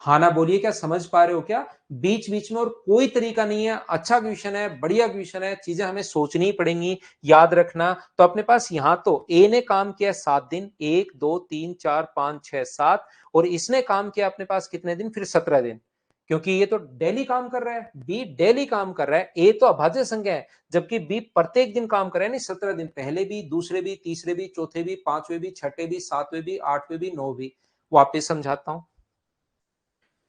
Speaker 1: हाँ ना बोलिए, क्या समझ पा रहे हो क्या? बीच बीच में और कोई तरीका नहीं है। अच्छा क्वेश्चन है, बढ़िया क्वेश्चन है, चीजें हमें सोचनी ही पड़ेंगी। याद रखना, तो अपने पास यहां तो ए ने काम किया 7 दिन, 1 2 3 4 5 6 7, और इसने काम किया अपने पास कितने दिन? फिर 17 दिन, क्योंकि ये तो डेली काम कर रहा है, बी डेली काम कर रहा है। ए तो अभाज्य संख्या है, जबकि बी प्रत्येक दिन काम कर रहा है। नहीं, 17 दिन, पहले भी, दूसरे भी, तीसरे भी, चौथे भी, पांचवे भी, छठे भी, सातवें भी, आठवें भी, नौ भी। वापिस समझाता हूं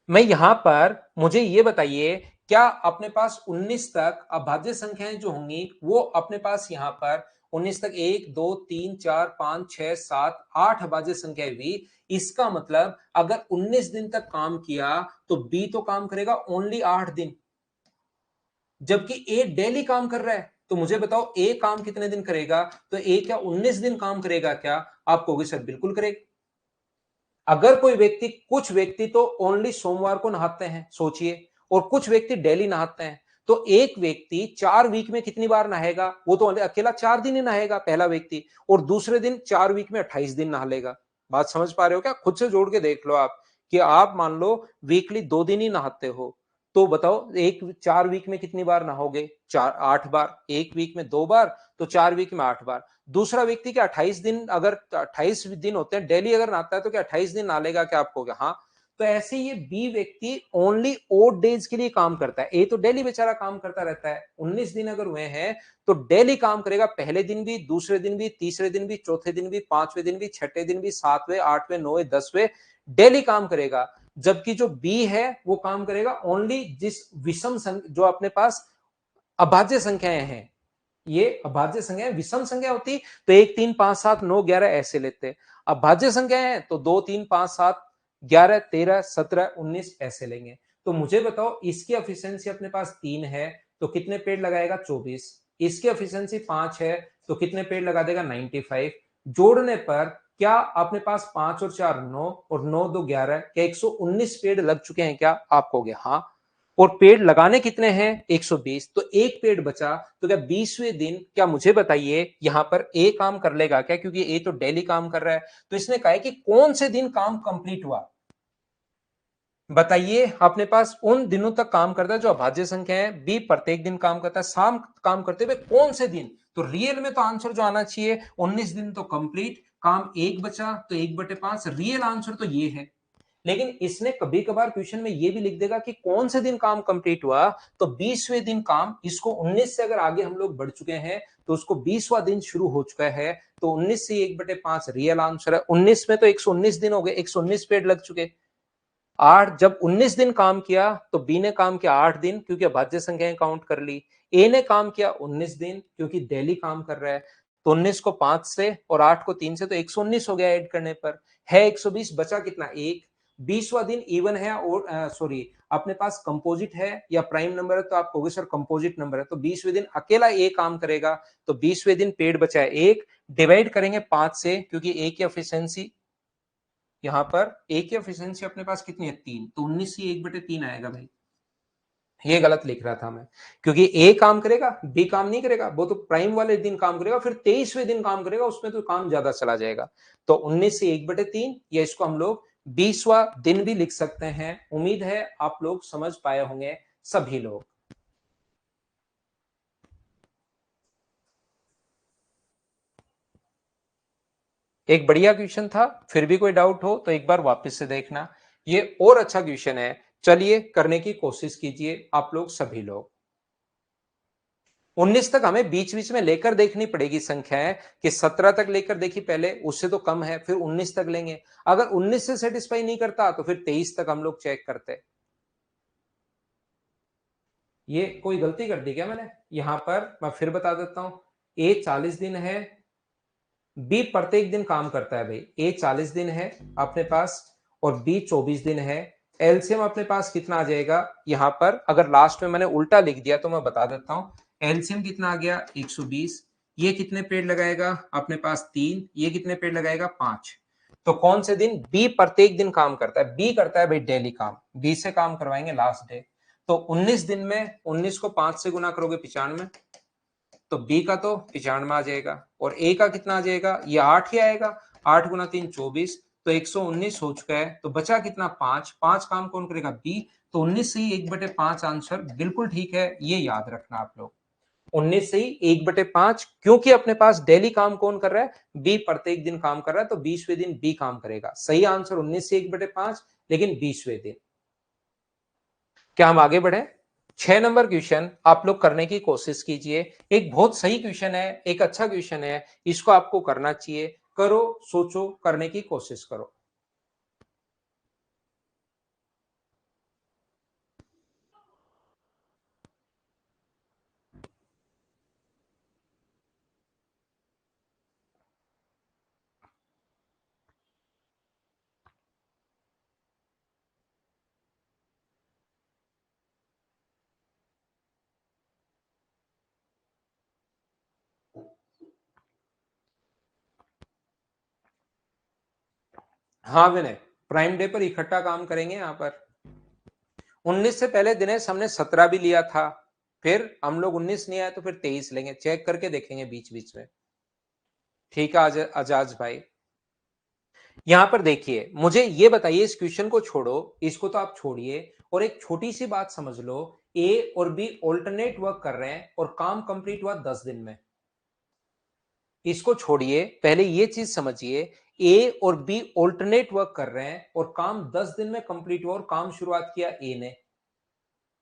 Speaker 1: मैं। यहां पर मुझे ये बताइए क्या अपने पास 19 तक अभाज्य संख्याएं जो होंगी वो अपने पास यहाँ पर 19 तक 1 2 3 4 5 6 7 8 अभाज्य संख्याएं हुई। इसका मतलब अगर 19 दिन तक काम किया तो बी तो काम करेगा ओनली 8 दिन, जबकि ए डेली काम कर रहा है। तो मुझे बताओ ए काम कितने दिन करेगा? तो ए क्या 19 दिन काम करेगा क्या? आप कहोगे सर बिल्कुल करेगा। अगर कोई व्यक्ति, कुछ व्यक्ति तो ओनली सोमवार को नहाते हैं, सोचिए, और कुछ व्यक्ति डेली नहाते हैं, तो एक व्यक्ति 4 वीक में कितनी बार नहाएगा? वो तो अकेला 4 दिन ही नहाएगा पहला व्यक्ति, और दूसरे दिन 4 वीक में 28 दिन नहा लेगा। बात समझ पा रहे हो क्या? खुद से जोड़ के देख लो आप, कि आप मान लो वीकली 2 दिन ही नहाते हो, तो बताओ एक 4 वीक में कितनी बार नहाओगे? 8 बार। एक वीक में 2 बार, तो 4 वीक में 8 बार। दूसरा व्यक्ति क्या 28 दिन, अगर 28 दिन होते हैं डेली अगर नहाता है, तो क्या 28 दिन नहा लेगा क्या? आपको क्या? हाँ। तो ऐसे ये बी व्यक्ति ओनली ओड डेज के लिए काम करता है। ए तो डेली बेचारा काम करता रहता है। 19 दिन अगर हुए हैं तो डेली काम करेगा, पहले दिन भी, दूसरे दिन भी, तीसरे दिन भी, चौथे दिन भी, पांचवें दिन भी, छठे दिन भी, सातवें, आठवें, नौवें, 10वें डेली काम करेगा। जबकि जो बी है वो काम करेगा ओनली जिस विषम जो अपने पास अभाज्य संख्याएं हैं, ये अभाज्य संख्याएं विषम संख्या होती तो 1 3 5 7 9 11 ऐसे लेते। अभाज्य संख्याएं हैं तो 2 3 5 7 11 13 17 19 ऐसे लेंगे। तो मुझे बताओ इसकी एफिशिएंसी अपने पास 3 है तो कितने पेड़ लगाएगा? 24। इसकी एफिशिएंसी 5 है तो कितने पेड़ लगा देगा? 95। जोड़ने पर क्या अपने पास 5 और 4 9 और 9 2 11, क्या 119 पेड़ लग चुके हैं क्या? आप कहोगे हाँ। और पेड़ लगाने कितने हैं? 120। तो एक पेड़ बचा, तो क्या 20वें दिन, क्या मुझे बताइए यहां पर ए काम कर लेगा क्या? क्योंकि ए तो डेली काम कर रहा है। तो इसने कहा है कि कौन से दिन काम कंप्लीट हुआ, बताइए। अपने पास उन दिनों तक काम करता है जो अभाज्य संख्या है, बी प्रत्येक दिन काम करता है, शाम काम करते हुए कौन से दिन? तो रियल में तो आंसर जो आना चाहिए 19 दिन तो कंप्लीट, काम एक बचा तो 1/5, रियल आंसर तो ये है। लेकिन इसने कभी कभार क्वेश्चन में ये भी लिख देगा कि कौन से दिन काम कंप्लीट हुआ, तो 20वें दिन काम, इसको 19 से अगर आगे हम लोग बढ़ चुके हैं तो उसको 20वां दिन शुरू हो चुका है, तो 19 से 1/5 रियल आंसर है। 19 में तो 119 दिन हो गए, 119 पेड़ लग चुके। 8, जब 19 दिन काम किया तो बी ने काम किया 8 दिन, क्योंकि अभाज्य संख्याएं काउंट कर ली। ए ने काम किया 19 दिन, क्योंकि डेली काम कर रहा है। तो 19 को 5 से और 8 को 3 से, तो 119 हो गया ऐड करने पर, है 120। बचा कितना? एक। 20वां दिन इवन है, और सॉरी अपने पास कंपोजिट है या प्राइम नंबर है, तो आप कहोगे सर कंपोजिट नंबर है, तो 20वें दिन अकेला ए काम करेगा। तो 20वें दिन पेड़ बचा है एक, डिवाइड करेंगे 5 से, क्योंकि ए की एफिशिएंसी यहां पर, ए की एफिशिएंसी अपने पास कितनी है? 3। तो 19 से 1/3 आएगा भाई। ये गलत लिख रहा था मैं, क्योंकि ए काम करेगा बी काम नहीं करेगा, वो तो प्राइम वाले दिन काम करेगा, फिर 23वें दिन काम करेगा, उसमें तो काम ज्यादा चला जाएगा। तो 19 से 1/3, या इसको हम लोग 20वां दिन भी लिख सकते हैं। उम्मीद है आप लोग समझ पाए होंगे सभी लोग। एक बढ़िया क्वेश्चन था, फिर भी कोई डाउट हो तो एक बार वापस से देखना, ये और अच्छा क्वेश्चन है। चलिए करने की कोशिश कीजिए आप लोग सभी लोग। 19 तक हमें बीच बीच में लेकर देखनी पड़ेगी संख्याएं, कि 17 तक लेकर देखी पहले, उससे तो कम है, फिर 19 तक लेंगे। अगर 19 से सेटिस्फाई नहीं करता तो फिर 23 तक हम लोग चेक करते। ये कोई गलती कर दी क्या मैंने? यहां पर मैं फिर बता देता हूं, ए 40 दिन है, बी प्रत्येक दिन काम करता है भाई। ए 40 दिन है अपने पास और बी 24 दिन है। एलसीएम अपने पास कितना आ जाएगा? यहां पर अगर लास्ट में मैंने उल्टा लिख दिया तो मैं बता देता हूं। एलसीएम कितना आ गया? 120। ये कितने पेड़ लगाएगा अपने पास? 3। ये कितने पेड़ लगाएगा? 5। तो कौन से दिन? बी प्रत्येक दिन काम करता है, बी करता है भाई डेली काम, बी से काम करवाएंगे लास्ट डे। तो 19 दिन में 19 को 5 से गुना करोगे 95, तो बी का तो 95 आ जाएगा, और ए का कितना आ जाएगा? ये 8 ही आएगा। 8 गुना 3 24, तो 119 हो चुका है। तो बचा कितना? 5। 5 काम कौन करेगा? बी। तो 19 से ही 1/5 आंसर बिल्कुल ठीक है, ये याद रखना आप लोग। 19 से ही 1/5, क्योंकि अपने पास डेली काम कौन कर रहा है? बी प्रत्येक दिन काम कर रहा है, तो 20वें दिन बी काम करेगा। सही आंसर 19 से 1/5, लेकिन 20वें दिन। क्या हम आगे बढ़े? 6 नंबर क्वेश्चन आप लोग करने की कोशिश कीजिए। एक बहुत सही क्वेश्चन है, एक अच्छा क्वेश्चन है, इसको आपको करना चाहिए। करो, सोचो, करने की कोशिश करो। हाँ विनय, प्राइम डे पर इकट्ठा काम करेंगे यहाँ पर। 19 से पहले दिनेश हमने 17 भी लिया था, फिर हम लोग 19 नहीं आए तो फिर 23 लेंगे, चेक करके देखेंगे बीच बीच में। ठीक है आजाज भाई। यहां पर देखिए, मुझे ये बताइए, इस क्वेश्चन को छोड़ो, इसको तो आप छोड़िए, और एक छोटी सी बात समझ लो, ए और बी ऑल्टरनेट वर्क कर रहे हैं और काम कंप्लीट हुआ 10 दिन में। इसको छोड़िए, पहले ये चीज समझिए, ए और बी ऑल्टरनेट वर्क कर रहे हैं और काम 10 दिन में कंप्लीट हुआ और काम शुरुआत किया ए ने।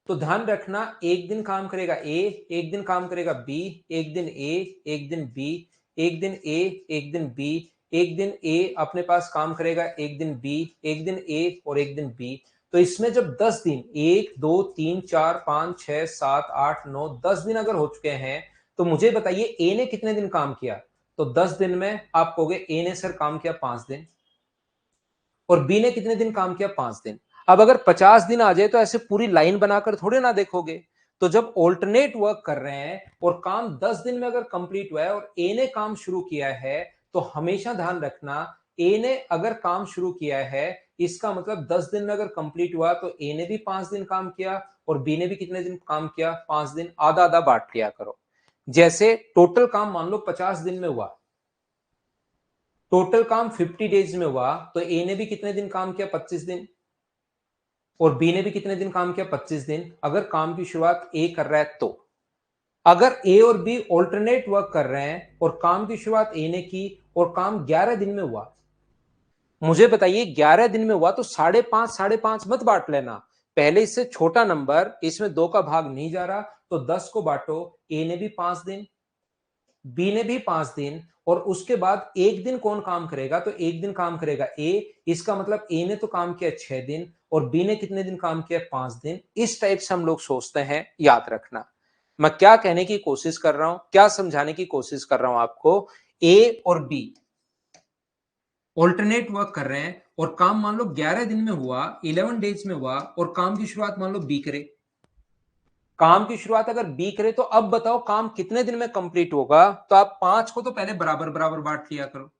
Speaker 1: तो ध्यान रखना, एक दिन काम करेगा ए, एक दिन काम करेगा बी, एक दिन ए, एक दिन बी, एक दिन ए, एक दिन बी, एक दिन ए अपने पास काम करेगा, एक दिन बी, एक दिन ए और एक दिन बी। तो इसमें जब 10 दिन, 1 2 3 4 5 6 7 8 9 10 दिन अगर हो चुके हैं, तो मुझे बताइए ए ने कितने दिन काम किया। तो 10 दिन में आप कहोगे ए ने सर काम किया 5 दिन, और बी ने कितने दिन काम किया, 5 दिन। अब अगर 50 दिन आ जाए तो ऐसे पूरी लाइन बनाकर थोड़े ना देखोगे। तो जब ऑल्टरनेट वर्क कर रहे हैं और काम 10 दिन में अगर कंप्लीट हुआ है और ए ने काम शुरू किया है, तो हमेशा ध्यान रखना, ए ने अगर काम शुरू किया है, इसका मतलब 10 दिन में अगर कंप्लीट हुआ तो ए ने भी 5 दिन काम किया और बी ने भी कितने दिन काम किया, 5 दिन। आधा आधा बांट लिया करो। जैसे टोटल काम मान लो 50 दिन में हुआ, टोटल काम 50 डेज में हुआ, तो ए ने भी कितने दिन काम किया, 25 दिन, और बी ने भी कितने दिन काम किया, 25 दिन। अगर काम की शुरुआत ए कर रहा है तो, अगर ए और बी ऑल्टरनेट वर्क कर रहे हैं और काम की शुरुआत ए ने की और काम 11 दिन में हुआ, मुझे बताइए 11 दिन में हुआ, तो 5.5 मत बांट लेना, पहले इससे छोटा नंबर, इसमें 2 का भाग नहीं जा रहा, तो 10 को बांटो, ए ने भी 5 दिन, बी ने भी 5 दिन, और उसके बाद एक दिन कौन काम करेगा, तो एक दिन काम करेगा ए। इसका मतलब ए ने तो काम किया 6 दिन और बी ने कितने दिन काम किया, 5 दिन। इस टाइप से हम लोग सोचते हैं, याद रखना मैं क्या कहने की कोशिश कर रहा हूं, क्या समझाने की कोशिश कर रहा हूं आपको। ए और बी ऑल्टरनेट वर्क कर रहे हैं और काम मान लो 11 दिन में हुआ, 11 डेज में हुआ, और काम की शुरुआत मान लो बी करे। काम की शुरुआत अगर बी करे तो अब बताओ काम कितने दिन में कंप्लीट होगा। तो आप 5 को तो पहले बराबर बराबर बांट लिया करो,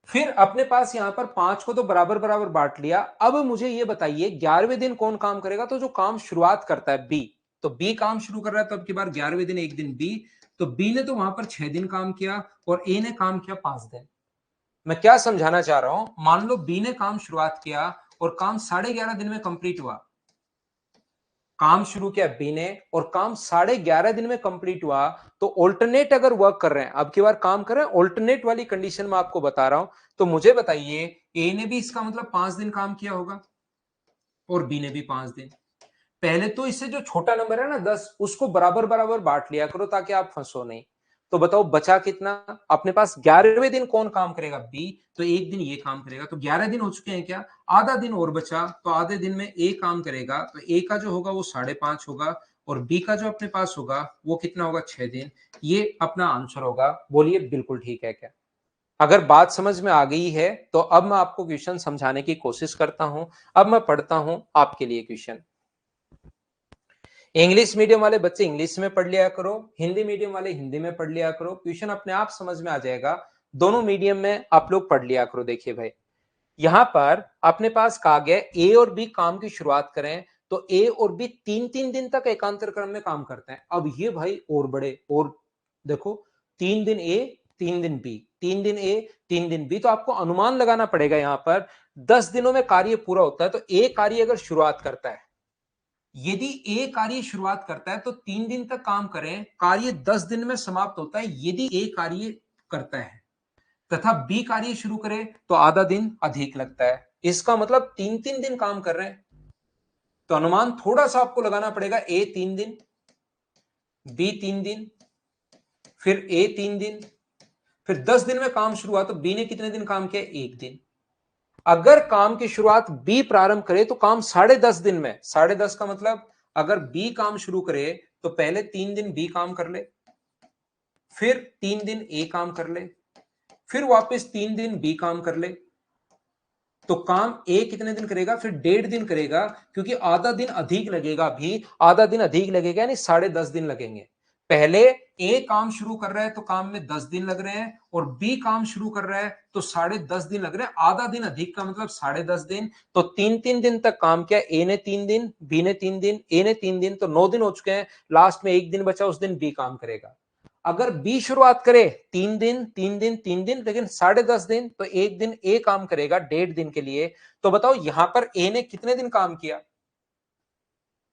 Speaker 1: फिर अपने पास यहां पर 5 को तो बराबर बराबर बांट लिया। अब मुझे ये बताइए 11वें दिन कौन काम करेगा, तो जो काम शुरुआत करता है बी, तो बी काम शुरू कर रहा है, तो अब की बार 11वें दिन एक दिन बी, तो बी ने तो वहां पर 6 दिन काम किया और ए ने काम किया 5 दिन। मैं क्या समझाना चाह रहा हूं, मान लो बी ने काम शुरुआत किया और काम 11.5 दिन में कंप्लीट हुआ, काम शुरू किया बी ने और काम 11.5 दिन में कंप्लीट हुआ, तो ऑल्टरनेट अगर वर्क कर रहे हैं, अब की बार काम कर रहे हैं ऑल्टरनेट वाली कंडीशन में आपको बता रहा हूं, तो मुझे बताइए ए ने भी इसका मतलब 5 दिन काम किया होगा और बी ने भी 5 दिन। पहले तो इससे जो छोटा नंबर है ना 10, उसको बराबर बराबर बांट लिया करो ताकि आप फंसो नहीं। तो बताओ बचा कितना, अपने पास 11वें दिन कौन काम करेगा, बी, तो एक दिन ये काम करेगा, तो 11 दिन हो चुके हैं क्या, आधा दिन और बचा, तो आधे दिन में ए काम करेगा, तो ए का जो होगा वो 5.5 होगा और बी का जो अपने पास होगा वो कितना होगा, 6 दिन। ये अपना आंसर होगा। बोलिए बिल्कुल ठीक है क्या। अगर बात समझ में आ गई है तो अब मैं आपको क्वेश्चन समझाने की कोशिश करता हूं। अब मैं पढ़ता हूं आपके लिए क्वेश्चन। इंग्लिश मीडियम वाले बच्चे इंग्लिश में पढ़ लिया करो, हिंदी मीडियम वाले हिंदी में पढ़ लिया करो, क्वेश्चन अपने आप समझ में आ जाएगा। दोनों मीडियम में आप लोग पढ़ लिया करो। देखिए भाई, यहां पर अपने पास कहा गया ए और बी काम की शुरुआत करें, तो ए और बी 3-3 दिन तक एकांतर क्रम में काम करते हैं। अब ये भाई और बड़े, और देखो 3 दिन ए 3 दिन बी, 3 दिन ए 3 दिन बी, तो आपको अनुमान लगाना पड़ेगा। यहां पर 10 दिनों में कार्य पूरा होता है, तो ए कार्य अगर शुरुआत करता है, यदि ए कार्य शुरुआत करता है तो 3 दिन तक काम करें, कार्य 10 दिन में समाप्त होता है यदि ए कार्य करता है, तथा बी कार्य शुरू करे तो आधा दिन अधिक लगता है। इसका मतलब 3-3 दिन काम कर रहे हैं, तो अनुमान थोड़ा सा आपको लगाना पड़ेगा। ए 3 दिन, बी 3 दिन, फिर ए 3 दिन, फिर 10 दिन में काम शुरू हुआ तो बी ने कितने दिन काम किया, एक दिन। अगर काम की शुरुआत बी प्रारंभ करे तो काम 10.5 दिन में, 10.5 का मतलब अगर बी काम शुरू करे तो पहले 3 दिन बी काम कर ले, फिर 3 दिन ए काम कर ले, फिर वापस 3 दिन बी काम कर ले, तो काम ए कितने दिन करेगा, फिर 1.5 दिन करेगा, क्योंकि आधा दिन अधिक लगेगा, भी आधा दिन अधिक लगेगा यानी 10.5 दिन लगेंगे। पहले ए काम शुरू कर रहा है तो काम में 10 दिन लग रहे हैं, और बी काम शुरू कर रहा है तो 10.5 दिन लग रहे हैं। आधा दिन अधिक का मतलब 10.5 दिन। तो 3-3 दिन तक काम किया। ए ने 3 दिन, बी ने 3 दिन, ए ने 3 दिन, तो 9 दिन हो चुके हैं। लास्ट में 1 दिन बचा, उस दिन बी काम करेगा। अगर बी शुरुआत करे 3 दिन, 3 दिन, 3 दिन, लेकिन 10.5 दिन, तो 1 दिन ए काम करेगा 1.5 दिन के लिए। तो बताओ यहां पर ए ने कितने दिन काम किया?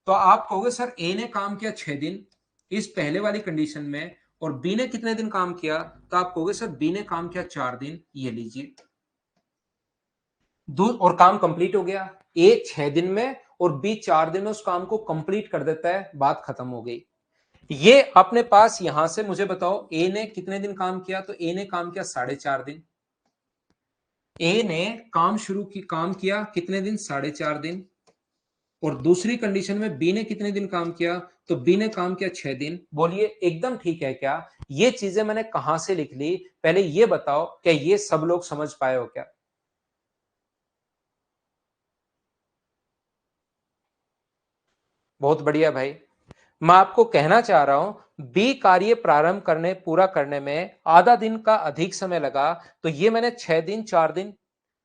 Speaker 1: तो आप कहोगे सर ए ने काम किया 6 दिन इस पहले वाली कंडीशन में, और बी ने कितने दिन काम किया? तो आप कहोगे सर बी ने काम किया 4 दिन। ये लीजिए, दो और काम कंप्लीट हो गया। ए 6 दिन में और बी 4 दिन में उस काम को कंप्लीट कर देता है, बात खत्म हो गई। ये अपने पास यहां से मुझे बताओ ए ने कितने दिन काम किया? तो ए ने काम किया 4.5 दिन। ए ने काम किया कितने दिन? 4.5 दिन। और दूसरी कंडीशन में बी ने कितने दिन काम किया? तो बी ने काम किया 6 दिन। बोलिए एकदम ठीक है क्या? ये चीजें मैंने कहां से लिख ली, पहले ये बताओ, क्या ये सब लोग समझ पाए हो क्या? बहुत बढ़िया भाई। मैं आपको कहना चाह रहा हूं बी कार्य प्रारंभ करने पूरा करने में आधा दिन का अधिक समय लगा, तो ये मैंने 6 दिन 4 दिन।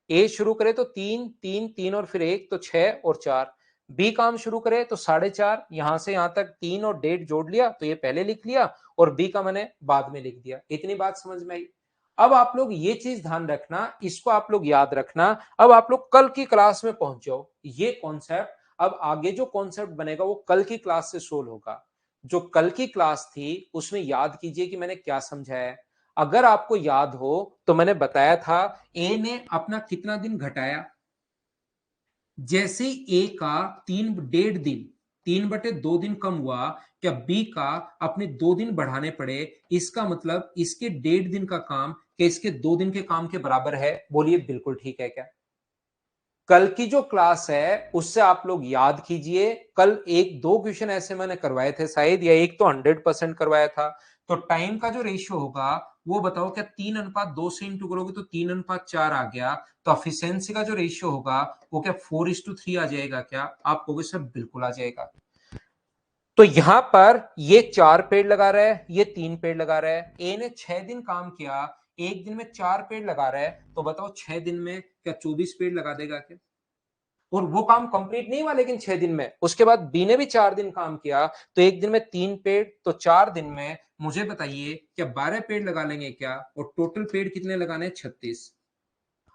Speaker 1: ए शुरू करे तो 3 3 3 और फिर 1, तो 6 और 4। बी काम शुरू करे तो 4.5, यहां से यहां तक 3 और 1.5 जोड़ लिया, तो ये पहले लिख लिया, और बी का मैंने बाद में लिख दिया। इतनी बात समझ में आई? अब आप लोग ये चीज ध्यान रखना, इसको आप लोग याद रखना। अब आप लोग कल की क्लास में पहुंच जाओ। ये कॉन्सेप्ट, अब आगे जो कॉन्सेप्ट बनेगा वो कल की क्लास से सोल्व होगा। जो कल की क्लास थी उसमें याद कीजिए कि मैंने क्या समझाया है। अगर आपको याद हो तो मैंने बताया था ए ने अपना कितना दिन घटाया। जैसे ए का 3.5 दिन, 3/2 दिन कम हुआ, क्या बी का अपने 2 दिन बढ़ाने पड़े? इसका मतलब इसके 1.5 दिन का काम क्या इसके 2 दिन के काम के बराबर है? बोलिए बिल्कुल ठीक है क्या? कल की जो क्लास है उससे आप लोग याद कीजिए। कल एक दो क्वेश्चन ऐसे मैंने करवाए थे शायद, या एक तो 100% करवाया था। तो टाइम का जो रेशियो होगा वो बताओ, क्या 3:2 से इंटू करोगे तो 3:4 आ गया? तो एफिशिएंसी का जो रेशियो होगा वो क्या 4:3 आ जाएगा क्या? आप कहोगे सर बिल्कुल आ जाएगा। तो यहां पर ये 4 पेड़ लगा रहा है, ये 3 पेड़ लगा रहा है। ए ने 6 दिन काम किया, 1 दिन में 4 पेड़ लगा रहा है, तो बताओ 6 दिन में क्या 24 पेड़ लगा देगा क्या? और वो काम कंप्लीट नहीं हुआ लेकिन 6 दिन में। उसके बाद बी ने भी 4 दिन काम किया, तो 1 दिन में 3 पेड़, तो 4 दिन में मुझे बताइए क्या 12 पेड़ लगा लेंगे क्या? और टोटल पेड़ कितने लगाने? 36।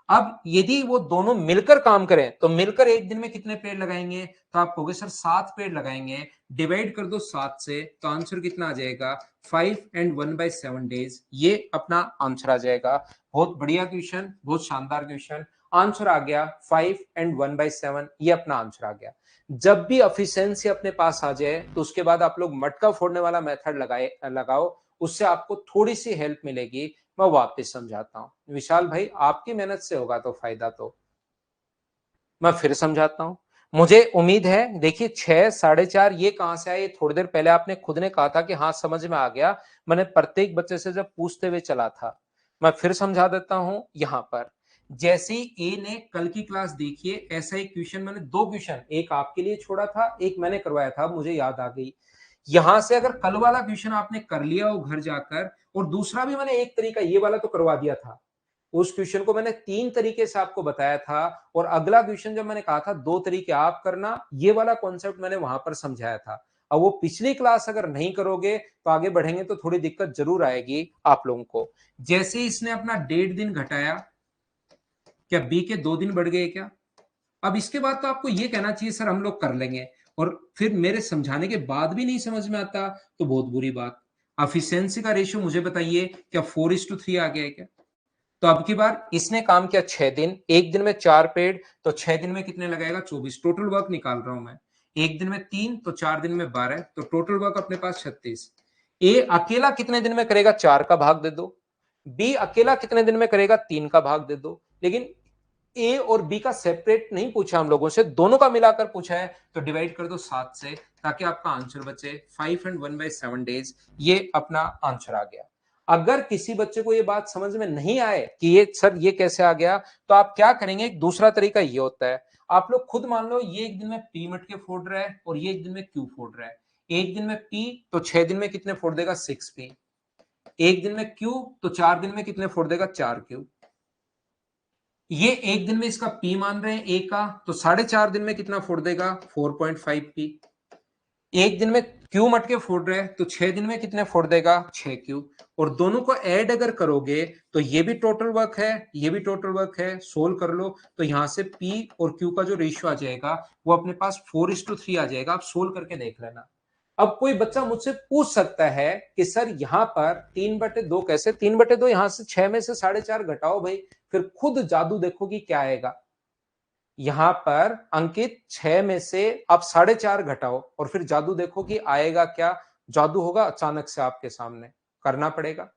Speaker 1: अब यदि वो दोनों मिलकर काम करें तो मिलकर 1 दिन में कितने पेड़ लगाएंगे? तो आप कहोगे सर 7 पेड़ लगाएंगे। डिवाइड कर दो 7 से, तो आंसर कितना आ जाएगा? 5 and 1/7 days। ये अपना आंसर आ जाएगा। बहुत बढ़िया क्वेश्चन, बहुत शानदार क्वेश्चन। आंसर आ गया 5 and 1/7, ये अपना आंसर आ गया। जब भी एफिशिएंसी अपने पास आ जाए तो उसके बाद आप लोग मटका फोड़ने वाला मेथड लगाओ, उससे आपको थोड़ी सी हेल्प मिलेगी। मैं वापस समझाता हूं विशाल भाई, आपकी मेहनत से होगा तो फायदा। तो मैं फिर समझाता हूं। मुझे उम्मीद है, देखिए 6, 4.5 ये कहां से आए? ये थोड़ी देर पहले आपने खुद ने कहा था कि हाँ समझ में आ गया। मैंने प्रत्येक बच्चे से जब पूछते हुए चला था। मैं फिर समझा देता हूं। यहां पर जैसे ही ए ने कल की क्लास देखिए, ऐसा एक क्वेश्चन मैंने, दो क्वेश्चन, एक आपके लिए छोड़ा था, एक मैंने करवाया था, मुझे याद आ गई। यहां से अगर कल वाला क्वेश्चन आपने कर लिया हो घर जाकर, और दूसरा भी मैंने एक तरीका ये वाला तो करवा दिया था, उस क्वेश्चन को मैंने 3 तरीके से आपको बताया था, और अगला क्वेश्चन जब मैंने कहा था 2 तरीके आप करना, ये वाला कॉन्सेप्ट मैंने वहां पर समझाया था। अब वो पिछली क्लास अगर नहीं करोगे तो आगे बढ़ेंगे तो थोड़ी दिक्कत जरूर आएगी आप लोगों को। जैसे इसने अपना 1.5 दिन घटाया, क्या बी के 2 दिन बढ़ गए क्या? अब इसके बाद तो आपको ये कहना चाहिए सर हम लोग कर लेंगे, और फिर मेरे समझाने के बाद भी नहीं समझ में आता तो बहुत बुरी बात। एफिशिएंसी का रेशियो मुझे बताइए, क्या 4:3 आ गया है क्या? तो अब की बार इसने काम किया 6 दिन, 1 दिन में 4 पेड़, तो 6 दिन में कितने लगाएगा? 24। टोटल वर्क निकाल रहा हूं मैं। 1 दिन में 3, तो 4 दिन में 12, तो टोटल वर्क अपने पास 36। ए अकेला कितने दिन में करेगा? 4 का भाग दे दो। बी अकेला कितने दिन में करेगा? 3 का भाग दे दो। लेकिन ए और बी का सेपरेट नहीं पूछा हम लोगों से, दोनों का मिलाकर पूछा है, तो डिवाइड कर दो 7 से, ताकि आपका आंसर बचे 5 and 1/7 days। ये अपना आंसर आ गया। अगर किसी बच्चे को ये बात समझ में नहीं आए कि ये सर ये कैसे आ गया, तो आप क्या करेंगे? एक दूसरा तरीका ये होता है, आप लोग खुद मान लो ये 1 दिन में पी मटके फोड़ रहा है और ये 1 दिन में क्यू फोड़ रहा है। एक दिन में P तो 6 दिन में कितने फोड़ देगा 6P। एक दिन में Q तो 4 दिन में कितने फोड़ देगा 4Q। ये एक दिन में इसका P मान रहे हैं A का, तो 4.5 दिन में कितना फोड़ देगा 4.5P। एक दिन में Q मटके फोड़ रहे हैं तो 6 दिन में कितने फोड़ देगा 6Q। और दोनों को ऐड अगर करोगे तो ये भी टोटल वर्क है, ये भी टोटल वर्क है, सोल्व कर लो तो यहां से P और Q का जो रेशियो आ जाएगा वो अपने पास 4:3 आ जाएगा। आप सोल्व करके देख लेना। अब कोई बच्चा मुझसे पूछ सकता है कि सर यहां पर 3/2 कैसे, 3/2 यहां से 6 में से 4.5 घटाओ भाई, फिर खुद जादू देखो कि क्या आएगा। यहां पर अंकित 6 में से आप 4.5 घटाओ और फिर जादू देखो कि आएगा क्या। जादू होगा अचानक से आपके सामने, करना पड़ेगा।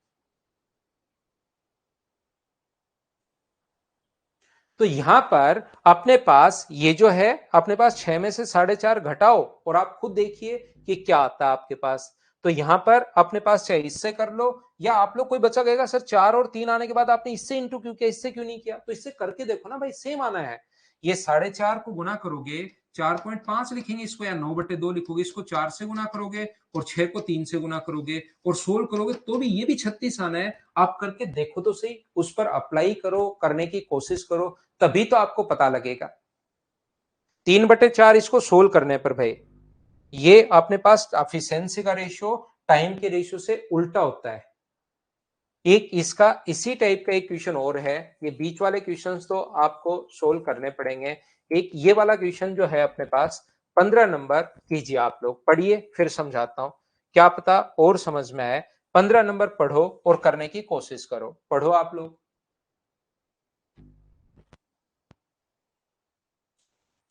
Speaker 1: तो यहां पर अपने पास ये जो है, अपने पास 6 में से 4.5 घटाओ और आप खुद देखिए कि क्या आता है आपके पास। तो यहां पर अपने पास चाहे इससे कर लो, या आप लोग कोई बच्चा कहेगा सर 4 और 3 आने के बाद आपने इससे इंटू क्यों किया, इससे क्यों नहीं किया, तो इससे करके देखो ना भाई, सेम आना है। ये 4.5 को गुना करोगे 4.5 लिखेंगे इसको, या 9/2 लिखोगे इसको, 4 से गुना करोगे और 6 को 3 से गुना करोगे और सोल्व करोगे तो भी ये भी 36 आना है। आप करके देखो तो सही, उस पर अप्लाई करो, करने की कोशिश करो, तभी तो आपको पता लगेगा। 3/4 इसको सोल्व करने पर भाई ये अपने पास एफिशिएंसी का रेशियो टाइम के रेशियो से उल्टा होता है। एक इसका इसी टाइप का एक क्वेश्चन और है, ये बीच वाले क्वेश्चंस तो आपको सोल्व करने पड़ेंगे। एक ये वाला क्वेश्चन जो है अपने पास 15 नंबर, कीजिए आप लोग, पढ़िए फिर समझाता हूं, क्या पता और समझ में आए। 15 नंबर पढ़ो और करने की कोशिश करो, पढ़ो आप लोग।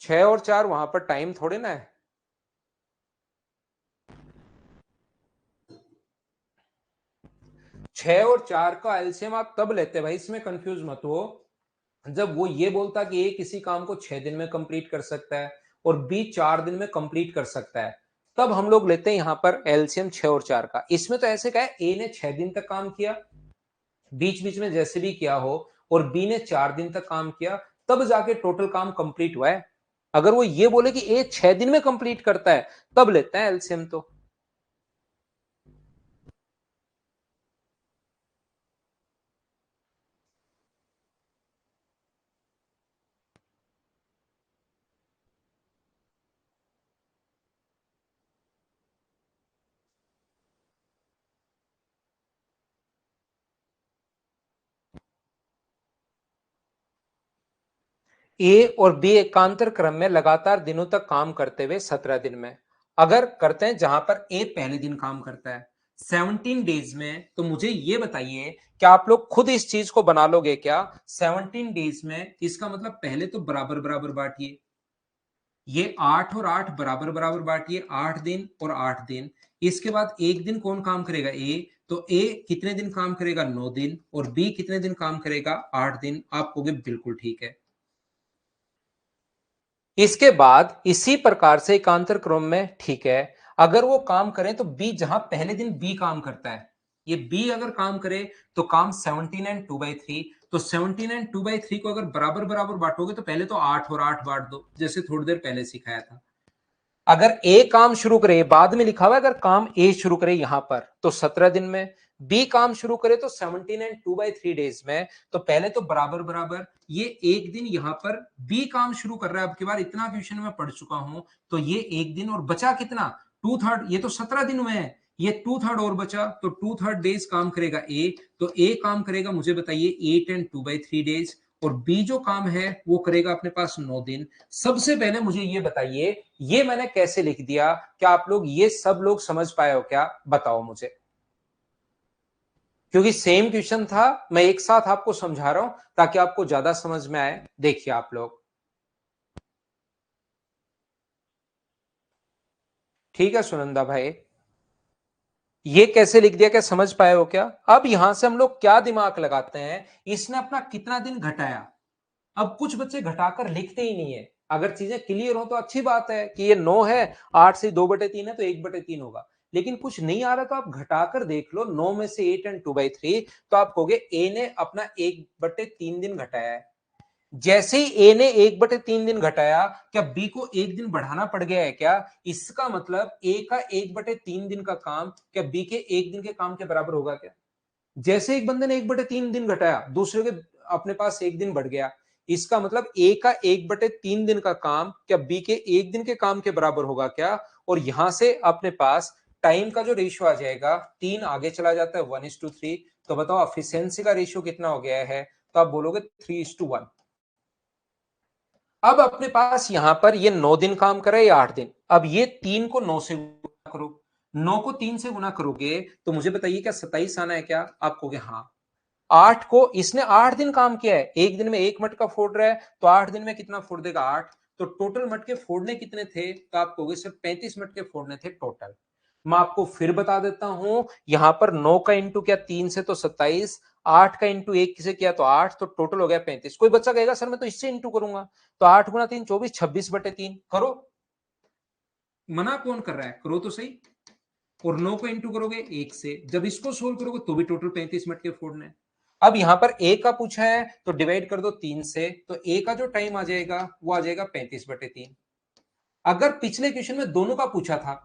Speaker 1: 6 और 4 वहां पर टाइम थोड़े ना है। 6 और 4 का एलसीएम आप तब लेते भाई, इसमें कंफ्यूज मत हो, जब वो ये बोलता कि ए किसी काम को 6 दिन में कंप्लीट कर सकता है और बी 4 दिन में कंप्लीट कर सकता है, तब हम लोग लेते हैं यहां पर एलसीएम 6 और 4 का। इसमें तो ऐसे कहा है ए ने 6 दिन तक काम किया, बीच बीच में जैसे भी किया हो, और बी ने 4 दिन तक काम किया, तब जाके टोटल काम कंप्लीट हुआ है। अगर वो ये बोले कि ए 6 दिन में कंप्लीट करता है, तब लेते हैं एलसीएम। तो ए और बी एकांतर क्रम में लगातार दिनों तक काम करते हुए 17 दिन में अगर करते हैं, जहां पर ए पहले दिन काम करता है 17 डेज में, तो मुझे ये बताइए क्या आप लोग खुद इस चीज को बना लोगे क्या। 17 डेज में इसका मतलब पहले तो बराबर बराबर बांटिए, ये 8 और 8 बराबर बराबर बांटिए, 8 दिन और 8 दिन। इसके बाद एक दिन कौन काम करेगा ए, तो ए कितने दिन काम करेगा 9 दिन, और बी कितने दिन काम करेगा 8 दिन। आप कहोगे बिल्कुल ठीक है। इसके बाद इसी प्रकार से एकांतर क्रम में, ठीक है, अगर वो काम करें तो बी, जहां पहले दिन बी काम करता है, ये बी अगर काम करे तो काम 17 एंड 2/3। तो 17 एंड 2/3 को अगर बराबर बराबर बांटोगे तो पहले तो 8 और 8 बांट दो, जैसे थोड़ी देर पहले सिखाया था। अगर ए काम शुरू करे, बाद में लिखा हुआ है, अगर काम ए शुरू करे यहां पर तो 17 दिन में, बी काम शुरू करे तो 17 एंड 2/3 डेज में, तो पहले तो बराबर बराबर, ये एक दिन यहां पर बी काम शुरू कर रहा है। अब की बार इतना क्वेश्चन में पढ़ चुका हूं, तो ये एक दिन और बचा कितना 2/3, ये तो 17 दिन हुए हैं, ये 2/3 और बचा, तो 2/3 डेज काम करेगा ए, तो ए काम करेगा मुझे बताइए 8 एंड 2/3 डेज, और बी जो काम है वो करेगा अपने पास 9 दिन। सबसे पहले मुझे ये बताइए ये मैंने कैसे लिख दिया, क्या आप लोग ये सब लोग समझ पाए हो क्या, बताओ मुझे। क्योंकि सेम क्वेश्चन था, मैं एक साथ आपको समझा रहा हूं ताकि आपको ज्यादा समझ में आए। देखिए आप लोग, ठीक है सुनंदा भाई, ये कैसे लिख दिया, क्या समझ पाए हो क्या। अब यहां से हम लोग क्या दिमाग लगाते हैं, इसने अपना कितना दिन घटाया। अब कुछ बच्चे घटाकर लिखते ही नहीं है, अगर चीजें क्लियर हो तो अच्छी बात है कि ये 9 है, 8 से 2/3 है तो 1/3 होगा, लेकिन कुछ नहीं आ रहा तो आप घटाकर देख लो, 9 में से 8 एंड 2/3, तो आप कहोगे ए ने अपना 1/3 दिन घटाया है। जैसे ही ए ने 1/3 दिन घटाया, क्या बी को 1 दिन बढ़ाना पड़ गया है क्या? इसका मतलब ए का 1/3 दिन का काम क्या बी के 1 दिन के काम के बराबर होगा क्या? जैसे एक बंदे ने 1/3 दिन घटाया, दूसरे के अपने पास 1 दिन बढ़ गया। इसका मतलब ए का 1/3 दिन का काम क्या बी के 1 दिन के काम के बराबर होगा क्या? और यहां से अपने पास टाइम का जो रेशियो आ जाएगा, 3 आगे चला जाता है 1:3। तो बताओ एफिशिएंसी का रेशियो कितना हो गया है? तो आप बोलोगे 3:1। अब अपने पास यहां पर ये 9 दिन काम करे या 8 दिन। अब ये 3 को 9 से गुना करो, 9 को 3 से गुना करोगे तो मुझे बताइए क्या 27 आना है क्या? आप कहोगे हाँ। 8 को इसने 8 दिन काम किया है, एक दिन में एक मटका फोड़ रहा है, तो 8 दिन में कितना फोड़ देगा? 8। तो टोटल मटके फोड़ने कितने थे? तो आप कहोगे सिर्फ 35 मटके फोड़ने थे टोटल। मैं आपको फिर बता देता हूं, यहां पर 9 का इंटू किया 3 से तो 27, 8 का इंटू 1 से किया तो 8, तो टोटल हो गया 35। कोई बच्चा कहेगा सर मैं तो इससे इंटू करूंगा, तो 8 गुना 3 24, 26/3 करो। मना कौन कर रहा है? करो तो सही। और 9 को इंटू करोगे 1 से, जब इसको सोल्व करोगे तो भी टोटल 35 मिनट के फोड़ने हैं। अब यहां पर ए का पूछा है तो डिवाइड कर दो 3 से, तो ए का जो टाइम आ जाएगा वो आ जाएगा 35/3। अगर पिछले क्वेश्चन में दोनों का पूछा था,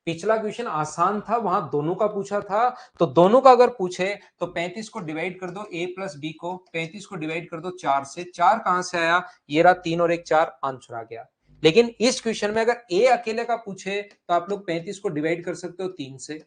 Speaker 1: पिछला क्वेश्चन आसान था, वहां दोनों का पूछा था, तो दोनों का अगर पूछे तो 35 को डिवाइड कर दो ए प्लस बी को, 35 को डिवाइड कर दो 4 से, 4 कहां से आया? ये रहा 3 और 1 4, आंसर आ गया। लेकिन इस क्वेश्चन में अगर ए अकेले का पूछे तो आप लोग 35 को डिवाइड कर सकते हो 3 से,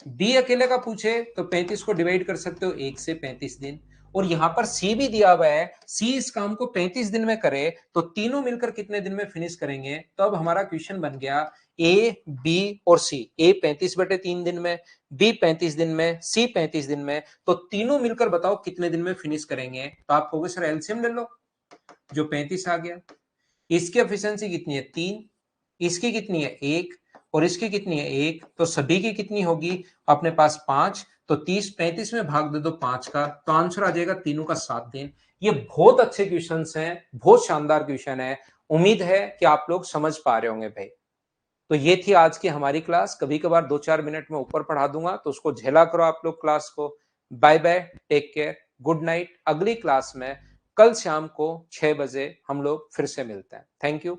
Speaker 1: बी अकेले का पूछे तो 35 को डिवाइड कर सकते हो 1 से, 35 दिन। और यहां पर सी भी दिया हुआ है, सी इस काम को 35 दिन में करे तो तीनों मिलकर कितने दिन में फिनिश करेंगे? तो अब हमारा क्वेश्चन बन गया ए, बी और सी। ए 35/3 दिन में, बी 35 दिन में, सी 35 दिन में, तो तीनों मिलकर बताओ कितने दिन में फिनिश करेंगे? तो आप कहोगे सर एलसीएम ले लो, जो 35 आ गया। इसकी एफिशिएंसी कितनी है? 3। इसकी कितनी है? 1। और इसकी कितनी है? 1। तो सभी की कितनी होगी अपने पास? 5। तो 30 35 में भाग दे दो 5 का, तो आंसर आ जाएगा तीनों का 7 दिन। ये बहुत अच्छे क्वेश्चन हैं, बहुत शानदार क्वेश्चन है। उम्मीद है कि आप लोग समझ पा रहे होंगे भाई। तो ये थी आज की हमारी क्लास। कभी कभार 2-4 मिनट में ऊपर पढ़ा दूंगा, तो उसको झेला करो आप लोग क्लास को। Bye bye, take care, good night. अगली क्लास में कल शाम को 6 बजे हम लोग फिर से मिलते हैं। Thank you.